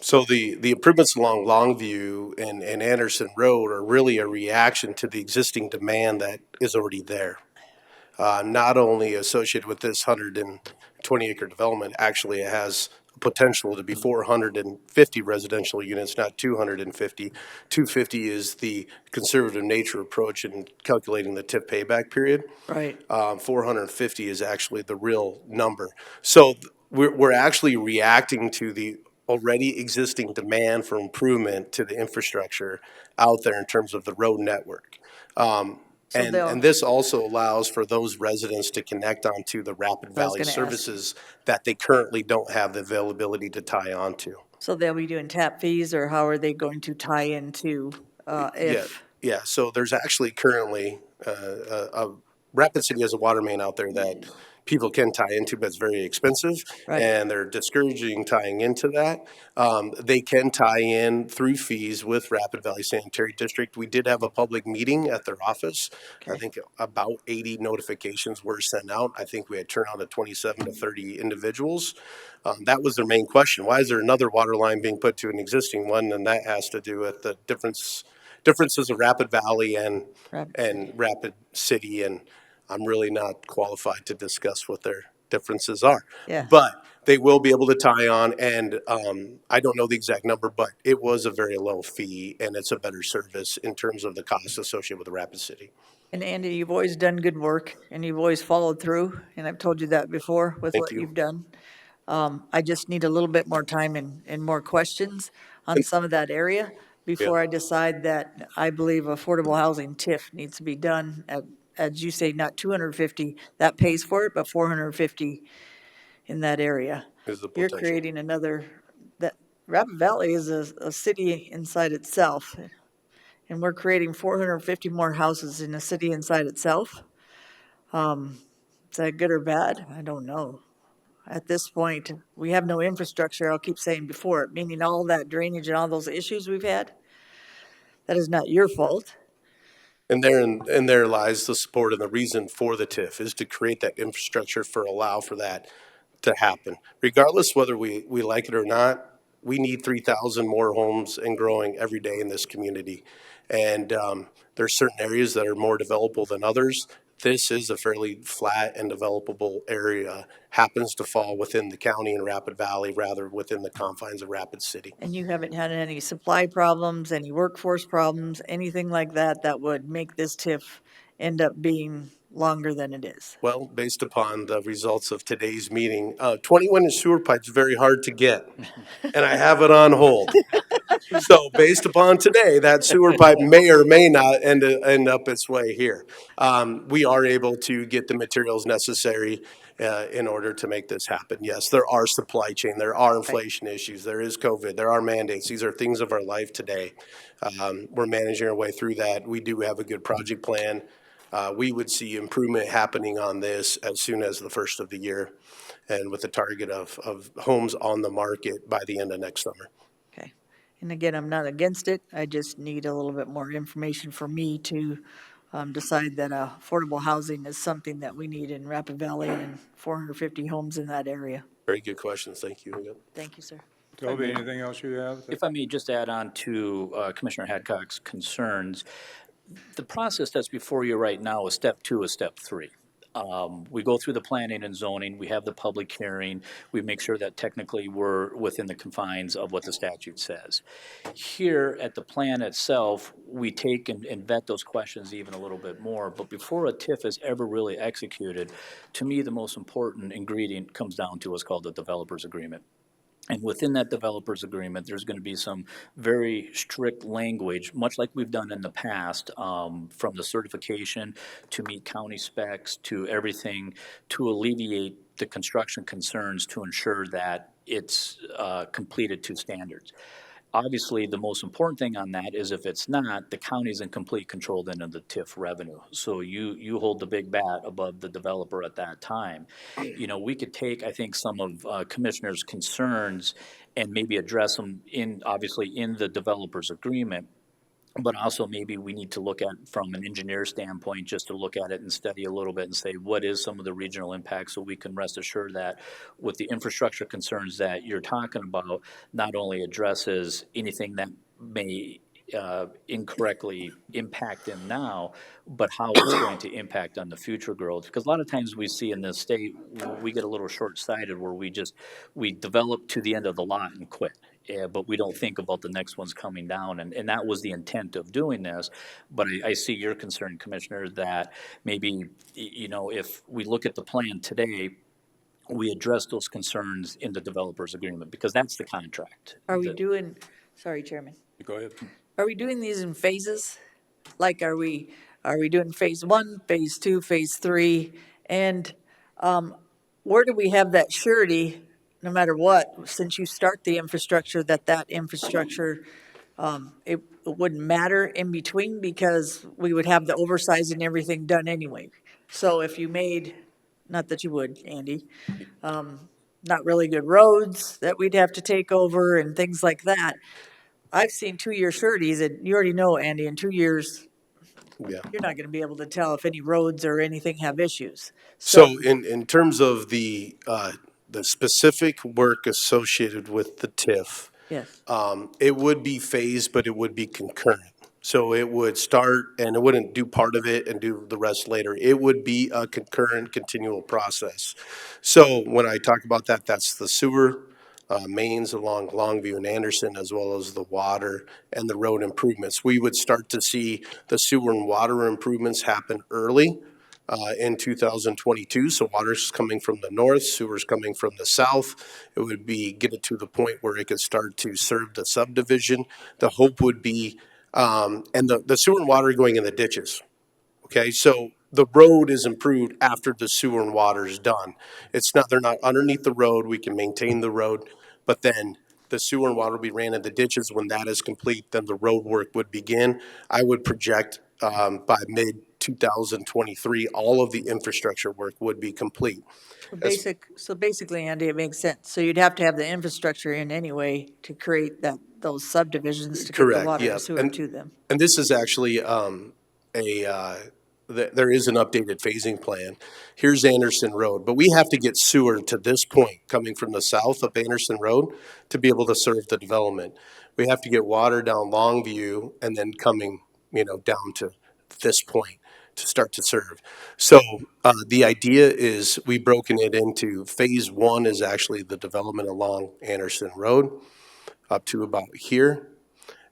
So the improvements along Longview and Anderson Road are really a reaction to the existing demand that is already there. Not only associated with this 120-acre development, actually it has potential to be 450 residential units, not 250. 250 is the conservative nature approach in calculating the TIF payback period. Right. 450 is actually the real number. So we're actually reacting to the already existing demand for improvement to the infrastructure out there in terms of the road network. And this also allows for those residents to connect onto the Rapid Valley services that they currently don't have the availability to tie onto. So they'll be doing tap fees, or how are they going to tie into if? Yeah, so there's actually currently, Rapid City has a water main out there that people can tie into, but it's very expensive. Right. And they're discouraging tying into that. They can tie in through fees with Rapid Valley Sanitary District. We did have a public meeting at their office. I think about 80 notifications were sent out. I think we had turnout of 27 to 30 individuals. That was their main question. Why is there another water line being put to an existing one? And that has to do with the differences of Rapid Valley and Rapid City, and I'm really not qualified to discuss what their differences are. Yeah. But they will be able to tie on, and I don't know the exact number, but it was a very low fee, and it's a better service in terms of the costs associated with the Rapid City. And Andy, you've always done good work, and you've always followed through, and I've told you that before with what you've done. I just need a little bit more time and more questions on some of that area before I decide that I believe affordable housing TIF needs to be done at, as you say, not 250, that pays for it, but 450 in that area. You're creating another, that Rapid Valley is a city inside itself. and we're creating 450 more houses in the city inside itself. Is that good or bad? I don't know. At this point, we have no infrastructure, I'll keep saying before, meaning all that drainage and all those issues we've had. That is not your fault. And there lies the support and the reason for the TIF is to create that infrastructure allow for that to happen. Regardless whether we like it or not, we need 3,000 more homes and growing every day in this community. And there's certain areas that are more developable than others. This is a fairly flat and developable area, happens to fall within the county and Rapid Valley rather within the confines of Rapid City. And you haven't had any supply problems, any workforce problems, anything like that that would make this TIF end up being longer than it is? Well, based upon the results of today's meeting, 21-inch sewer pipe's very hard to get, and I have it on hold. So based upon today, that sewer pipe may or may not end up its way here. We are able to get the materials necessary in order to make this happen. Yes, there are supply chain, there are inflation issues, there is COVID, there are mandates. These are things of our life today. We're managing our way through that. We do have a good project plan. We would see improvement happening on this as soon as the first of the year, and with the target of homes on the market by the end of next summer. Okay. And again, I'm not against it. I just need a little bit more information for me to decide that affordable housing is something that we need in Rapid Valley and 450 homes in that area. Very good questions. Thank you. Yep. Thank you, sir. Toby, anything else you have? If I may just add on to Commissioner Hadcock's concerns, the process that's before you right now is step 2 is step 3. We go through the planning and zoning, we have the public hearing, we make sure that technically we're within the confines of what the statute says. Here at the plan itself, we take and vet those questions even a little bit more, but before a TIF is ever really executed, to me, the most important ingredient comes down to what's called the developer's agreement. And within that developer's agreement, there's going to be some very strict language, much like we've done in the past, from the certification to meet county specs to everything to alleviate the construction concerns to ensure that it's completed to standards. Obviously, the most important thing on that is if it's not, the county's in complete control then of the TIF revenue. So you hold the big bat above the developer at that time. You know, we could take, I think, some of Commissioner's concerns and maybe address them obviously in the developer's agreement. But also maybe we need to look at from an engineer standpoint, just to look at it and study a little bit and say, what is some of the regional impacts so we can rest assured that with the infrastructure concerns that you're talking about, not only addresses anything that may incorrectly impact them now, but how it's going to impact on the future growth. Because a lot of times we see in this state, we get a little short-sighted where we develop to the end of the lot and quit. But we don't think about the next ones coming down, and that was the intent of doing this. But I see your concern, Commissioner, that maybe, you know, if we look at the plan today, we address those concerns in the developer's agreement, because that's the contract. Are we doing, sorry, Chairman. Go ahead. Are we doing these in phases? Like, are we doing phase 1, phase 2, phase 3? And where do we have that surety, no matter what, since you start the infrastructure, that infrastructure, it wouldn't matter in between because we would have the oversize and everything done anyway. So if you made, not that you would, Andy, not really good roads that we'd have to take over and things like that, I've seen 2-year sureties, and you already know, Andy, in 2 years, you're not going to be able to tell if any roads or anything have issues. So in terms of the specific work associated with the TIF, yes, it would be phased, but it would be concurrent. So it would start, and it wouldn't do part of it and do the rest later. It would be a concurrent, continual process. So when I talk about that, that's the sewer mains along Longview and Anderson, as well as the water and the road improvements. We would start to see the sewer and water improvements happen early in 2022. So water's coming from the north, sewer's coming from the south. It would be get it to the point where it could start to serve the subdivision. The hope would be, and the sewer and water going in the ditches. Okay, so the road is improved after the sewer and water is done. It's not, they're not underneath the road. We can maintain the road, but then The sewer and water will be ran in the ditches. When that is complete, then the road work would begin. I would project by mid-2023, all of the infrastructure work would be complete. So basically, Andy, it makes sense. So you'd have to have the infrastructure in anyway to create those subdivisions to get the Correct, water yeah. and sewer to them. And this is actually there is an updated phasing plan. Here's Anderson Road, but we have to get sewer to this point, coming from the south of Anderson Road, to be able to serve the development. We have to get water down Longview and then coming, down to this point to start to serve. So the idea is we've broken it into phase 1 is actually the development along Anderson Road up to about here.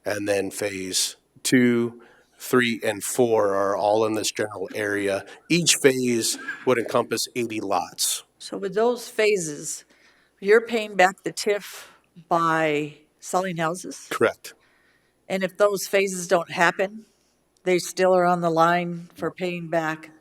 And then phase 2, 3, and 4 are all in this general area. Each phase would encompass 80 lots. So with those phases, you're paying back the TIF by selling houses? Correct. And if those phases don't happen, they still are on the line for paying back?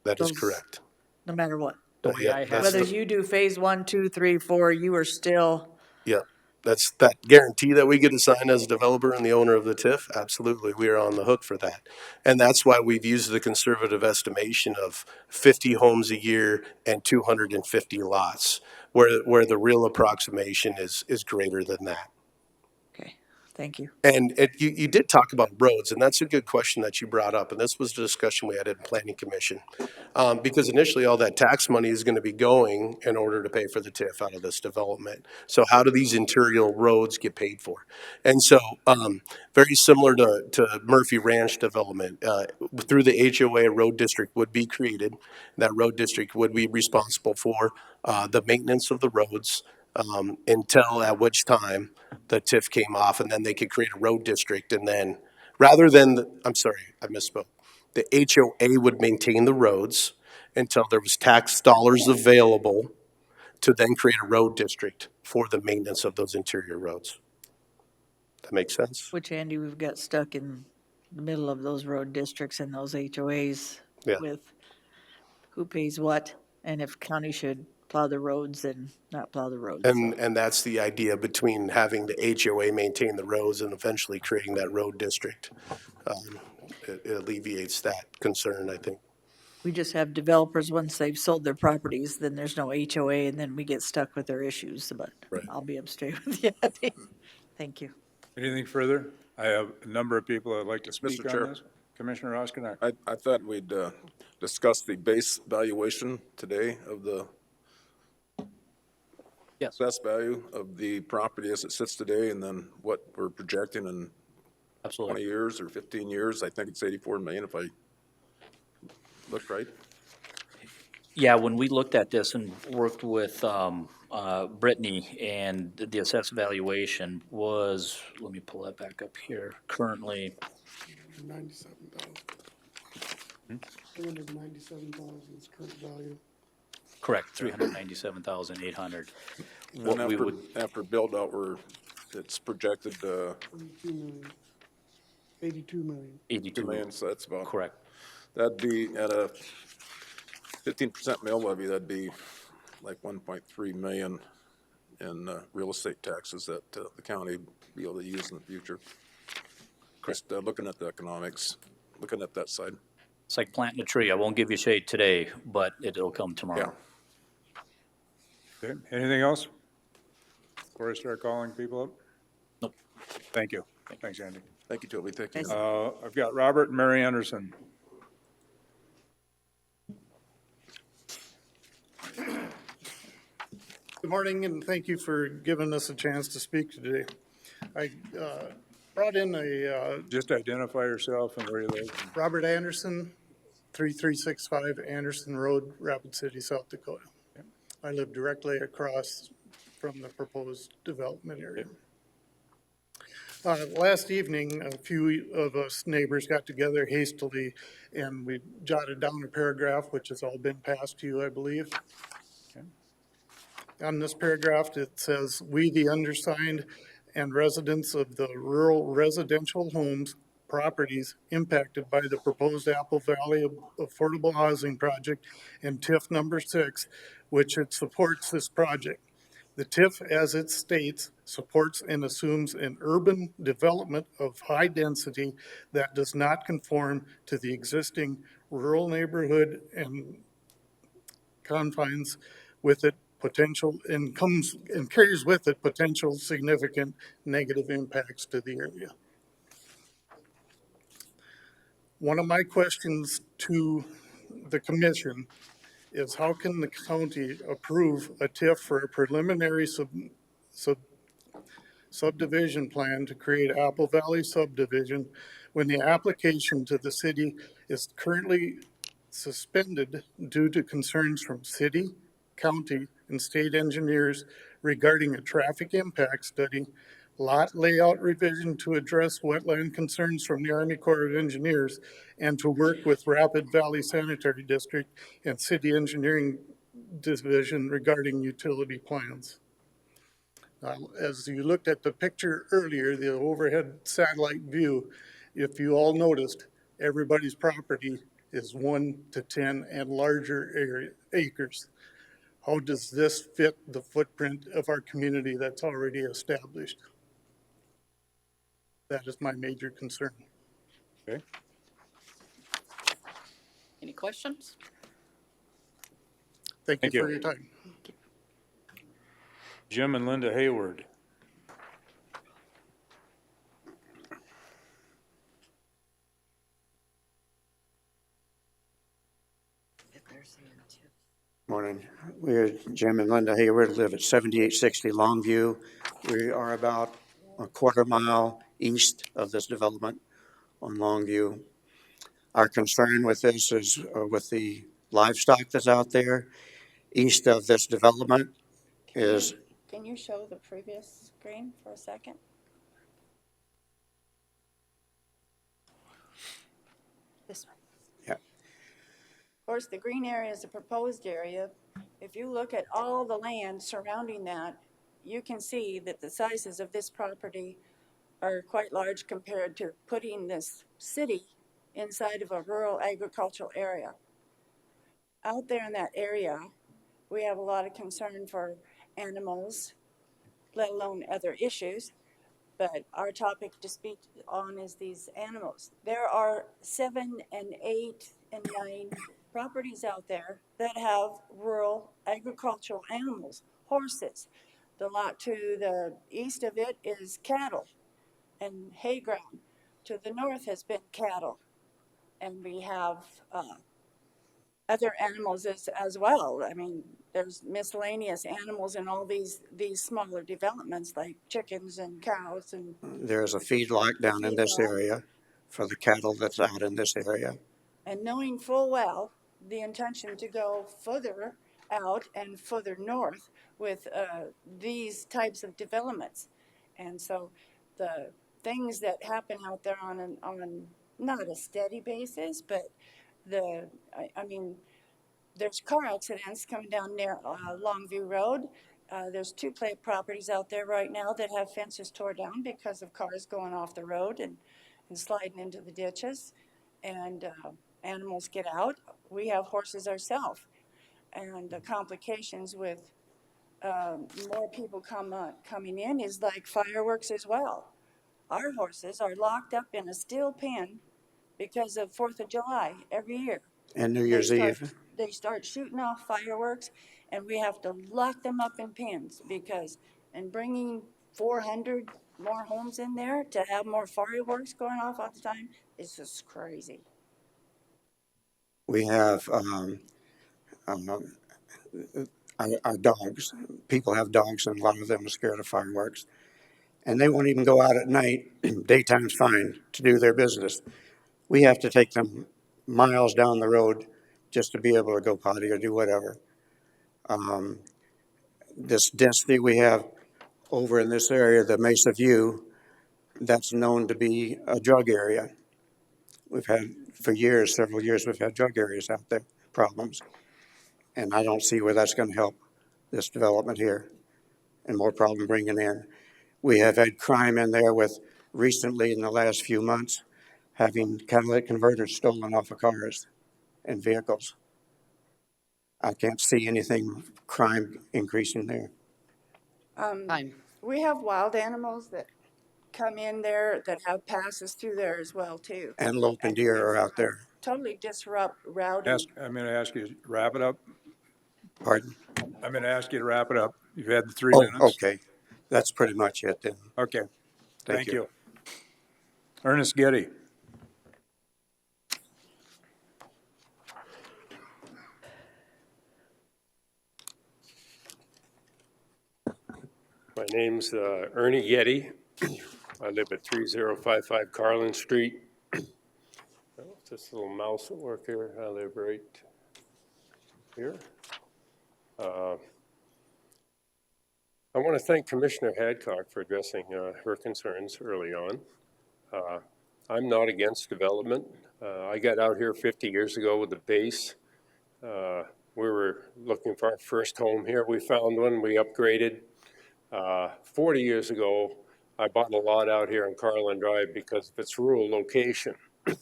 That is correct. No matter what? The way I have Whether it, you do phase 1, 2, 3, 4, you are still, Yeah, that's that guarantee that we get assigned as a developer and the owner of the TIF. Absolutely, we are on the hook for that. And that's why we've used the conservative estimation of 50 homes a year and 250 lots, where the real approximation is greater than that. thank you. And you did talk about roads, and that's a good question that you brought up. And this was the discussion we had in Planning Commission. Because initially all that tax money is going to be going in order to pay for the TIF out of this development. So how do these interior roads get paid for? And so very similar to Murphy Ranch development, through the HOA, a road district would be created. That road district would be responsible for the maintenance of the roads until at which time the TIF came off, and then they could create a road district. And then rather than, I'm sorry, I misspoke. The HOA would maintain the roads until there was tax dollars available to then create a road district for the maintenance of those interior roads. That makes sense? Which, Andy, we've got stuck in the middle of those road districts and those HOAs with who pays what, and if county should plow the roads and not plow the roads. And that's the idea between having the HOA maintain the roads and eventually creating that road district. It alleviates that concern, I think. We just have developers, once they've sold their properties, then there's no HOA, and then we get stuck with their issues, but I'll be up straight with you. Thank you. Anything further? I have a number of people that would like to speak Mr. on Chair. this. Commissioner Oskinek. I thought we'd discuss the base valuation today of the assessed value of the property as it sits today, and then what we're projecting in 20 years or 15 years. I think it's 84 million if I look right. yeah, when we looked at this and worked with Brittany, and the assessed valuation was, let me pull that back up here, currently, 97,000. 397,000 is current value. correct, 397,800. And What we would, after build out, it's projected 42 million. 82 million. 82 million, so that's about. Correct. That'd be at a 15% mill levy, that'd be like 1.3 million in real estate taxes that the county would be able to use in the future. Just looking at the economics, looking at that side. It's like planting a tree. I won't give you shade today, but it'll come tomorrow. Okay. Anything else? Before I start calling people up? Nope. Thank you. Thanks, Andy. Thank you, Toby. Thank you. I've got Robert and Mary Anderson. Good morning, and thank you for giving us a chance to speak today. I brought in a... Just identify yourself and where you live. Robert Anderson, 3365 Anderson Road, Rapid City, South Dakota. I live directly across from the proposed development area. Last evening, a few of us neighbors got together hastily, and we jotted down a paragraph, which has all been passed to you, I believe. On this paragraph, it says, "We, the undersigned and residents of the rural residential homes properties impacted by the proposed Apple Valley Affordable Housing Project and TIF number 6, which it supports this project, The TIF, as it states, supports and assumes an urban development of high density that does not conform to the existing rural neighborhood and confines with it potential and comes and carries with it potential significant negative impacts to the area. One of my questions to the commission is how can the county approve a TIF for a preliminary subdivision plan to create Apple Valley subdivision when the application to the city is currently suspended due to concerns from city, county, and state engineers regarding a traffic impact study, lot layout revision to address wetland concerns from the Army Corps of Engineers, and to work with Rapid Valley Sanitary District and City Engineering Division regarding utility plans. As you looked at the picture earlier, the overhead satellite view, if you all noticed, everybody's property is 1 to 10 and larger acres. How does this fit the footprint of our community that's already established? That is my major concern. Okay. Any questions? Thank you for your time. Jim and Linda Hayward. Morning. We're Jim and Linda Hayward, live at 7860 Longview. We are about a quarter mile east of this development on Longview. Our concern with this is with the livestock that's out there east of this development is. Can you show the previous screen for a second? This one. Yeah. Of course, the green area is a proposed area. If you look at all the land surrounding that, you can see that the sizes of this property are quite large compared to putting this city inside of a rural agricultural area. Out there in that area, we have a lot of concern for animals, let alone other issues, but our topic to speak on is these animals. There are 7 and 8 and 9 properties out there that have rural agricultural animals, horses. The lot to the east of it is cattle and hay ground. To the north has been cattle, and we have other animals as well. I mean, there's miscellaneous animals in all these smaller developments like chickens and cows and. There's a feedlot down in this area for the cattle that's out in this area. And knowing full well the intention to go further out and further north with these types of developments. And so the things that happen out there on not a steady basis, but I mean, there's car accidents coming down near Longview Road. There's 2 properties out there right now that have fences tore down because of cars going off the road and sliding into the ditches, and animals get out. We have horses ourselves, and the complications with more people coming in is like fireworks as well. Our horses are locked up in a steel pen because of 4th of July every year. And New Year's Eve. They start shooting off fireworks, and we have to lock them up in pens and bringing 400 more homes in there to have more fireworks going off all the time is just crazy. We have our dogs. People have dogs, and a lot of them are scared of fireworks. And they won't even go out at night, daytime's fine, to do their business. We have to take them miles down the road just to be able to go potty or do whatever. This density we have over in this area, the Mesa View, that's known to be a drug area. We've had, for years, several years, we've had drug areas out there, problems. And I don't see where that's going to help this development here and more problem bringing in. We have had crime in there with recently in the last few months having catalytic converters stolen off of cars and vehicles. I can't see anything crime increasing there. Time. We have wild animals that come in there that have passes through there as well too. Antelope and deer are out there. Totally disrupt routing. I'm gonna ask you to wrap it up. Pardon? I'm gonna ask you to wrap it up. You've had the 3 Oh, minutes. okay. That's pretty much it then. Okay, Thank thank you. you. Ernest Getty. My name's Ernie Getty. I live at 3055 Carlin Street. Oh, this little mouse will work here. I live right here. I want to thank Commissioner Hadcock for addressing her concerns early on. I'm not against development. I got out here 50 years ago with a base. We were looking for our first home here. We found one, we upgraded. 40 years ago, I bought a lot out here on Carlin Drive because of its rural location. I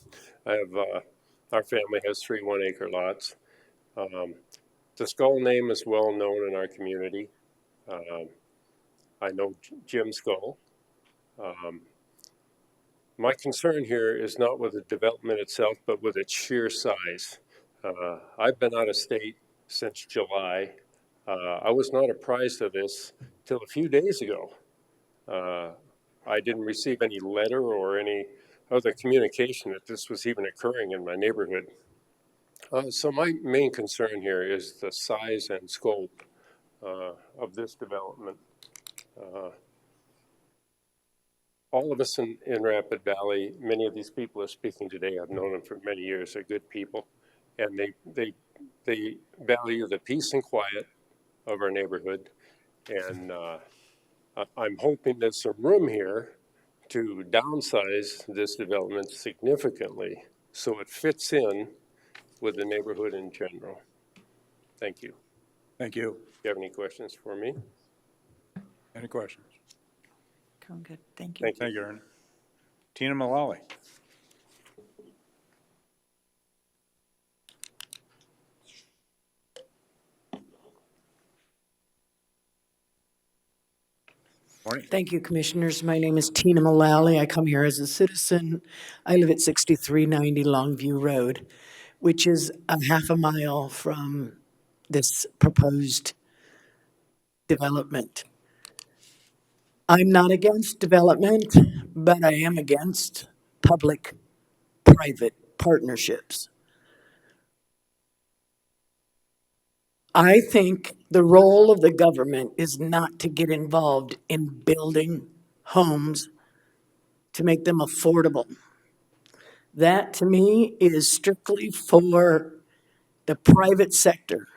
have, our family has 3 1-acre lots. The Skull name is well known in our community. I know Jim Skull. My concern here is not with the development itself, but with its sheer size. I've been out of state since July. I was not apprised of this till a few days ago. I didn't receive any letter or any other communication that this was even occurring in my neighborhood. So my main concern here is the size and scope of this development. All of us in Rapid Valley, many of these people are speaking today. I've known them for many years. They're good people, and they value the peace and quiet of our neighborhood. And I'm hoping there's some room here to downsize this development significantly so it fits in with the neighborhood in general. Thank you. Thank you. Do you have any questions for me? Any questions? Sound good. Thank you. Thank you, Ernest. Tina Mullally. Morning. Thank you, Commissioners. My name is Tina Mullally. I come here as a citizen. I live at 6390 Longview Road, which is a half a mile from this proposed development. I'm not against development, but I am against public-private partnerships. I think the role of the government is not to get involved in building homes to make them affordable. That, to me, is strictly for the private sector,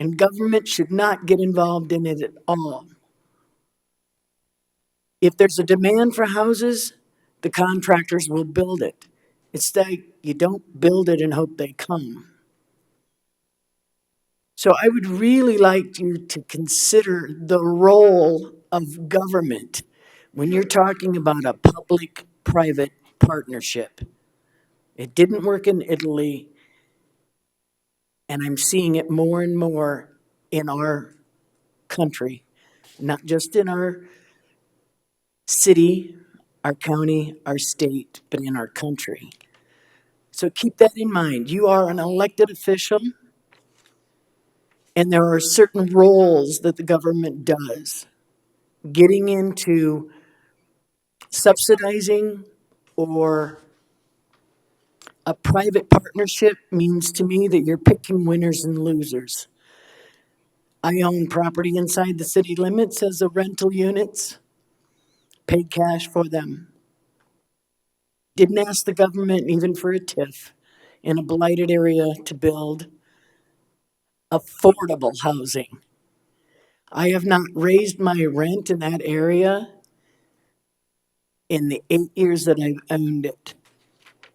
and government should not get involved in it at all. If there's a demand for houses, the contractors will build it. It's like you don't build it and hope they come. So I would really like you to consider the role of government when you're talking about a public-private partnership. It didn't work in Italy, and I'm seeing it more and more in our country, not just in our city, our county, our state, but in our country. So keep that in mind. You are an elected official, and there are certain roles that the government does. Getting into subsidizing or a private partnership means to me that you're picking winners and losers. I own property inside the city limits as a rental units, paid cash for them. Didn't ask the government even for a TIF in a blighted area to build affordable housing. I have not raised my rent in that area in the 8 years that I've owned it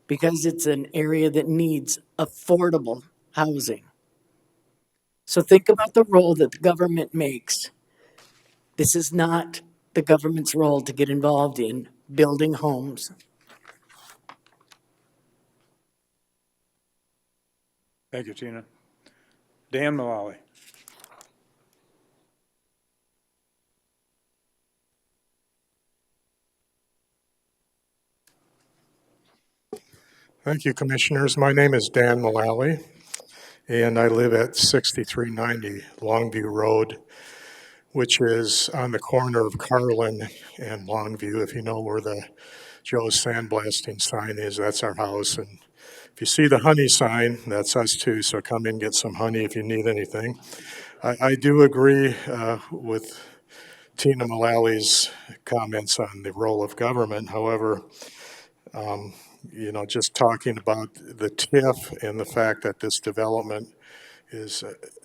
because it's an area that needs affordable housing. So think about the role that the government makes. This is not the government's role to get involved in building homes. Thank you, Tina. Dan Mullally. Thank you, Commissioners. My name is Dan Mullally, and I live at 6390 Longview Road, which is on the corner of Carlin and Longview. If you know where the Joe's Sandblasting sign is, that's our house. And if you see the honey sign, that's us too, so come in and get some honey if you need anything. I do agree with Tina Mullally's comments on the role of government. However, you know, just talking about the TIF and the fact that this development is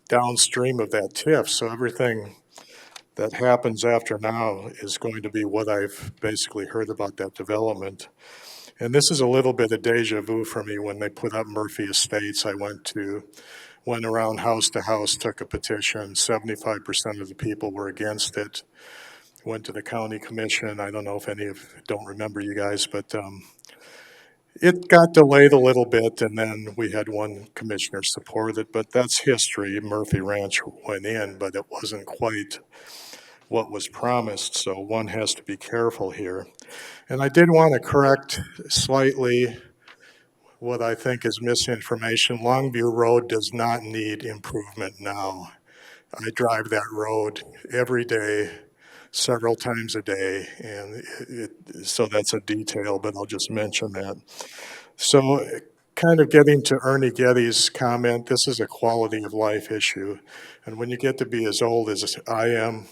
downstream of that TIF, so everything that happens after now is going to be what I've basically heard about that development. And this is a little bit of deja vu for me. When they put up Murphy Estates, I went around house to house, took a petition. 75% of the people were against it. Went to the county commission. I don't know if don't remember you guys, but it got delayed a little bit, and then we had one commissioner support it, but that's history. Murphy Ranch went in, but it wasn't quite what was promised, so one has to be careful here. And I did want to correct slightly what I think is misinformation. Longview Road does not need improvement now. I drive that road every day, several times a day, and so that's a detail, but I'll just mention that. So kind of getting to Ernie Getty's comment, this is a quality of life issue. And when you get to be as old as I am,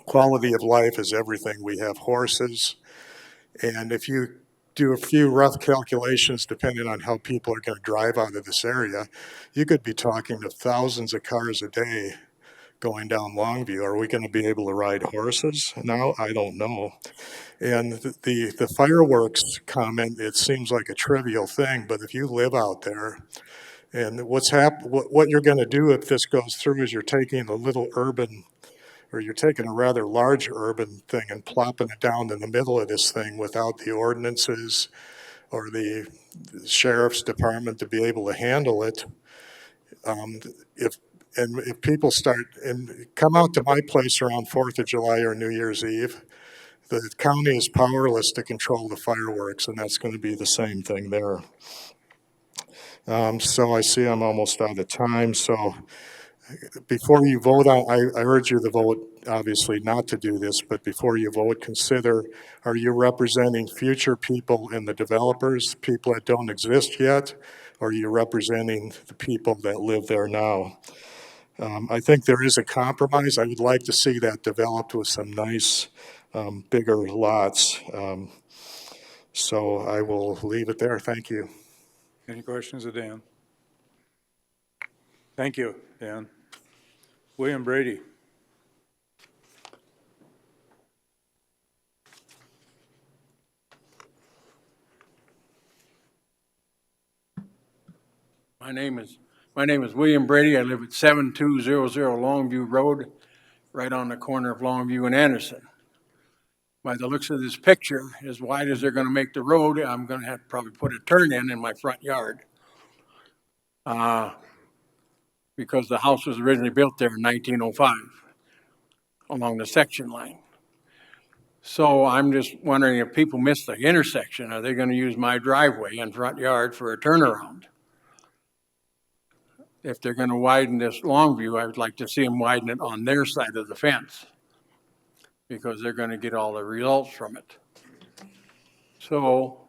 quality of life is everything. We have horses, and if you do a few rough calculations, depending on how people are going to drive out of this area, you could be talking of thousands of cars a day going down Longview. Are we going to be able to ride horses now? I don't know. And the fireworks comment, it seems like a trivial thing, but if you live out there, and what you're going to do if this goes through is you're taking a little urban, or you're taking a rather large urban thing and plopping it down in the middle of this thing without the ordinances or the sheriff's department to be able to handle it. If people start and come out to my place around 4th of July or New Year's Eve, the county is powerless to control the fireworks, and that's going to be the same thing there. So I see I'm almost out of time. So before you vote, I urge you to vote, obviously not to do this, but before you vote, consider, are you representing future people and the developers, people that don't exist yet, or are you representing the people that live there now? I think there is a compromise. I would like to see that developed with some nice, bigger lots. So I will leave it there. Thank you. Any questions of Dan? Thank you, Dan. William Brady. My name is William Brady. I live at 7200 Longview Road, right on the corner of Longview and Anderson. By the looks of this picture, as wide as they're going to make the road, I'm going to have to probably put a turn in my front yard. Because the house was originally built there in 1905 along the section line. So I'm just wondering, if people miss the intersection, are they going to use my driveway and front yard for a turnaround? If they're going to widen this Longview, I would like to see them widen it on their side of the fence, because they're going to get all the results from it. So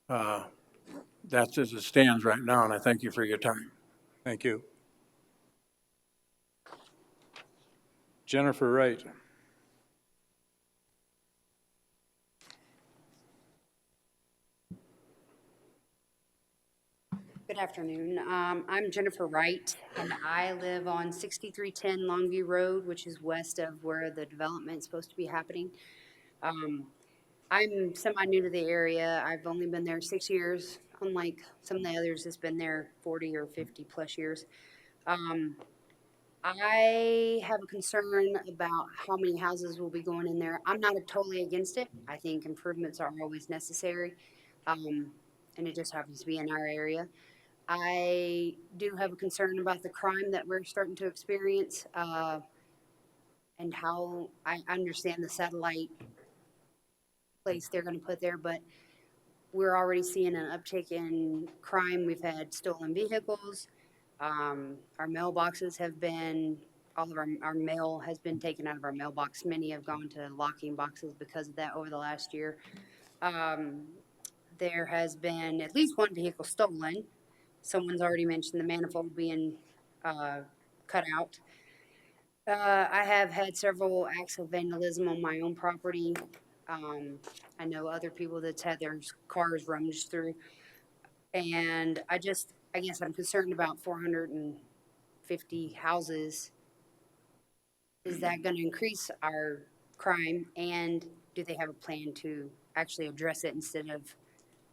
that's as it stands right now, and I thank you for your time. Thank you. Jennifer Wright. Good afternoon. I'm Jennifer Wright, and I live on 6310 Longview Road, which is west of where the development is supposed to be happening. I'm semi-new to the area. I've only been there 6 years, unlike some of the others that's been there 40 or 50 plus years. I have a concern about how many houses will be going in there. I'm not totally against it. I think improvements are always necessary, and it just happens to be in our area. I do have a concern about the crime that we're starting to experience, and how I understand the satellite place they're going to put there, but we're already seeing an uptick in crime. We've had stolen vehicles. Our mailboxes have been, all of our mail has been taken out of our mailbox. Many have gone to locking boxes because of that over the last year. There has been at least one vehicle stolen. Someone's already mentioned the manifold being cut out. I have had several acts of vandalism on my own property. I know other people that's had their cars rummaged through. And I guess I'm concerned about 450 houses. Is that going to increase our crime? And do they have a plan to actually address it instead of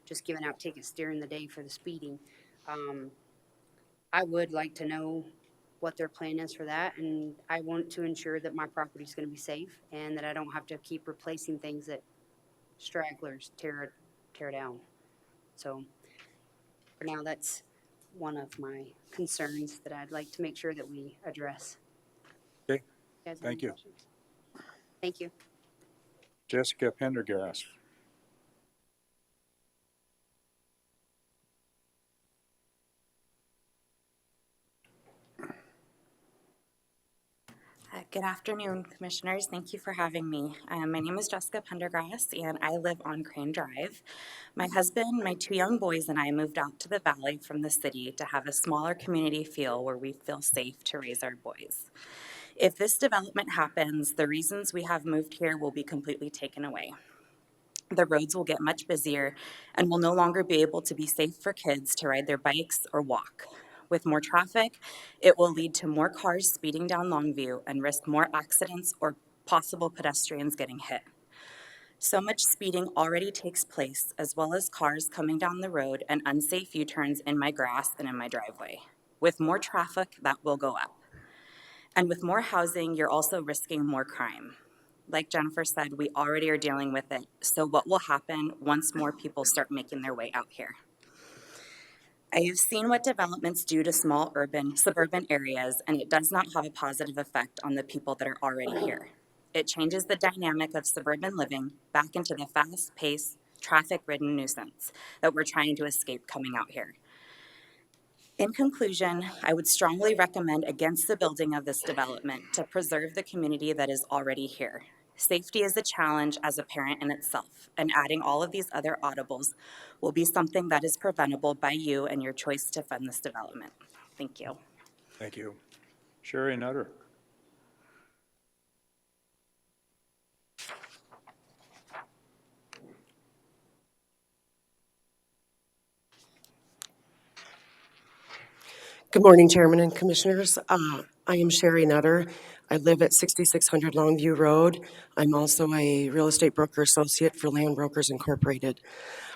just giving out tickets during the day for the speeding? I would like to know what their plan is for that, and I want to ensure that my property is going to be safe and that I don't have to keep replacing things that stragglers tear down. So for now, that's one of my concerns that I'd like to make sure that we address. Okay, You guys have thank any you. questions? Thank you. Jessica Pendergrass. Good afternoon, Commissioners. Thank you for having me. My name is Jessica Pendergrass, and I live on Crane Drive. My husband, my 2 young boys, and I moved out to the valley from the city to have a smaller community feel where we feel safe to raise our boys. If this development happens, the reasons we have moved here will be completely taken away. The roads will get much busier and will no longer be able to be safe for kids to ride their bikes or walk. With more traffic, it will lead to more cars speeding down Longview and risk more accidents or possible pedestrians getting hit. So much speeding already takes place, as well as cars coming down the road and unsafe U-turns in my grass and in my driveway. With more traffic, that will go up. And with more housing, you're also risking more crime. Like Jennifer said, we already are dealing with it. So what will happen once more people start making their way out here? I have seen what developments do to small suburban areas, and it does not have a positive effect on the people that are already here. It changes the dynamic of suburban living back into the fast-paced, traffic-ridden nuisance that we're trying to escape coming out here. In conclusion, I would strongly recommend against the building of this development to preserve the community that is already here. Safety is a challenge as a parent in itself, and adding all of these other audibles will be something that is preventable by you and your choice to fund this development. Thank you. Thank you. Sherry Nutter. Good morning, Chairman and Commissioners. I am Sherry Nutter. I live at 6600 Longview Road. I'm also a real estate broker associate for Land Brokers Incorporated.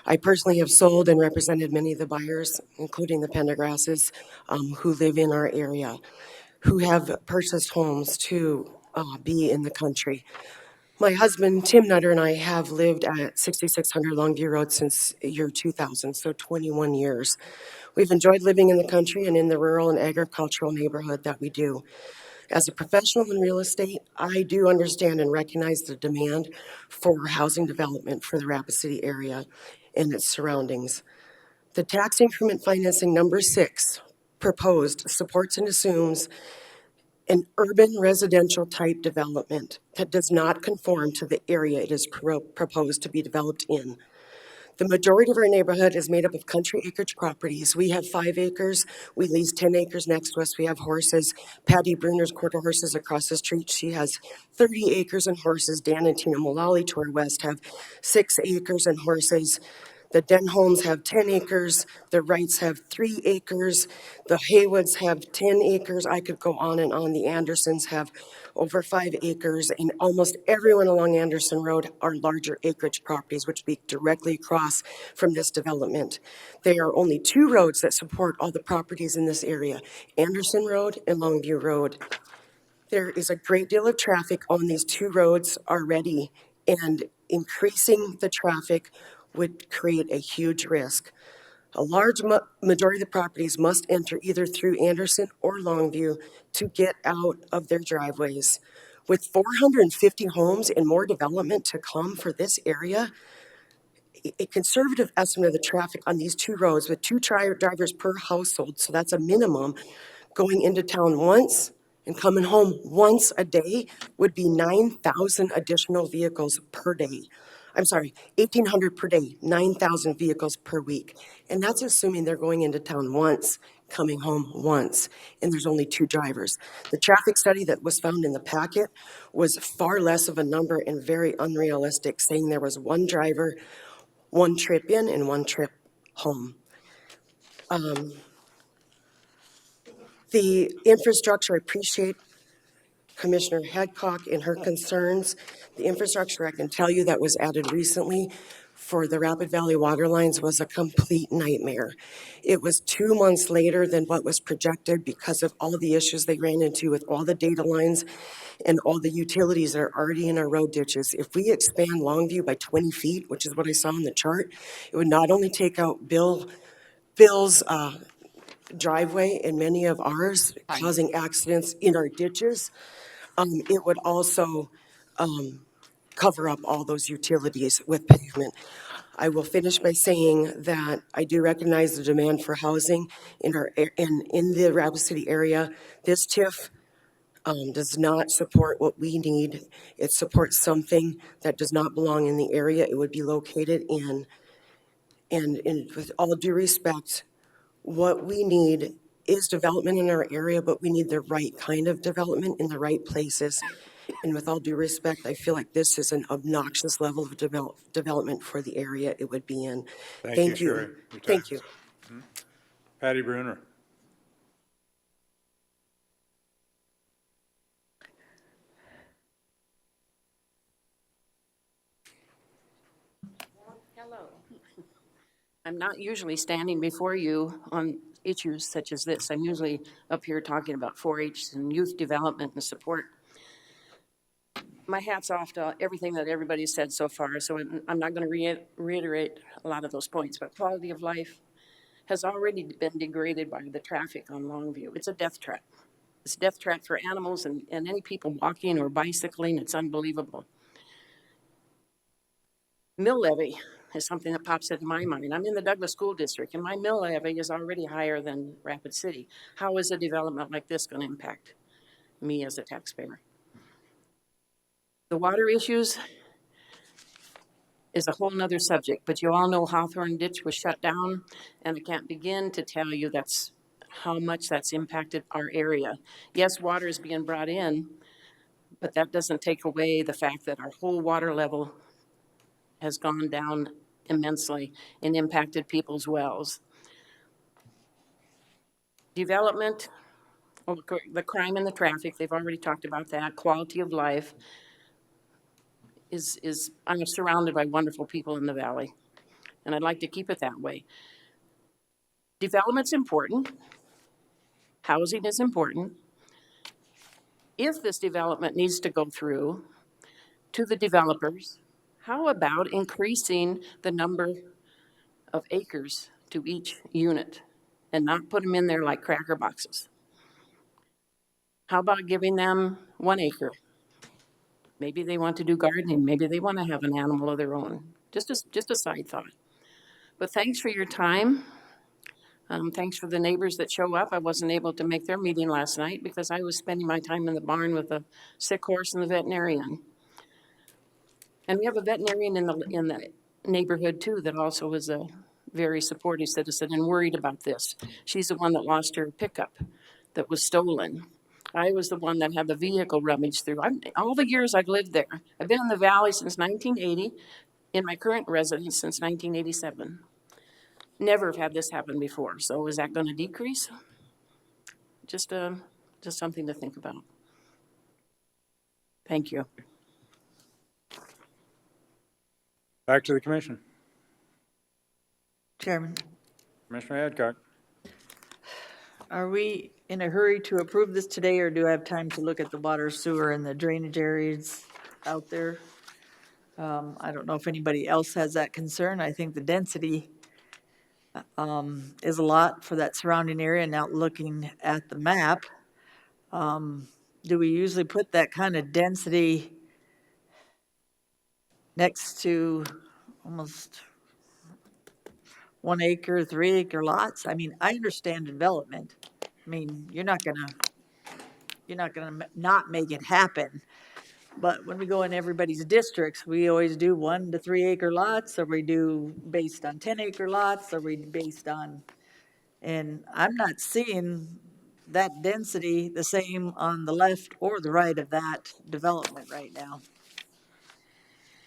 I personally have sold and represented many of the buyers, including the Pendergrasses, who live in our area, who have purchased homes to be in the country. My husband, Tim Nutter, and I have lived at 6600 Longview Road since year 2000, so 21 years. We've enjoyed living in the country and in the rural and agricultural neighborhood that we do. As a professional in real estate, I do understand and recognize the demand for housing development for the Rapid City area and its surroundings. The tax increment financing number 6 proposed supports and assumes an urban residential type development that does not conform to the area it is proposed to be developed in. The majority of our neighborhood is made up of country acreage properties. We have 5 acres. We lease 10 acres next to us. We have horses. Patty Bruner's quarter horses across the street. She has 30 acres and horses. Dan and Tina Mullally to our west have 6 acres and horses. The Denholms have 10 acres. The Wrights have 3 acres. The Haywoods have 10 acres. I could go on and on. The Andersons have over 5 acres. And almost everyone along Anderson Road are larger acreage properties, which be directly across from this development. There are only 2 roads that support all the properties in this area, Anderson Road and Longview Road. There is a great deal of traffic on these 2 roads already, and increasing the traffic would create a huge risk. A large majority of the properties must enter either through Anderson or Longview to get out of their driveways. With 450 homes and more development to come for this area, a conservative estimate of the traffic on these two roads with two drivers per household, so that's a minimum, going into town once and coming home once a day would be 9,000 additional vehicles per day. I'm sorry, 1,800 per day, 9,000 vehicles per week. And that's assuming they're going into town once, coming home once, and there's only two drivers. The traffic study that was found in the packet was far less of a number and very unrealistic, saying there was one driver, one trip in and one trip home. The infrastructure, I appreciate Commissioner Hadcock and her concerns. The infrastructure, I can tell you, that was added recently for the Rapid Valley water lines was a complete nightmare. It was 2 months later than what was projected because of all the issues they ran into with all the data lines and all the utilities that are already in our road ditches. If we expand Longview by 20 feet, which is what I saw in the chart, it would not only take out Bill's driveway and many of ours, causing accidents in our ditches, it would also cover up all those utilities with pavement. I will finish by saying that I do recognize the demand for housing in the Rapid City area. This TIF does not support what we need. It supports something that does not belong in the area it would be located in. And with all due respect, what we need is development in our area, but we need the right kind of development in the right places. And with all due respect, I feel like this is an obnoxious level of development for the area it would be in. Thank you. Sherry. Thank you. Patty Bruner. Hello. I'm not usually standing before you on issues such as this. I'm usually up here talking about 4-H and youth development and support. My hat's off to everything that everybody said so far, so I'm not going to reiterate a lot of those points, but quality of life has already been degraded by the traffic on Longview. It's a death trap. It's a death trap for animals and any people walking or bicycling. It's unbelievable. Mill levy is something that pops into my mind. I'm in the Douglas School District, and my mill levy is already higher than Rapid City. How is a development like this going to impact me as a taxpayer? The water issues is a whole nother subject, but you all know Hawthorne Ditch was shut down, and I can't begin to tell you that's how much that's impacted our area. Yes, water is being brought in, but that doesn't take away the fact that our whole water level has gone down immensely and impacted people's wells. Development, well, the crime and the traffic, they've already talked about that. Quality of life is I'm surrounded by wonderful people in the valley, and I'd like to keep it that way. Development's important. Housing is important. If this development needs to go through to the developers, how about increasing the number of acres to each unit and not put them in there like cracker boxes? How about giving them 1 acre? Maybe they want to do gardening. Maybe they want to have an animal of their own. Just a side thought. But thanks for your time. Thanks for the neighbors that show up. I wasn't able to make their meeting last night because I was spending my time in the barn with a sick horse and the veterinarian. And we have a veterinarian in the neighborhood too that also is a very supportive citizen and worried about this. She's the one that lost her pickup that was stolen. I was the one that had the vehicle rummaged through. All the years I've lived there, I've been in the valley since 1980, in my current residence since 1987. Never have had this happen before. So is that going to decrease? Just something to think about. Thank you. Back to the commission. Chairman, Commissioner Hadcock. are we in a hurry to approve this today, or do I have time to look at the water, sewer, and the drainage areas out there? I don't know if anybody else has that concern. I think the density is a lot for that surrounding area. Now looking at the map, do we usually put that kind of density next to almost 1 acre, 3 acre lots. I mean, I understand development. I mean, you're not gonna not make it happen. But when we go in everybody's districts, we always do 1 to 3 acre lots, or we do based on 10 acre lots, or we based on, and I'm not seeing that density the same on the left or the right of that development right now.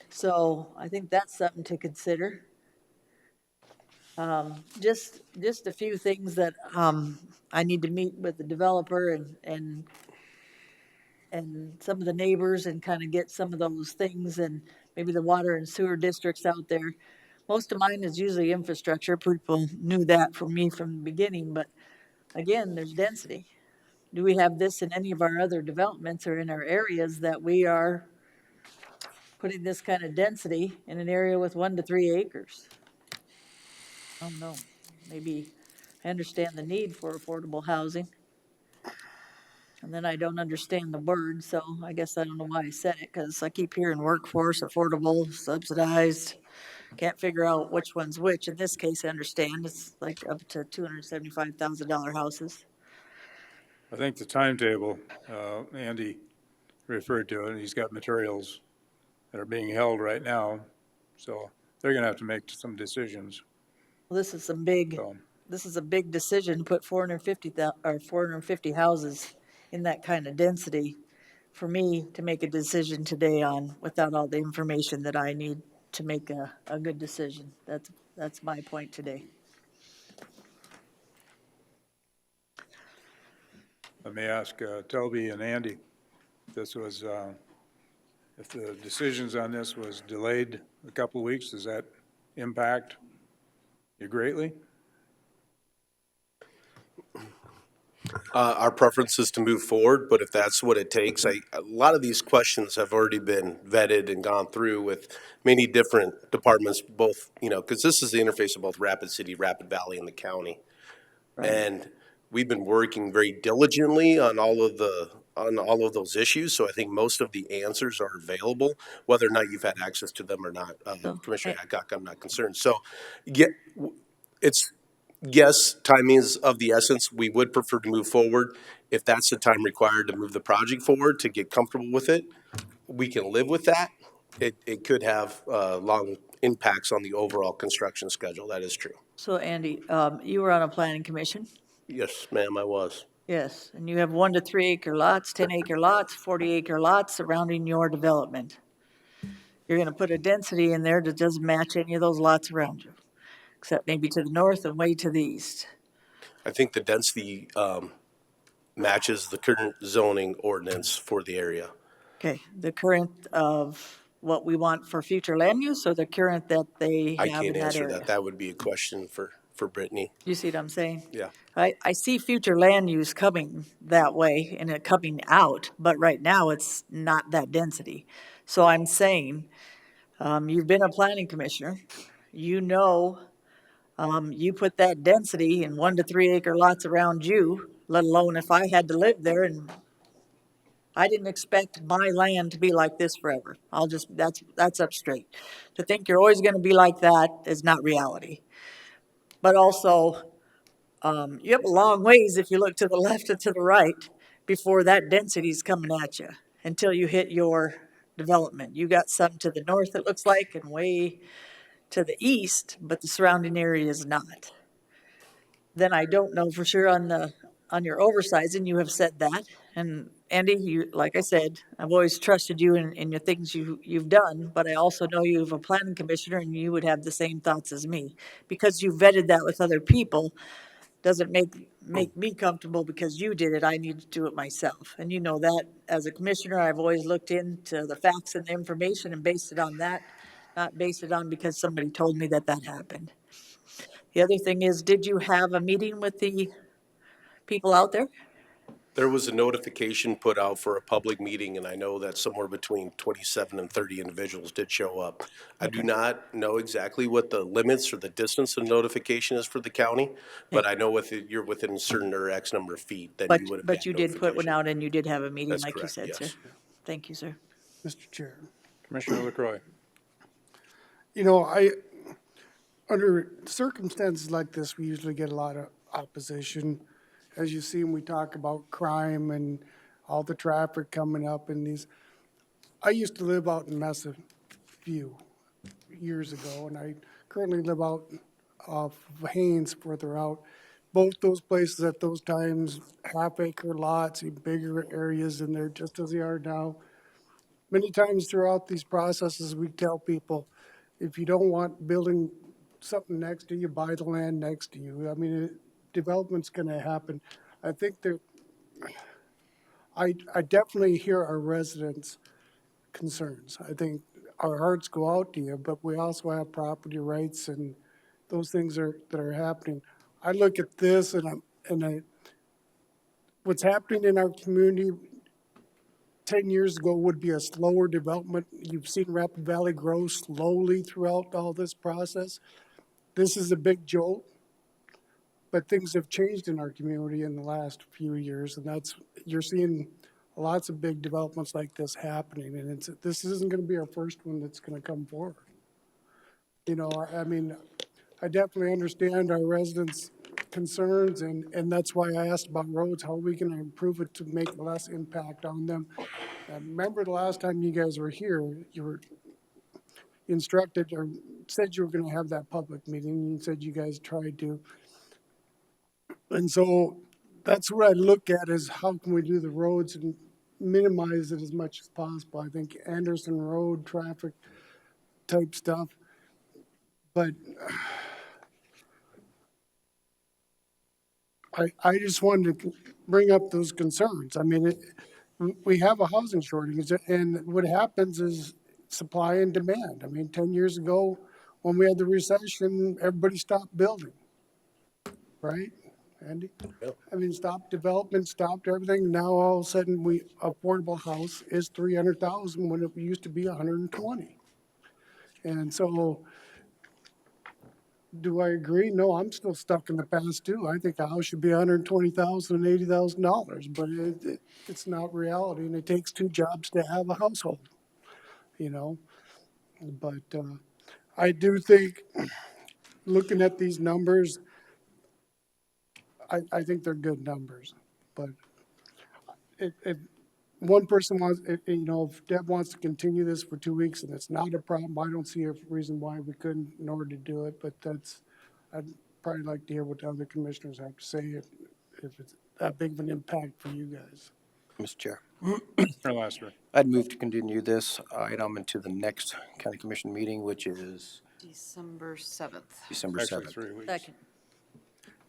So I think that's something to consider. Just a few things that I need to meet with the developer and some of the neighbors and kind of get some of those things, and maybe the water and sewer districts out there. Most of mine is usually infrastructure. People knew that from me from the beginning, but again, there's density. Do we have this in any of our other developments or in our areas that we are putting this kind of density in an area with 1 to 3 acres? I don't know. Maybe I understand the need for affordable housing. And then I don't understand the word, so I guess I don't know why I said it, because I keep hearing workforce, affordable, subsidized. Can't figure out which one's which. In this case, I understand it's like up to $275,000 houses. I think the timetable, Andy referred to it, he's got materials that are being held right now, so they're gonna have to make some decisions. Well, this is a big decision to put 450 houses in that kind of density for me to make a decision today on without all the information that I need to make a good decision. That's my point today. Let me ask Toby and Andy, if the decisions on this was delayed a couple of weeks, does that impact you greatly? Our preference is to move forward, but if that's what it takes, a lot of these questions have already been vetted and gone through with many different departments, both, because this is the interface of both Rapid City, Rapid Valley, and the county. Right. And we've been working very diligently on all of those issues, so I think most of the answers are available, whether or not you've had access to them or not. Commissioner Hadcock, I'm not concerned. So, yes, timing is of the essence. We would prefer to move forward. If that's the time required to move the project forward, to get comfortable with it, we can live with that. It could have long impacts on the overall construction schedule. That is true. So Andy, you were on a planning commission? Yes, ma'am, I was. Yes, and you have 1 to 3 acre lots, 10 acre lots, 40 acre lots surrounding your development. You're gonna put a density in there that doesn't match any of those lots around you, except maybe to the north and way to the east. I think the density matches the current zoning ordinance for the area. Okay, the current of what we want for future land use, or the current that they have in that area? I can't answer that. That would be a question for Brittany. You see what I'm saying? Yeah. I see future land use coming that way and it coming out, but right now it's not that density. So I'm saying, you've been a planning commissioner, you put that density in 1 to 3 acre lots around you, let alone if I had to live there, and I didn't expect my land to be like this forever. That's up straight. To think you're always gonna be like that is not reality. But also, you have a long ways if you look to the left and to the right before that density is coming at you until you hit your development. You got some to the north, it looks like, and way to the east, but the surrounding area is not. Then I don't know for sure on your oversizing, you have said that. And Andy, like I said, I've always trusted you in your things you've done, but I also know you have a planning commissioner and you would have the same thoughts as me. Because you vetted that with other people, doesn't make me comfortable because you did it. I need to do it myself. And you know that as a commissioner, I've always looked into the facts and the information and based it on that, not based it on because somebody told me that happened. The other thing is, did you have a meeting with the people out there? There was a notification put out for a public meeting, and I know that somewhere between 27 and 30 individuals did show up. I do not know exactly what the limits or the distance of notification is for the county, but I know you're within a certain or X number of feet, then you would have had But you did put one out and you did have a meeting, That's like correct, you said, yes. sir. Thank you, sir. Mr. Chair. Commissioner LaCroix. under circumstances like this, we usually get a lot of opposition. As you see, when we talk about crime and all the traffic coming up and these, I used to live out in Mesa View years ago, and I currently live out off of Haynes further out. Both those places at those times, half-acre lots, bigger areas in there, just as they are now. Many times throughout these processes, we tell people, if you don't want building something next to you, buy the land next to you. I mean, development's going to happen. I think that I definitely hear our residents' concerns. I think our hearts go out to you, but we also have property rights and those things that are happening. I look at this and what's happening in our community 10 years ago would be a slower development. You've seen Rapid Valley grow slowly throughout all this process. This is a big jolt, but things have changed in our community in the last few years, and you're seeing lots of big developments like this happening, and this isn't going to be our first one that's going to come forward. You know, I mean, I definitely understand our residents' concerns, and that's why I asked about roads. How are we going to improve it to make less impact on them? Remember the last time you guys were here, you were instructed or said you were going to have that public meeting. You said you guys tried to. And so that's what I look at is how can we do the roads and minimize it as much as possible. I think Anderson Road traffic type stuff. But I just wanted to bring up those concerns. I mean, we have a housing shortage, and what happens is supply and demand. I mean, 10 years ago, when we had the recession, everybody stopped building, right, Andy? Yep. I mean, stopped development, stopped everything. Now, all of a sudden, affordable house is 300,000 when it used to be 120. And so, do I agree? No, I'm still stuck in the past too. I think a house should be $120,000 and $80,000, but it's not reality, and it takes two jobs to have a household, you know. But I do think, looking at these numbers, I think they're good numbers. But if one person wants, you know, if Deb wants to continue this for 2 weeks and it's not a problem, I don't see a reason why we couldn't in order to do it. But I'd probably like to hear what the other commissioners have to say if it's that big of an impact for you guys. Mr. Chair. Mr. Lester. I'd move to continue this item into the next county commission meeting, which is December 7th. December Actually, 7th. 3 weeks. Second.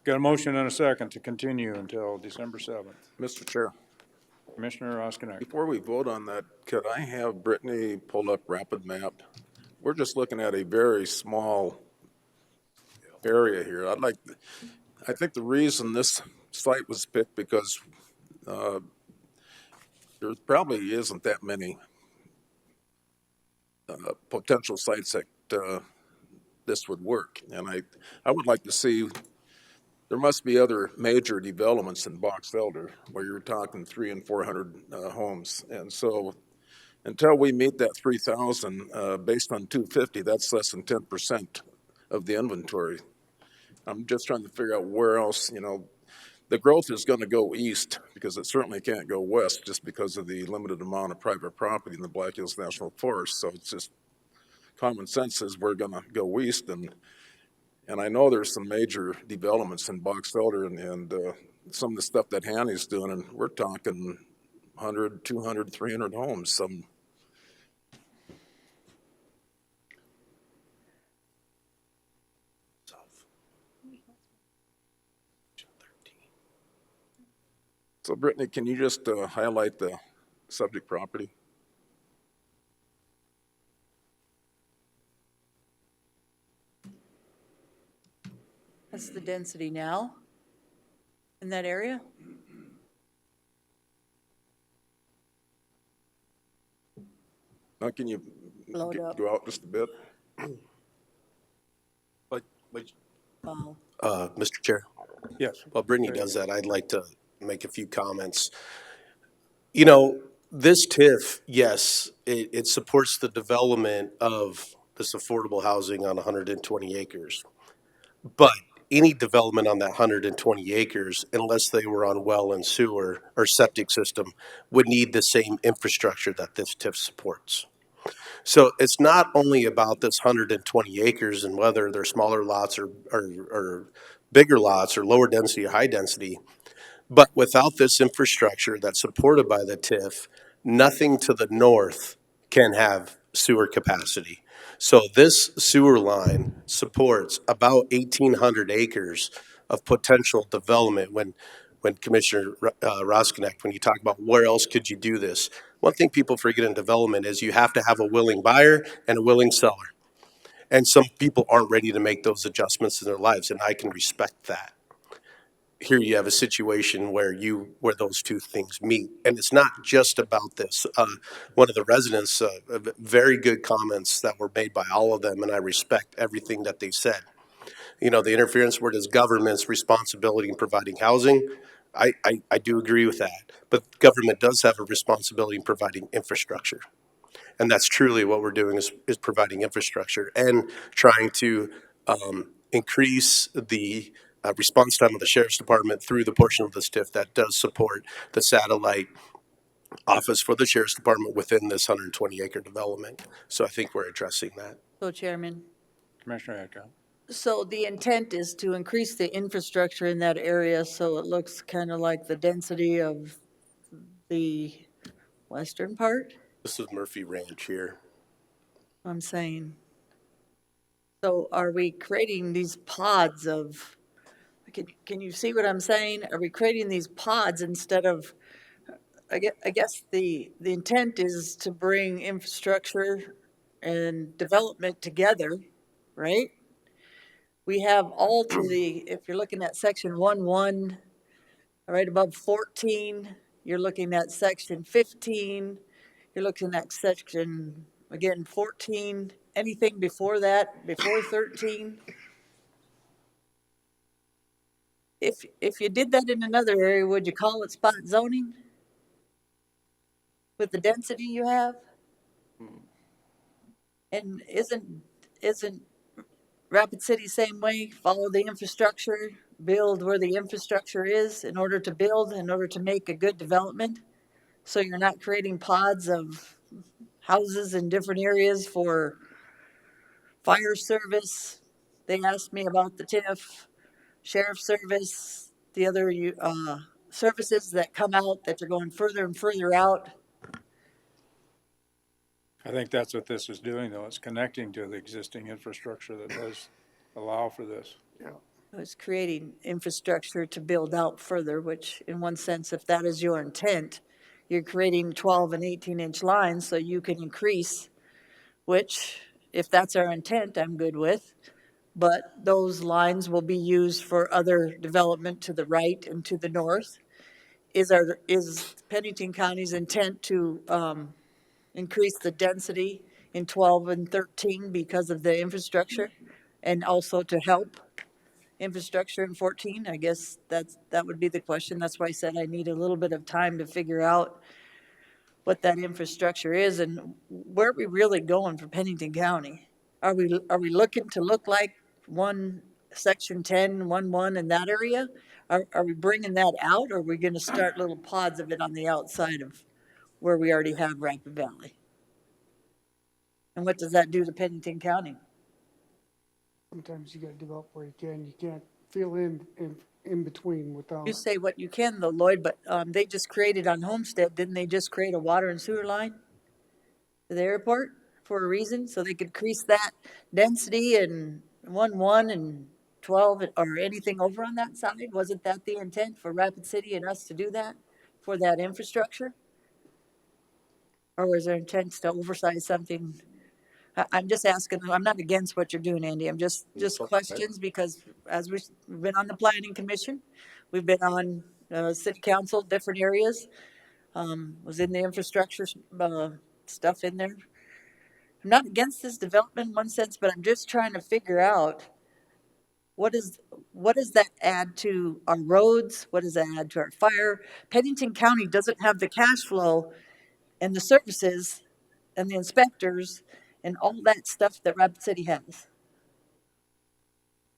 Got a motion and a second to continue until December 7th. Mr. Chair, Commissioner Oskinek. before we vote on that, could I have Brittany pull up Rapid Map? We're just looking at a very small area here. I think the reason this site was picked because there probably isn't that many potential sites that this would work. And I would like to see, there must be other major developments in Box Elder where you're talking 300 and 400 homes. And so until we meet that 3,000 based on 250, that's less than 10% of the inventory. I'm just trying to figure out where else, you know, the growth is going to go east because it certainly can't go west just because of the limited amount of private property in the Black Hills National Forest. So it's just common sense says we're going to go east. And I know there's some major developments in Box Elder and some of the stuff that Hanny's doing, and we're talking 100, 200, 300 homes. Some. So Brittany, can you just highlight the subject property? That's the density now in that area? Now, can you Blow it up. go out just a bit? Mr. Chair, Yes. while Brittany does that, I'd like to make a few comments. You know, this TIF, yes, it supports the development of this affordable housing on 120 acres. But any development on that 120 acres, unless they were on well and sewer or septic system, would need the same infrastructure that this TIF supports. So it's not only about this 120 acres and whether they're smaller lots or bigger lots or lower density or high density, but without this infrastructure that's supported by the TIF, nothing to the north can have sewer capacity. So this sewer line supports about 1,800 acres of potential development when Commissioner Rosknecht, when you talk about where else could you do this, one thing people forget in development is you have to have a willing buyer and a willing seller. And some people aren't ready to make those adjustments in their lives, and I can respect that. Here you have a situation where those two things meet, and it's not just about this. One of the residents, very good comments that were made by all of them, and I respect everything that they said. You know, the interference word is government's responsibility in providing housing. I do agree with that, but government does have a responsibility in providing infrastructure. And that's truly what we're doing is providing infrastructure and trying to increase the response time of the sheriff's department through the portion of this TIF that does support the satellite office for the sheriff's department within this 120-acre development. So I think we're addressing that. So Chairman, Commissioner Hadcock. so the intent is to increase the infrastructure in that area so it looks kind of like the density of the western part? This is Murphy Ranch here. I'm saying. So are we creating these pods of, can you see what I'm saying? Are we creating these pods instead of, I guess the intent is to bring infrastructure and development together, right? We have all to the, if you're looking at section 1.1, right above 14, you're looking at section 15, you're looking at section, again, 14, anything before that, before 13. If you did that in another area, would you call it spot zoning? With the density you have? And isn't Rapid City same way? Follow the infrastructure, build where the infrastructure is in order to build, in order to make a good development. So you're not creating pods of houses in different areas for fire service. They asked me about the TIF, sheriff service, the other services that come out that are going further and further out. I think that's what this is doing, though. It's connecting to the existing infrastructure that does allow for this. Yeah. It's creating infrastructure to build out further, which in one sense, if that is your intent, you're creating 12 and 18-inch lines so you can increase, which if that's our intent, I'm good with. But those lines will be used for other development to the right and to the north. Is Pennington County's intent to increase the density in 12 and 13 because of the infrastructure, and also to help infrastructure in 14? I guess that would be the question. That's why I said I need a little bit of time to figure out what that infrastructure is and where are we really going for Pennington County. Are we looking to look like section 10, 1.1 in that area? Are we bringing that out, or are we going to start little pods of it on the outside of where we already have Rapid Valley? And what does that do to Pennington County? Sometimes you got to develop where you can. You can't fill in between without. You say what you can though, Lloyd, but they just created on Homestead, didn't they just create a water and sewer line to the airport for a reason? So they could increase that density in 1.1 and 12 or anything over on that side? Wasn't that the intent for Rapid City and us to do that for that infrastructure? Or was there intent to oversize something? I'm just asking, I'm not against what you're doing, Andy. I'm just questions because as we've been on the planning commission, we've been on city council, different areas, was in the infrastructure stuff in there. I'm not against this development in one sense, but I'm just trying to figure out what does that add to our roads? What does that add to our fire? Pennington County doesn't have the cash flow and the services and the inspectors and all that stuff that Rapid City has.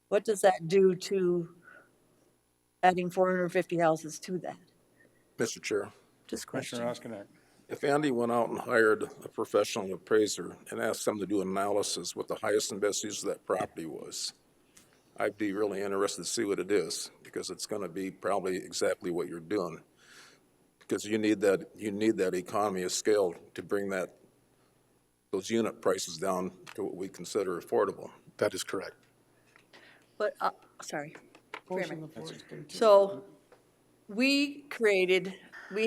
What does that do to adding 450 houses to that? Mr. Chair, Just Commissioner question. Oskinek. if Andy went out and hired a professional appraiser and asked them to do an analysis what the highest and best use of that property was, I'd be really interested to see what it is, because it's gonna be probably exactly what you're doing. Because you need that economy of scale to bring those unit prices down to what we consider affordable. That is correct. But, sorry. So we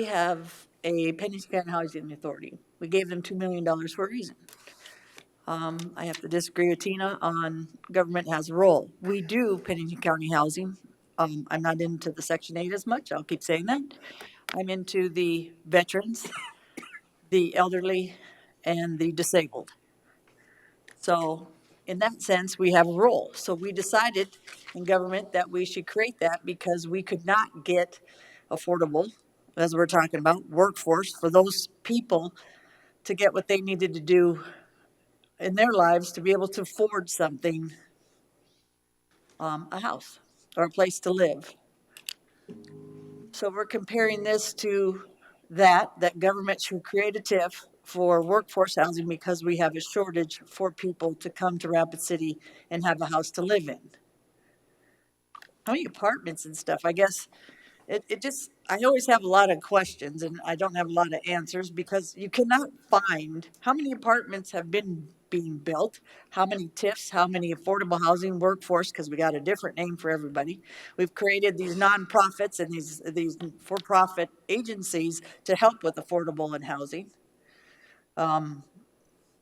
have a Pennington County Housing Authority. We gave them $2 million for a reason. I have to disagree with Tina on government has a role. We do Pennington County Housing. I'm not into the Section 8 as much. I'll keep saying that. I'm into the veterans, the elderly, and the disabled. So in that sense, we have a role. So we decided in government that we should create that because we could not get affordable, as we're talking about, workforce for those people to get what they needed to do in their lives to be able to afford something, a house or a place to live. So we're comparing this to that government should create a TIF for workforce housing because we have a shortage for people to come to Rapid City and have a house to live in. How many apartments and stuff? I guess I always have a lot of questions and I don't have a lot of answers because you cannot find how many apartments have been being built, how many TIFs, how many affordable housing workforce, because we got a different name for everybody. We've created these nonprofits and these for-profit agencies to help with affordable and housing.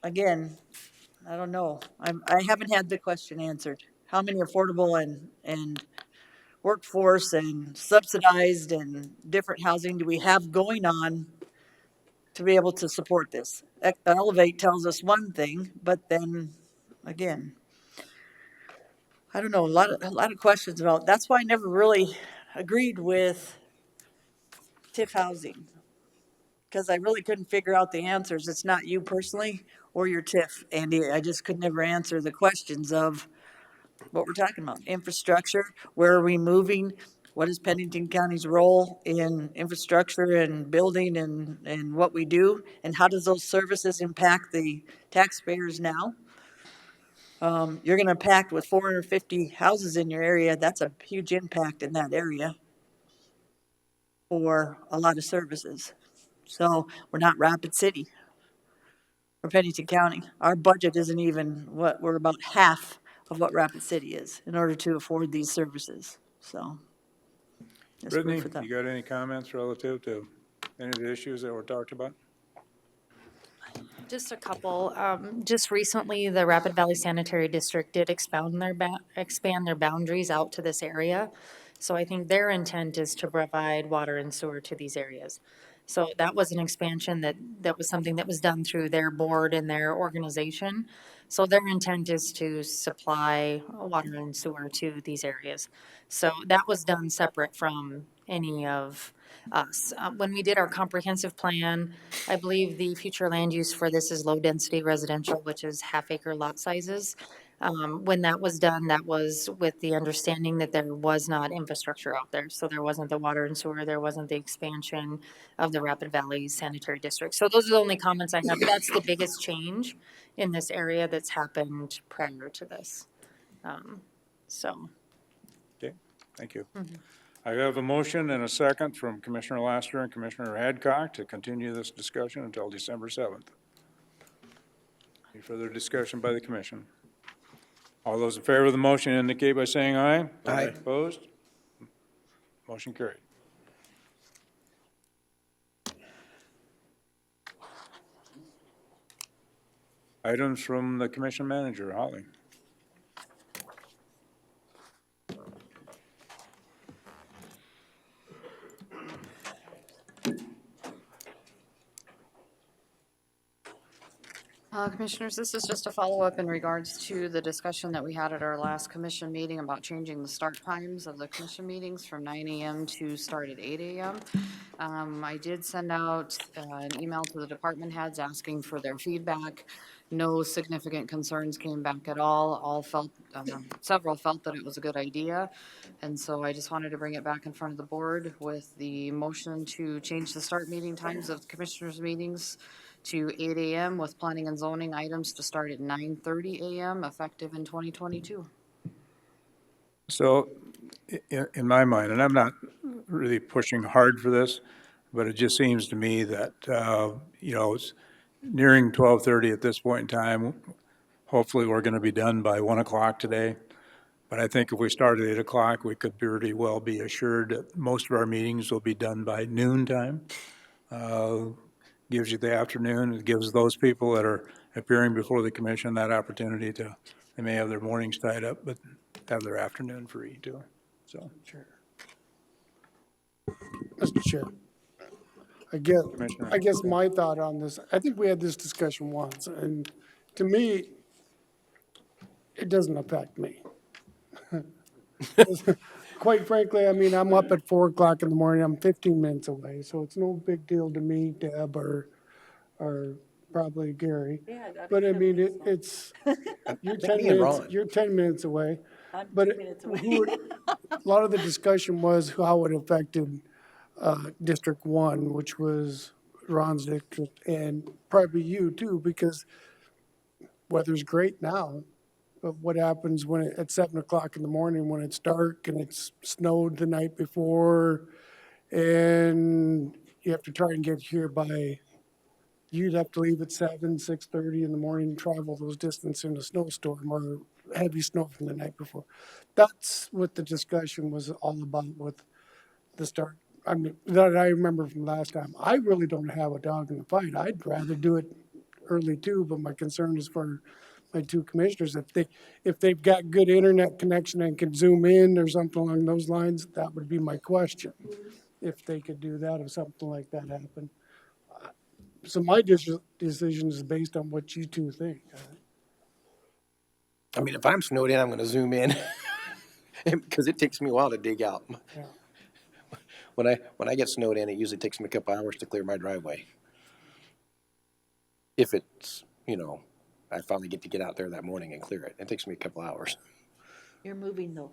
Again, I don't know. I haven't had the question answered. How many affordable and workforce and subsidized and different housing do we have going on to be able to support this? Elevate tells us one thing, but then again, I don't know, a lot of questions about, that's why I never really agreed with TIF housing. Because I really couldn't figure out the answers. It's not you personally or your TIF, Andy. I just could never answer the questions of what we're talking about. Infrastructure, where are we moving? What is Pennington County's role in infrastructure and building and what we do? And how does those services impact the taxpayers now? You're going to impact with 450 houses in your area. That's a huge impact in that area for a lot of services. So we're not Rapid City or Pennington County. Our budget isn't even we're about half of what Rapid City is in order to afford these services. So. Brittany, you got any comments relative to any of the issues that were talked about? Just a couple. Just recently, the Rapid Valley Sanitary District did expand their boundaries out to this area. So I think their intent is to provide water and sewer to these areas. So that was an expansion that was something that was done through their board and their organization. So their intent is to supply water and sewer to these areas. So that was done separate from any of us. When we did our comprehensive plan, I believe the future land use for this is low-density residential, which is half-acre lot sizes. When that was done, that was with the understanding that there was not infrastructure out there. So there wasn't the water and sewer, there wasn't the expansion of the Rapid Valley Sanitary District. So those are the only comments I have. That's the biggest change in this area that's happened prior to this. Okay, thank you. I have a motion and a second from Commissioner Laster and Commissioner Hadcock to continue this discussion until December 7th. Any further discussion by the commission? All those in favor of the motion indicate by saying aye. Aye. Opposed? Motion carried. Items from the commission manager, Holly. Commissioners, this is just a follow-up in regards to the discussion that we had at our last commission meeting about changing the start times of the commission meetings from 9 a.m. to start at 8 a.m. I did send out an email to the department heads asking for their feedback. No significant concerns came back at all. All felt, several felt that it was a good idea. And so I just wanted to bring it back in front of the board with the motion to change the start meeting times of commissioners' meetings to 8 a.m. with planning and zoning items to start at 9:30 a.m. effective in 2022. So in my mind, and I'm not really pushing hard for this, but it just seems to me that, it's nearing 12:30 at this point in time. Hopefully, we're going to be done by 1 o'clock today. But I think if we start at 8 o'clock, we could pretty well be assured that most of our meetings will be done by noon time. Gives you the afternoon. It gives those people that are appearing before the commission that opportunity to, they may have their mornings tied up, but have their afternoon free too. So. Mr. Chair, I guess my thought on this, I think we had this discussion once, and to me, it doesn't affect me. Quite frankly, I mean, I'm up at 4 o'clock in the morning, I'm 15 minutes away, so it's no big deal to me, Deb, or probably Gary. Yeah, that'd But be I mean, reasonable. it's, you're Me 10 and minutes, Ron. you're 10 minutes away. I'm But 2 minutes away. a lot of the discussion was how it affected District 1, which was Ron's district, and probably you too, because weather's great now. But what happens when at 7 o'clock in the morning when it's dark and it's snowed the night before, and you have to try and get here by, you'd have to leave at 6:30 in the morning, travel those distance in a snowstorm or heavy snow from the night before. That's what the discussion was all about with the start. I mean, that I remember from last time. I really don't have a dog in the fight. I'd rather do it early too, but my concern is for my two commissioners. If they've got good internet connection and can zoom in or something along those lines, that would be my question. If they could do that, if something like that happened. So my decision is based on what you two think. I mean, if I'm snowed in, I'm gonna zoom in, because it takes me a while to dig out. Yeah. When I get snowed in, it usually takes me a couple hours to clear my driveway. If it's, I finally get to get out there that morning and clear it. It takes me a couple hours. You're moving though.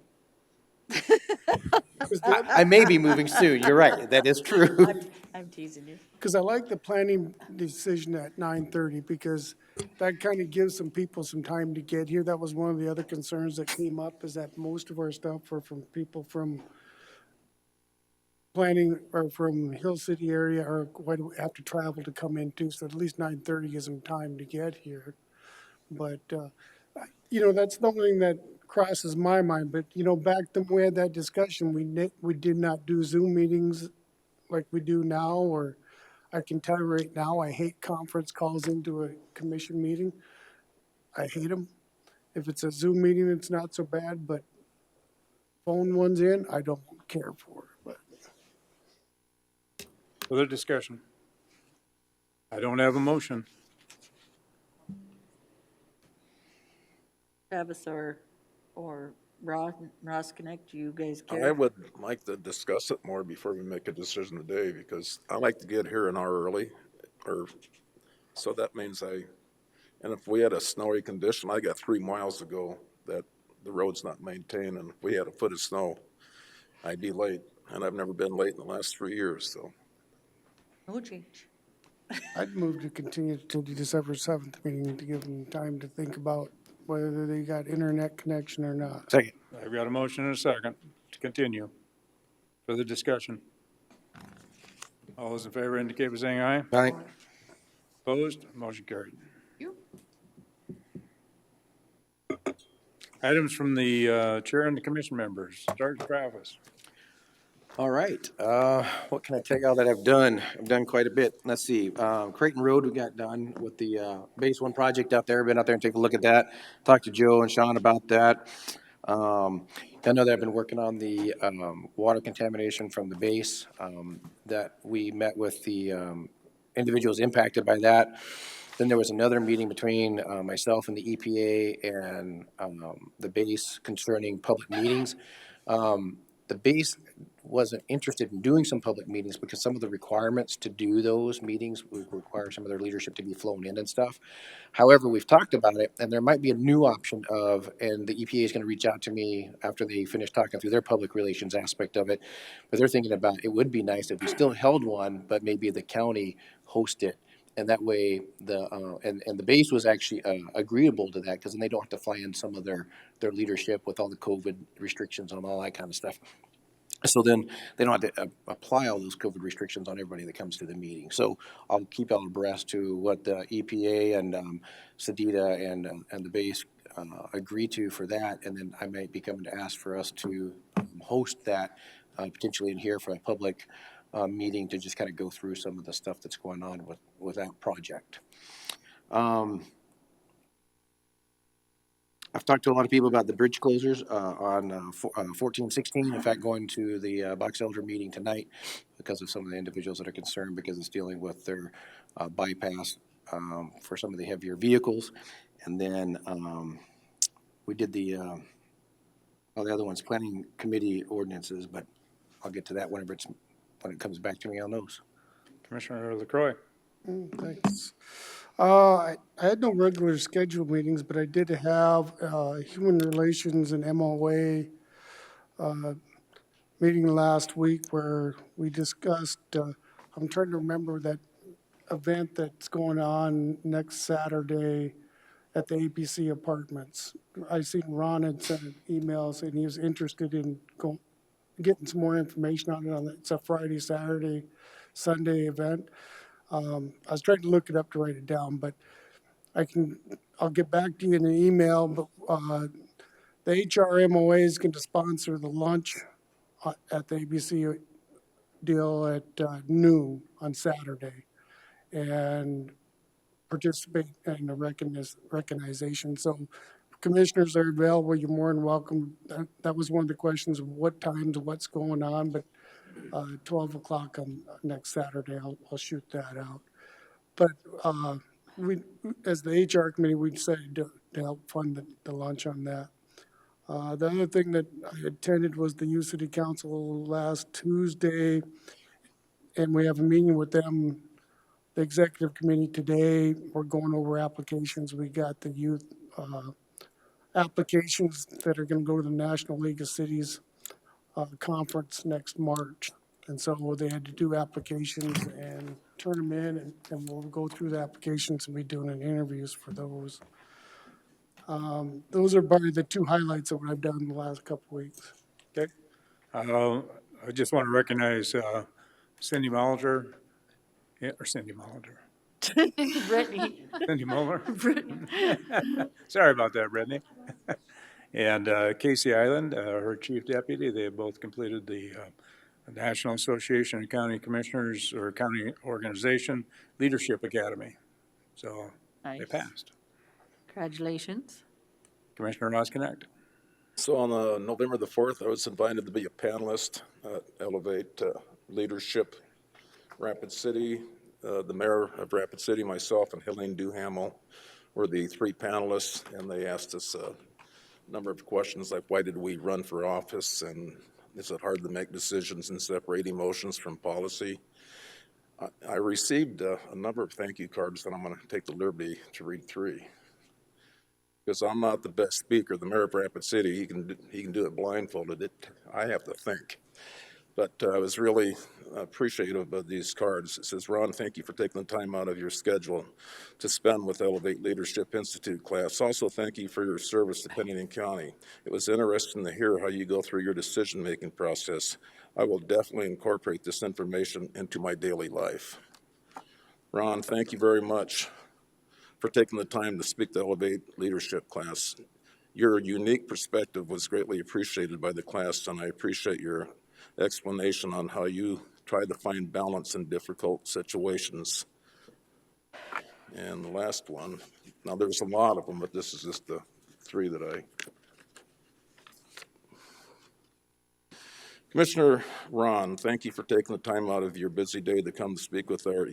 I may be moving soon. You're right. That is true. I'm teasing you. Because I like the planning decision at 9:30 because that kind of gives some people some time to get here. That was one of the other concerns that came up, is that most of our stuff were from people from planning or from Hill City area or quite have to travel to come in too. So at least 9:30 gives them time to get here. But, that's the only thing that crosses my mind. But, back then we had that discussion, we did not do Zoom meetings like we do now, or I can tell you right now, I hate conference calls into a commission meeting. I hate them. If it's a Zoom meeting, it's not so bad, but phone ones in, I don't care for. But Further discussion? I don't have a motion. Travis or Ross Connect, you guys care? I would like to discuss it more before we make a decision today, because I like to get here an hour early, so that means and if we had a snowy condition, I got 3 miles to go that the road's not maintained, and if we had a foot of snow, I'd be late, and I've never been late in the last 3 years, so. No change. I'd move to continue to the December 7th meeting to give them time to think about whether they got internet connection or not. Second. I've got a motion and a second to continue. Further discussion? All those in favor indicate by saying aye. Aye. Opposed? Motion carried. Items from the chair and the commission members. Start with Travis. All right. What can I tell y'all that I've done? I've done quite a bit. Let's see. Creighton Road, we got done with the Base 1 project out there. Been out there and take a look at that. Talked to Joe and Sean about that. I know that I've been working on the water contamination from the base, that we met with the individuals impacted by that. Then there was another meeting between myself and the EPA and the base concerning public meetings. The base, wasn't interested in doing some public meetings because some of the requirements to do those meetings would require some of their leadership to be flown in and stuff. However, we've talked about it, and there might be a new option of, and the EPA is going to reach out to me after they finish talking through their public relations aspect of it, but they're thinking about, it would be nice if we still held one, but maybe the county host it. And that way, and the base was actually agreeable to that, because then they don't have to fly in some of their leadership with all the COVID restrictions and all that kind of stuff. So then they don't have to apply all those COVID restrictions on everybody that comes to the meeting. So I'll keep y'all abreast to what the EPA and SEDETA and the base agree to for that, and then I might be coming to ask for us to host that potentially in here for a public meeting to just kind of go through some of the stuff that's going on with that project. I've talked to a lot of people about the bridge closures on 1416. In fact, going to the Box Elder meeting tonight because of some of the individuals that are concerned because it's dealing with their bypass for some of the heavier vehicles. And then we did the other one's planning committee ordinances, but I'll get to that when it comes back to me on those. Commissioner LaCroix. Thanks. I had no regular scheduled meetings, but I did have Human Relations and MOA meeting last week where we discussed, I'm trying to remember that event that's going on next Saturday at the APC Apartments. I seen Ron had sent emails and he was interested in getting some more information on it. It's a Friday, Saturday, Sunday event. I was trying to look it up to write it down, but I'll get back to you in an email. But the HRMOA is going to sponsor the lunch at the ABC deal at noon on Saturday, and participate in the recognition. So commissioners are available. You're more than welcome. That was one of the questions of what times, what's going on, but 12 o'clock on next Saturday, I'll shoot that out. But we, as the HR committee, we decided to help fund the lunch on that. The other thing that I attended was the U City Council last Tuesday, and we have a meeting with them, the executive committee today. We're going over applications. We got the youth applications that are going to go to the National League of Cities conference next March. And so they had to do applications and turn them in, and we'll go through the applications and be doing an interviews for those. Those are probably the two highlights of what I've done in the last couple of weeks. Okay. I just want to recognize Cindy Molitor, or Cindy Molitor. Brittany. Cindy Muller. Brittany. Sorry about that, Brittany. And Casey Island, her chief deputy. They have both completed the National Association of County Commissioners or County Organization Leadership Academy. So they passed. Congratulations. Commissioner Ross Connect. So on November the 4th, I was invited to be a panelist at Elevate Leadership Rapid City. The mayor of Rapid City, myself, and Helene Duhamel were the three panelists, and they asked us a number of questions like, why did we run for office, and is it hard to make decisions and separate emotions from policy? I received a number of thank you cards that I'm going to take the liberty to read three. Because I'm not the best speaker. The mayor of Rapid City, he can do it blindfolded. I have to think. But I was really appreciative of these cards. It says, Ron, thank you for taking the time out of your schedule to spend with Elevate Leadership Institute class. Also, thank you for your service to Pennington County. It was interesting to hear how you go through your decision-making process. I will definitely incorporate this information into my daily life. Ron, thank you very much for taking the time to speak to Elevate Leadership class. Your unique perspective was greatly appreciated by the class, and I appreciate your explanation on how you try to find balance in difficult situations. And the last one, now there's a lot of them, but this is just the three that Commissioner Ron, thank you for taking the time out of your busy day to come to speak with our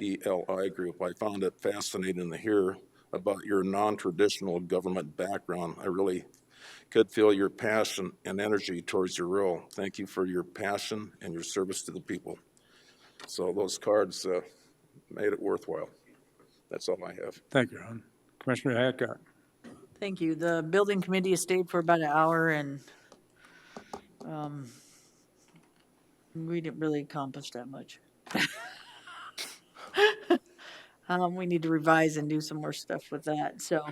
ELI group. I found it fascinating to hear about your non-traditional government background. I really could feel your passion and energy towards your role. Thank you for your passion and your service to the people. So those cards made it worthwhile. That's all I have. Thank you, Ron. Commissioner Hadcock. Thank you. The building committee stayed for about an hour, and we didn't really accomplish that much. We need to revise and do some more stuff with that. So,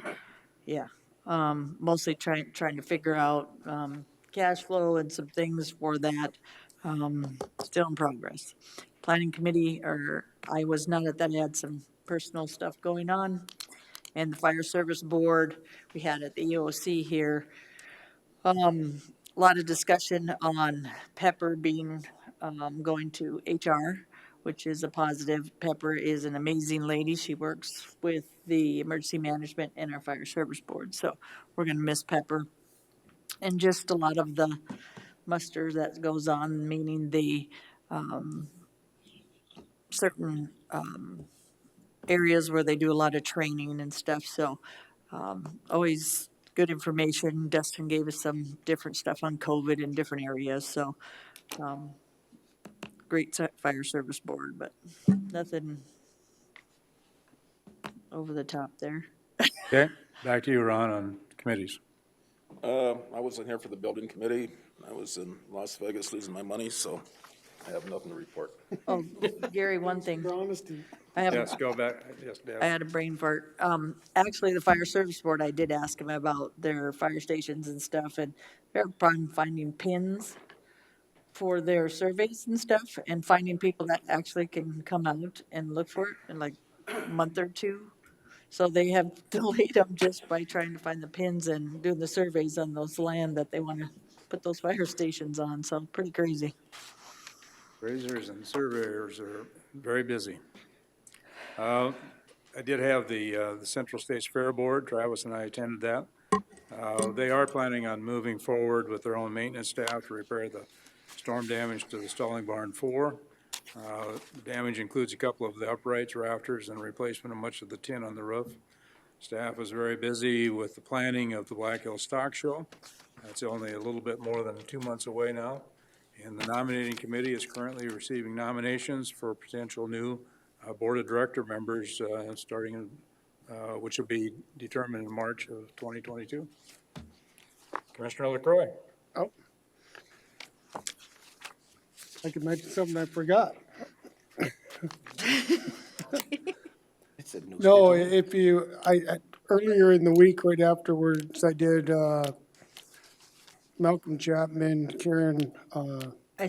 yeah, mostly trying to figure out cash flow and some things for that. Still in progress. Planning committee, or I was not at that. I had some personal stuff going on. And the fire service board, we had at the EOC here. A lot of discussion on Pepper being going to HR, which is a positive. Pepper is an amazing lady. She works with the emergency management and our fire service board. So we're going to miss Pepper. And just a lot of the muster that goes on, meaning the certain areas where they do a lot of training and stuff. So always good information. Dustin gave us some different stuff on COVID in different areas. So great fire service board, but nothing over the top there. Okay, back to you, Ron, on committees. I wasn't here for the building committee. I was in Las Vegas losing my money, so I have nothing to report. Oh, Gary, one thing. Honesty. Yes, go back. Yes, Deb. I had a brain fart. Actually, the fire service board, I did ask them about their fire stations and stuff, and they're probably finding pins for their surveys and stuff, and finding people that actually can come out and look for it in like a month or two. So they have delayed them just by trying to find the pins and doing the surveys on those land that they want to put those fire stations on. So pretty crazy. Appraisers and surveyors are very busy. I did have the Central States Fair Board. Travis and I attended that. They are planning on moving forward with their own maintenance staff to repair the storm damage to the stalling barn 4. The damage includes a couple of the uprights, rafters, and replacement of much of the tin on the roof. Staff is very busy with the planning of the Black Hill Stock Show. That's only a little bit more than 2 months away now. And the nominating committee is currently receiving nominations for potential new board of director members starting, which will be determined in March of 2022. Commissioner LaCroix. Oh. I could mention something I forgot. No, if you, earlier in the week, right afterwards, I did, Malcolm Chapman, Karen,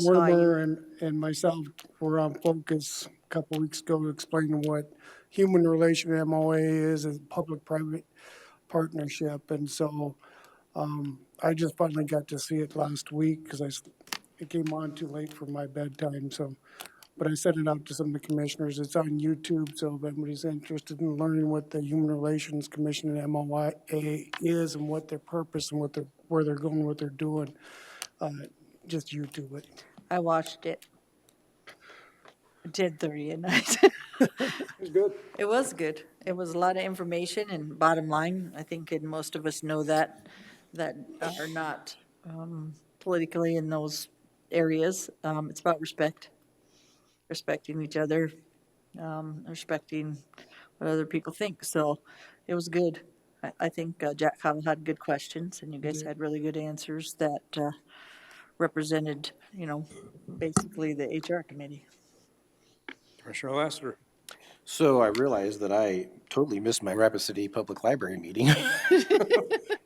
Mortimer, and myself were on Focus a couple weeks ago explaining what human relation MOA is, a public-private partnership. And so, I just finally got to see it last week because it came on too late for my bedtime. So, but I sent it out to some of the commissioners. It's on YouTube, so if anybody's interested in learning what the Human Relations Commission and MOA is and what their purpose and where they're going, what they're doing, just YouTube it. I watched it at 10:30 at night. It was good. It was good. It was a lot of information, and bottom line, I think and most of us know that are not politically in those areas. It's about respecting each other, respecting what other people think. So it was good. I think Jack Cottle had good questions, and you guys had really good answers that represented, basically the HR committee. Commissioner Lassiter. So I realized that I totally missed my Rapid City Public Library meeting.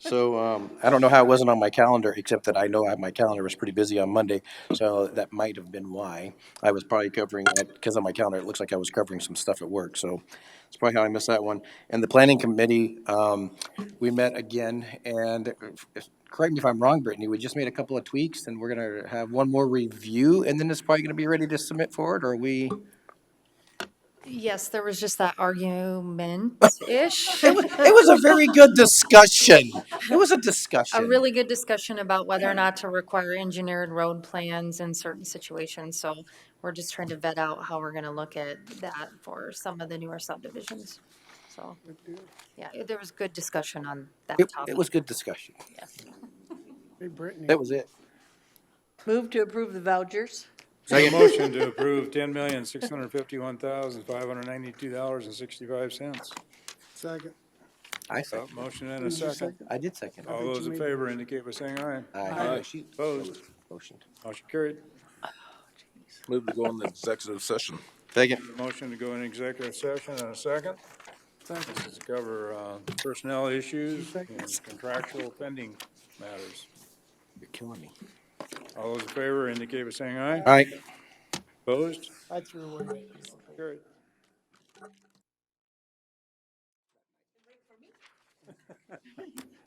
So I don't know how it wasn't on my calendar, except that I know my calendar was pretty busy on Monday. So that might have been why. I was probably covering it, because on my calendar it looks like I was covering some stuff at work. So that's probably how I missed that one. And the planning committee, we met again, and correct me if I'm wrong, Brittany, we just made a couple of tweaks, and we're going to have one more review, and then it's probably going to be ready to submit forward, or are we... Yes, there was just that argument-ish. It was a very good discussion. It was a discussion. A really good discussion about whether or not to require engineered road plans in certain situations. So we're just trying to vet out how we're going to look at that for some of the newer subdivisions. So, yeah, there was good discussion on that topic. It was good discussion. Yes. Hey, Brittany. That was it. Move to approve the vouchers. Motion to approve $10,651,592.65. Second. I second. Motion and a Did you second. I did second. All those in favor indicate by saying aye. Aye. Opposed? Motion. Motion carried. Move to go into executive session. Second. Motion to go in executive session and a second. This is to cover personnel issues and contractual pending matters. You're killing me. All those in favor indicate by saying aye. Aye. Opposed? I threw away. Carried.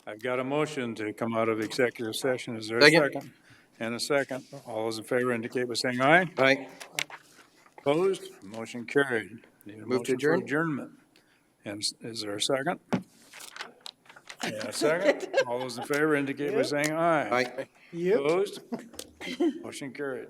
I've got a motion to come out of executive session. Is there a second? And a second. All those in favor indicate by saying aye. Aye. Opposed? Motion carried. Need a Move to motion for adjourn. adjournment. And is there a second? And a second. All those in favor indicate by saying aye. Aye. Yep. Opposed? Motion carried.